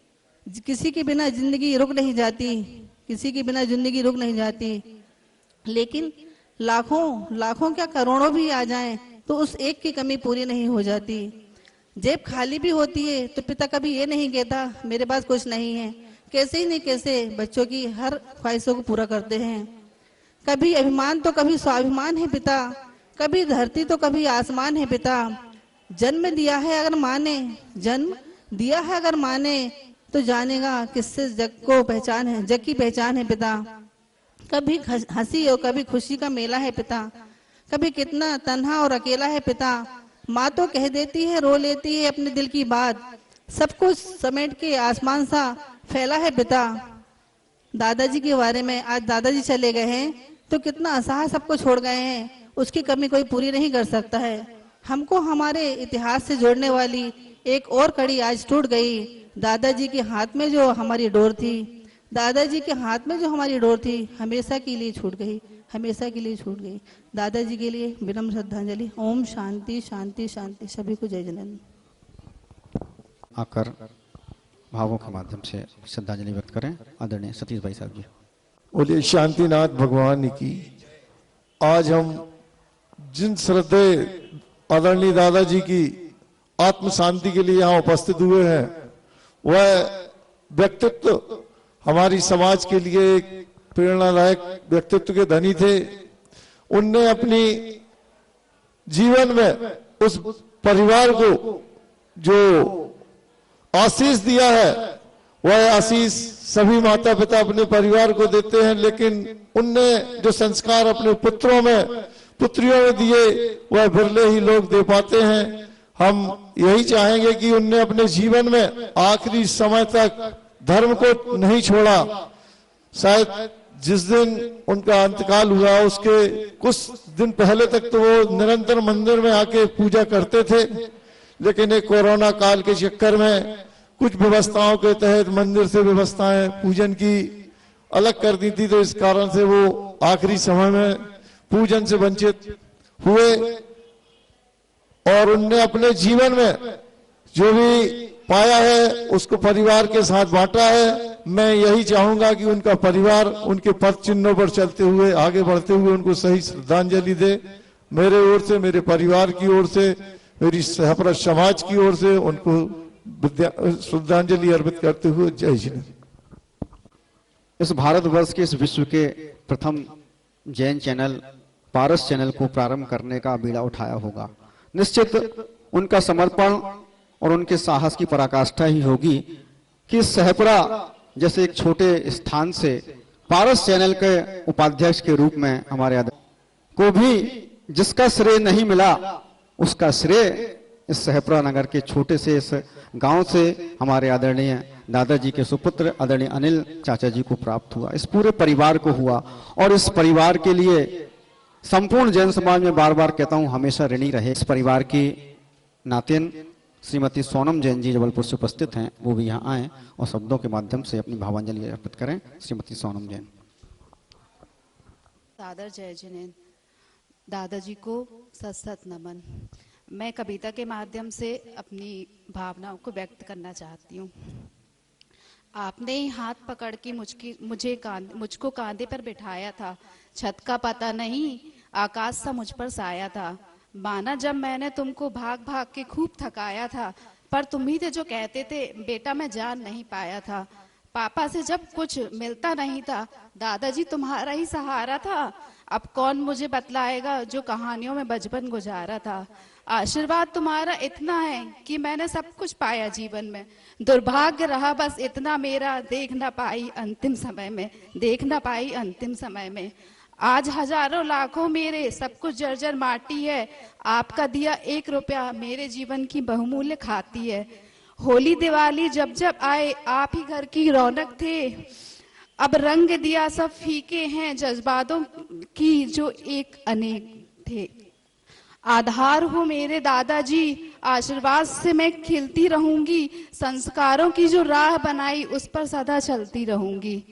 किसी के बिना जिंदगी रुक नहीं जाती, किसी के बिना जिंदगी रुक नहीं जाती, लेकिन लाखों क्या करोड़ों भी आ जाएं तो उस एक की कमी पूरी नहीं हो जाती। जेब खाली भी होती है तो पिता कभी ये नहीं कहता मेरे पास कुछ नहीं है। कैसे ही नहीं कैसे बच्चों की हर ख्वाहिशों को पूरा करते हैं। कभी अभिमान तो कभी स्वाभिमान है पिता, कभी धरती तो कभी आसमान है पिता। जन्म दिया है अगर माँ ने तो जानेगा किससे जग की पहचान है पिता। कभी हंसी और कभी खुशी का मेला है पिता, कभी कितना तन्हा और अकेला है पिता। माँ तो कह देती है, रो लेती है अपने दिल की बात, सब कुछ समेट के आसमान सा फैला है पिता। दादाजी के बारे में, आज दादाजी चले गए हैं तो कितना असहाय सबको छोड़ गए हैं, उसकी कमी कोई पूरी नहीं कर सकता है। हमको हमारे इतिहास से जोड़ने वाली एक और कड़ी आज टूट गई। दादाजी के हाथ में जो हमारी डोर थी, दादाजी के हाथ में जो हमारी डोर थी, हमेशा के लिए छूट गई, हमेशा के लिए छूट गई। दादाजी के लिए विनम्र श्रद्धांजलि। ओम शांति शांति शांति। सभी को जय जिनेंद्र। आकर भावों के माध्यम से श्रद्धांजलि व्यक्त करें आदरणीय सतीश भाई साहब जी। बोलिए शांतिनाथ भगवान की। आज हम जिन श्रद्धे आदरणीय दादाजी की आत्म शांति के लिए यहाँ उपस्थित हुए हैं, वह व्यक्तित्व हमारी समाज के लिए एक प्रेरणादायक व्यक्तित्व के धनी थे। उनने अपनी जीवन में उस परिवार को जो आशीष दिया है, वह आशीष सभी माता पिता अपने परिवार को देते हैं, लेकिन उनने जो संस्कार अपने पुत्रों में पुत्रियों में दिए, वह बिरले ही लोग दे पाते हैं। हम यही चाहेंगे कि उनने अपने जीवन में आखिरी समय तक धर्म को नहीं छोड़ा। शायद जिस दिन उनका अंतकाल हुआ, उसके कुछ दिन पहले तक तो वो निरंतर मंदिर में आके पूजा करते थे, लेकिन एक कोरोना काल के चक्कर में कुछ व्यवस्थाओं के तहत मंदिर से व्यवस्थाएं पूजन की अलग कर दी थी, तो इस कारण से वो आखिरी समय में पूजन से वंचित हुए। और उनने अपने जीवन में जो भी पाया है उसको परिवार के साथ बांटा है। मैं यही चाहूंगा कि उनका परिवार उनके पद चिन्हों पर चलते हुए आगे बढ़ते हुए उनको सही श्रद्धांजलि दे। मेरे ओर से, मेरे परिवार की ओर से, मेरी सहप्रज समाज की ओर से उनको श्रद्धांजलि अर्पित करते हुए जय श्री। इस भारतवर्ष के, इस विश्व के प्रथम जैन चैनल पारस चैनल को प्रारंभ करने का बीड़ा उठाया होगा। निश्चित उनका समर्पण और उनके साहस की पराकाष्ठा ही होगी कि सहपुरा जैसे एक छोटे स्थान से पारस चैनल के उपाध्यक्ष के रूप में हमारे को भी जिसका श्रेय नहीं मिला, उसका श्रेय इस सहपुरा नगर के छोटे से इस गांव से हमारे आदरणीय दादाजी के सुपुत्र आदरणीय अनिल चाचा जी को प्राप्त हुआ। इस पूरे परिवार को हुआ और इस परिवार के लिए संपूर्ण जैन समाज में बार बार कहता हूं हमेशा ऋणी रहे। इस परिवार की नातिन श्रीमती सोनम जैन जी जबलपुर से उपस्थित हैं, वो भी यहाँ आए और शब्दों के माध्यम से अपनी भावांजलि अर्पित करें। श्रीमती सोनम जैन। सादर जय जिनेंद्र। दादाजी को सत सत नमन। मैं कविता के माध्यम से अपनी भावनाओं को व्यक्त करना चाहती हूँ। आपने ही हाथ पकड़ के मुझको कांधे पर बिठाया था, छत का पता नहीं आकाश सा मुझ पर साया था। माना जब मैंने तुमको भाग भाग के खूब थकाया था, पर तुम ही थे जो कहते थे बेटा मैं जान नहीं पाया था। पापा से जब कुछ मिलता नहीं था, दादाजी तुम्हारा ही सहारा था। अब कौन मुझे बतलाएगा जो कहानियों में बचपन गुजारा था। आशीर्वाद तुम्हारा इतना है कि मैंने सब कुछ पाया जीवन में। दुर्भाग्य रहा बस इतना मेरा, देख ना पाई अंतिम समय में, देख ना पाई अंतिम समय में। आज हजारों लाखों मेरे सब कुछ जर्जर माटी है, आपका दिया 1 रुपया मेरे जीवन की बहुमूल्य खाती है। होली दिवाली जब जब आए आप ही घर की रौनक थे, अब रंग दिया सब फीके हैं जज्बातों की जो एक अनेक थे। आधार हो मेरे दादाजी, आशीर्वाद से मैं खिलती रहूंगी। संस्कारों की जो राह बनाई उस पर सदा चलती रहूंगी।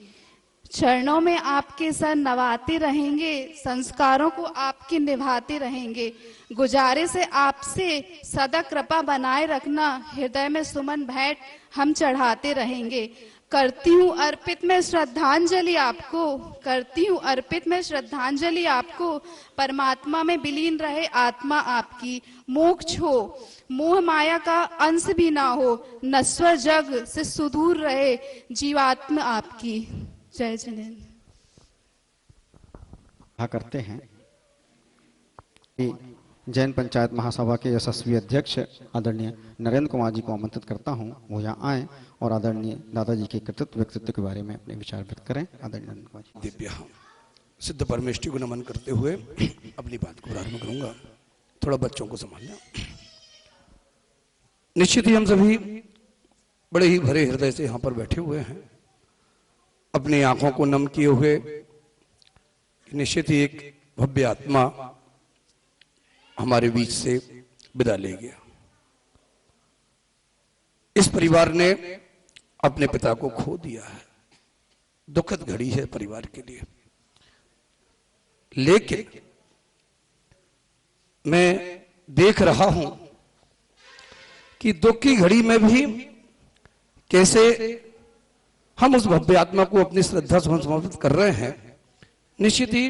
चरणों में आपके सर नवाते रहेंगे, संस्कारों को आपके निभाते रहेंगे। गुजारिश है आपसे सदा कृपा बनाए रखना, हृदय में सुमन भेंट हम चढ़ाते रहेंगे। करती हूँ अर्पित मैं श्रद्धांजलि आपको, करती हूँ अर्पित मैं श्रद्धांजलि आपको। परमात्मा में विलीन रहे आत्मा आपकी, मोक्ष हो मोह माया का अंश भी ना हो। नश्वर जग से सुदूर रहे जीवात्मा आपकी। जय जिनेंद्र। करते हैं जैन पंचायत महासभा के यशस्वी अध्यक्ष आदरणीय नरेंद्र कुमार जी को आमंत्रित करता हूं, वो यहाँ आए और आदरणीय दादाजी के कृतित्व व्यक्तित्व के बारे में अपने विचार व्यक्त करें। आदरणीय नरेंद्र कुमार जी। दिव्य सिद्ध परमेष्टि को नमन करते हुए अपनी बात को प्रारंभ करूंगा। थोड़ा बच्चों को संभालना। निश्चित ही हम सभी बड़े ही भरे हृदय से यहाँ पर बैठे हुए हैं, अपनी आंखों को नम किए हुए निश्चित ही एक भव्य आत्मा हमारे बीच से विदा ले गया। इस परिवार ने अपने पिता को खो दिया है, दुखद घड़ी है परिवार के लिए। लेकिन मैं देख रहा हूं कि दुख की घड़ी में भी कैसे हम उस भव्य आत्मा को अपनी श्रद्धा समर्पित कर रहे हैं। निश्चित ही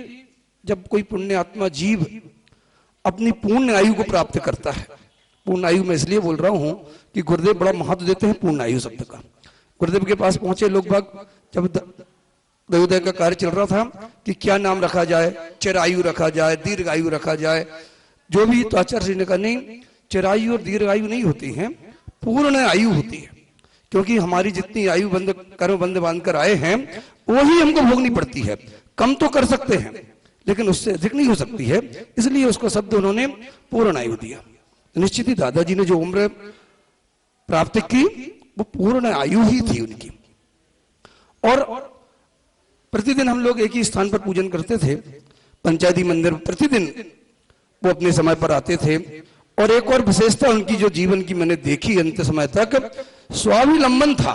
जब कोई पुण्य आत्मा जीव अपनी पूर्ण आयु को प्राप्त करता है, पूर्ण आयु में इसलिए बोल रहा हूं कि गुरुदेव बड़ा महत्व देते हैं पूर्ण आयु शब्द का। गुरुदेव के पास पहुंचे लोग बाग, जब देवोदय का कार्य चल रहा था कि क्या नाम रखा जाए, चिरायु रखा जाए, दीर्घ आयु रखा जाए, जो भी, तो आचार्य जी ने कहा नहीं, चिरायु और दीर्घ आयु नहीं होती है, पूर्ण आयु होती है। क्योंकि हमारी जितनी आयु बंद करो बंद बांध कर आए हैं वही हमको भोगनी पड़ती है। कम तो कर सकते हैं लेकिन उससे अधिक नहीं हो सकती है, इसलिए उसको शब्द उन्होंने पूर्ण आयु दिया। निश्चित ही दादाजी ने जो उम्र प्राप्त की वो पूर्ण आयु ही थी उनकी। और प्रतिदिन हम लोग एक ही स्थान पर पूजन करते थे, पंचायती मंदिर, प्रतिदिन वो अपने समय पर आते थे। और एक और विशेषता उनकी जो जीवन की मैंने देखी अंत समय तक, स्वावलंबन था,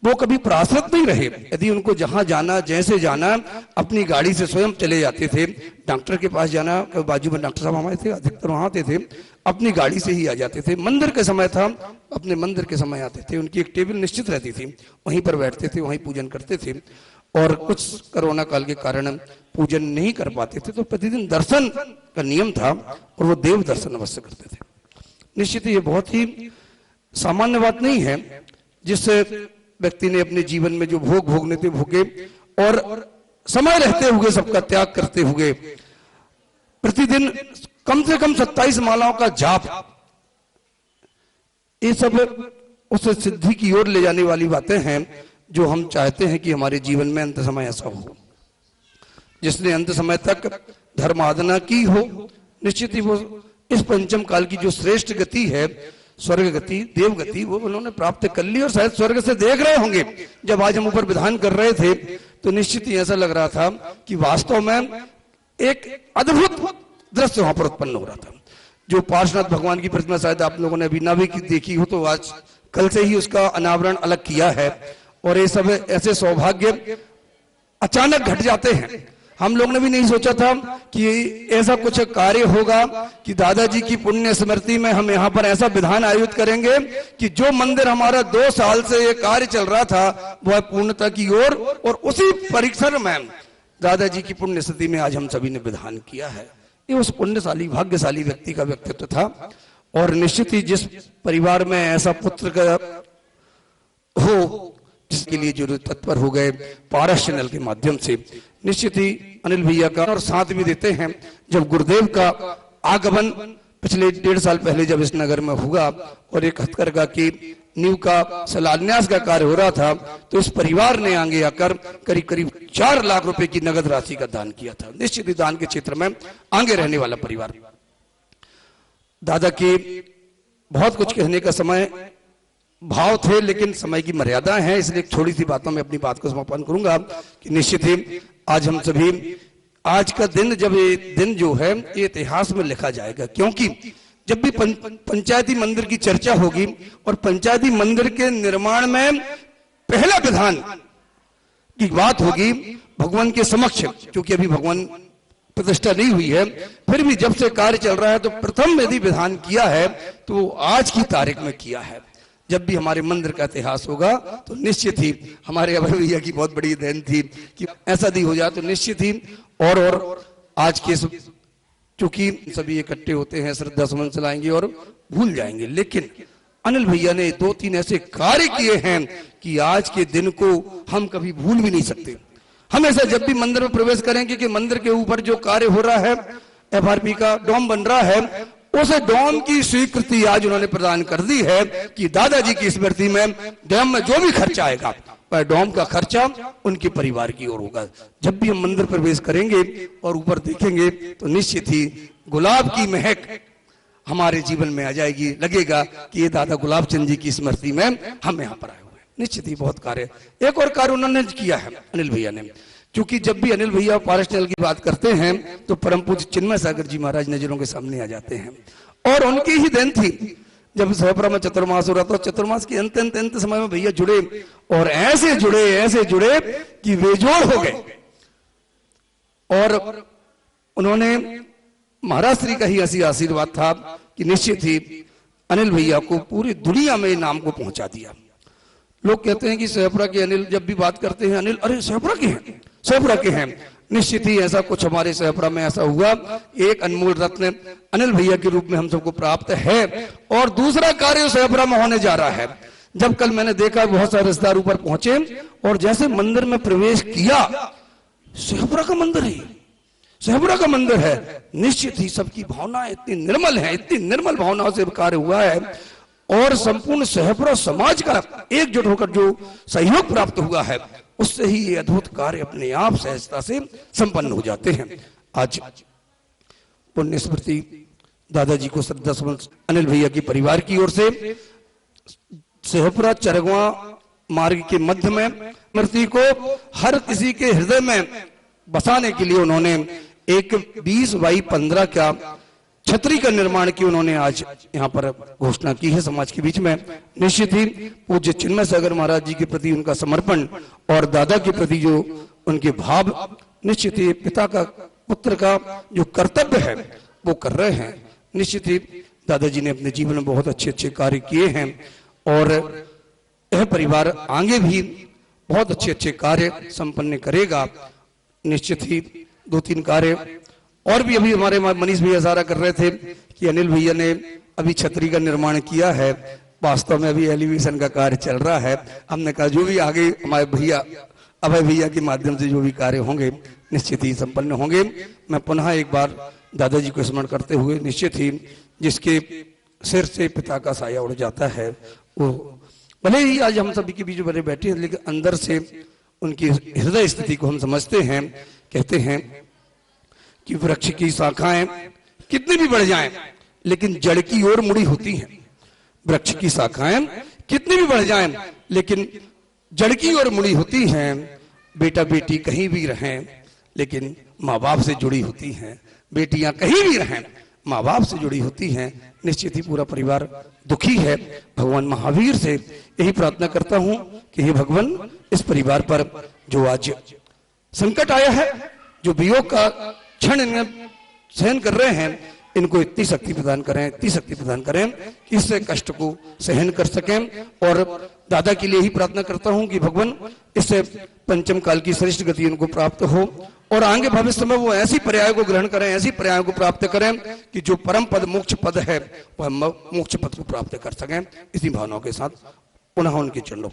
वो कभी प्राश्रित नहीं रहे। यदि उनको जहां जाना, जैसे जाना, अपनी गाड़ी से स्वयं चले जाते थे। डॉक्टर के पास जाना, बाजू में डॉक्टर साहब हमारे थे, अधिकतर वहां आते थे, अपनी गाड़ी से ही आ जाते थे। मंदिर के समय था, अपने मंदिर के समय आते थे। उनकी एक टेबल निश्चित रहती थी, वहीं पर बैठते थे, वहीं पूजन करते थे। और कुछ कोरोना काल के कारण पूजन नहीं कर पाते थे, तो प्रतिदिन दर्शन का नियम था और वो देव दर्शन अवश्य करते थे। निश्चित ये बहुत ही सामान्य बात नहीं है, जिस व्यक्ति ने अपने जीवन में जो भोग भोगने थे भोगे, और समय रहते हुए सबका त्याग करते हुए प्रतिदिन कम से कम 27 मालाओं का जाप, ये सब उस सिद्धि की ओर ले जाने वाली बातें हैं जो हम चाहते हैं कि हमारे जीवन में अंत समय ऐसा हो। जिसने अंत समय तक धर्माधना की हो, निश्चित ही वो इस पंचम काल की जो श्रेष्ठ गति है, स्वर्ग गति, देव गति, वो उन्होंने प्राप्त कर ली। और शायद स्वर्ग से देख रहे होंगे, जब आज हम ऊपर विधान कर रहे थे तो निश्चित ही ऐसा लग रहा था कि वास्तव में एक अद्भुत दृश्य वहां पर उत्पन्न हो रहा था। जो पार्श्वनाथ भगवान की प्रतिमा शायद आप लोगों ने अभी ना भी देखी हो, तो आज कल से ही उसका अनावरण अलग किया है। और ये सब ऐसे सौभाग्य अचानक घट जाते हैं। हम लोग ने भी नहीं सोचा था कि ऐसा कुछ कार्य होगा कि दादाजी की पुण्य स्मृति में हम यहाँ पर ऐसा विधान आयोजित करेंगे कि जो मंदिर हमारा 2 साल से ये कार्य चल रहा था वह पूर्णता की ओर, और उसी परिसर में दादाजी की पुण्य स्मृति में आज हम सभी ने विधान किया है। ये उस पुण्यशाली भाग्यशाली व्यक्ति का व्यक्तित्व था। और निश्चित ही जिस परिवार में ऐसा पुत्र का हो, जिसके लिए जो तत्पर हो गए पारस चैनल के माध्यम से, निश्चित ही अनिल भैया का और साथ भी देते हैं। जब गुरुदेव का आगमन पिछले 1.5 साल पहले जब इस नगर में हुआ और एक हथकरघा की नींव का शिलान्यास का कार्य हो रहा था, तो इस परिवार ने आगे आकर करीब करीब 4 लाख रुपए की नगद राशि का दान किया था। निश्चित ही दान के क्षेत्र में आगे रहने वाला परिवार। दादा के बहुत कुछ कहने का समय भाव थे, लेकिन समय की मर्यादा है, इसलिए थोड़ी सी बातों में अपनी बात को समापन करूंगा कि निश्चित ही आज हम सभी, आज का दिन, जब ये दिन जो है ये इतिहास में लिखा जाएगा। क्योंकि जब भी पंचायती मंदिर की चर्चा होगी और पंचायती मंदिर के निर्माण में पहला विधान की बात होगी भगवान के समक्ष, क्योंकि अभी भगवान प्रतिष्ठा नहीं हुई है, फिर भी जब से कार्य चल रहा है तो प्रथम यदि विधान किया है तो आज की तारीख में किया है। जब भी हमारे मंदिर का इतिहास होगा तो निश्चित ही हमारे अभय भैया की बहुत बड़ी देन थी कि ऐसा भी हो जाए तो निश्चित ही और आज के चूंकि सभी इकट्ठे होते हैं, श्रद्धा सुमन चलाएंगे और भूल जाएंगे, लेकिन अनिल भैया ने 2-3 ऐसे कार्य किए हैं कि आज के दिन को हम कभी भूल भी नहीं सकते। हमेशा जब भी मंदिर में प्रवेश करेंगे कि मंदिर के ऊपर जो कार्य हो रहा है, FRP का डोम बन रहा है, उस डोम की स्वीकृति आज उन्होंने प्रदान कर दी है कि दादाजी की स्मृति में डैम में जो भी खर्चा आएगा वह डोम का खर्चा उनके परिवार की ओर होगा। जब भी हम मंदिर प्रवेश करेंगे और ऊपर देखेंगे तो निश्चित ही गुलाब की महक हमारे जीवन में आ जाएगी, लगेगा कि ये दादा गुलाब चंद जी की स्मृति में हम यहाँ पर आए हुए हैं। निश्चित ही बहुत कार्य, एक और कार्य उन्होंने किया है अनिल भैया ने क्योंकि जब भी अनिल भैया पारस चैनल की बात करते हैं तो परम पूज्य चिन्मय सागर जी महाराज नजरों के सामने आ जाते हैं। और उनकी ही देन थी जब सहपुरा में चतुर्मास हो रहा था, चतुर्मास के अंत समय में भैया जुड़े और ऐसे जुड़े कि बेजोड़ हो गए। और उन्होंने महाराज श्री का ही ऐसी आशीर्वाद था कि निश्चित ही अनिल भैया को पूरी दुनिया में नाम को पहुंचा दिया। लोग कहते हैं कि सहपुरा के अनिल, जब भी बात करते हैं अनिल, अरे सहपुरा के हैं, सहपुरा के हैं। निश्चित ही ऐसा कुछ हमारे सहपुरा में ऐसा हुआ, एक अनमोल रत्न अनिल भैया के रूप में हम सबको प्राप्त है। और दूसरा कार्य सहपुरा में होने जा रहा है। जब कल मैंने देखा बहुत सारे रिश्तेदार ऊपर पहुंचे और जैसे मंदिर में प्रवेश किया, सहपुरा का मंदिर है, सहपुरा का मंदिर है। निश्चित ही सबकी भावना इतनी निर्मल है, इतनी निर्मल भावनाओं से कार्य हुआ है और संपूर्ण सहपुरा समाज का एकजुट होकर जो सहयोग प्राप्त हुआ है उससे ही ये अद्भुत कार्य अपने आप सहजता से संपन्न हो जाते हैं। आज पुण्य स्मृति दादाजी को श्रद्धा सुमन अनिल भैया की परिवार की ओर से सहपुरा चरगवा मार्ग के मध्य में मूर्ति को हर किसी के हृदय में बसाने के लिए उन्होंने एक 20x15 का छतरी का निर्माण की उन्होंने आज यहाँ पर घोषणा की है समाज के बीच में। निश्चित ही पूज्य चिन्मय सागर महाराज जी के प्रति उनका समर्पण और दादा के प्रति जो उनके भाव, निश्चित ही पिता का पुत्र का जो कर्तव्य है वो कर रहे हैं। निश्चित ही दादाजी ने अपने जीवन में बहुत अच्छे कार्य किए हैं और यह परिवार आगे भी बहुत अच्छे कार्य संपन्न करेगा। निश्चित ही 2-3 कार्य और भी अभी हमारे मनीष भैया सारा कर रहे थे कि अनिल भैया ने अभी छतरी का निर्माण किया है, वास्तव में अभी एलिवेशन का कार्य चल रहा है। हमने कहा जो भी आगे हमारे भैया अभय भैया के माध्यम से जो भी कार्य होंगे निश्चित ही संपन्न होंगे। मैं पुनः एक बार दादाजी को स्मरण करते हुए, निश्चित ही जिसके सिर से पिता का साया उड़ जाता है वो भले ही आज हम सभी के बीच बड़े बैठे हैं, लेकिन अंदर से उनकी हृदय स्थिति को हम समझते हैं। कहते हैं कि वृक्ष की शाखाएं कितनी भी बढ़ जाएं लेकिन जड़ की ओर मुड़ी होती हैं। वृक्ष की शाखाएं कितनी भी बढ़ जाएं लेकिन जड़ की ओर मुड़ी होती हैं। बेटा बेटी कहीं भी रहें लेकिन माँ बाप से जुड़ी होती हैं। बेटियां कहीं भी रहें माँ बाप से जुड़ी होती हैं। निश्चित ही पूरा परिवार दुखी है। भगवान महावीर से यही प्रार्थना करता हूं कि हे भगवान, इस परिवार पर जो आज संकट आया है, जो वियोग का क्षण सहन कर रहे हैं, इनको इतनी शक्ति प्रदान करें, इतनी शक्ति प्रदान करें कि इससे कष्ट को सहन कर सकें। और दादा के लिए ही प्रार्थना करता हूं कि भगवान इससे पंचम काल की श्रेष्ठ गति उनको प्राप्त हो और आगे भविष्य में वो ऐसी पर्याय को ग्रहण करें, ऐसी पर्याय को प्राप्त करें कि जो परम पद मोक्ष पद है वह मोक्ष पद को प्राप्त कर सकें। इसी भावनाओं के साथ पुनः उनके चरणों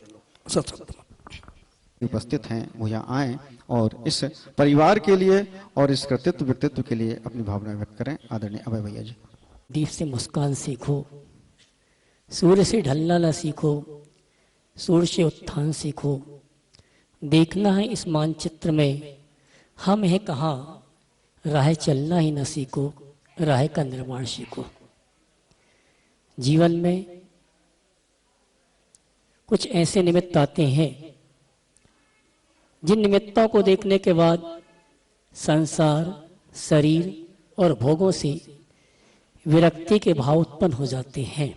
सत्संग उपस्थित हैं वो यहाँ आए और इस परिवार के लिए और इस कृतित्व व्यक्तित्व के लिए अपनी भावना व्यक्त करें। आदरणीय अभय भैया जी। दीप से मुस्कान सीखो, सूर्य से ढलना न सीखो, सूर्य से उत्थान सीखो। देखना है इस मानचित्र में हम हैं कहाँ, राह चलना ही न सीखो, राह का निर्माण सीखो। जीवन में कुछ ऐसे निमित्त आते हैं जिन निमित्तों को देखने के बाद संसार, शरीर और भोगों से विरक्ति के भाव उत्पन्न हो जाते हैं।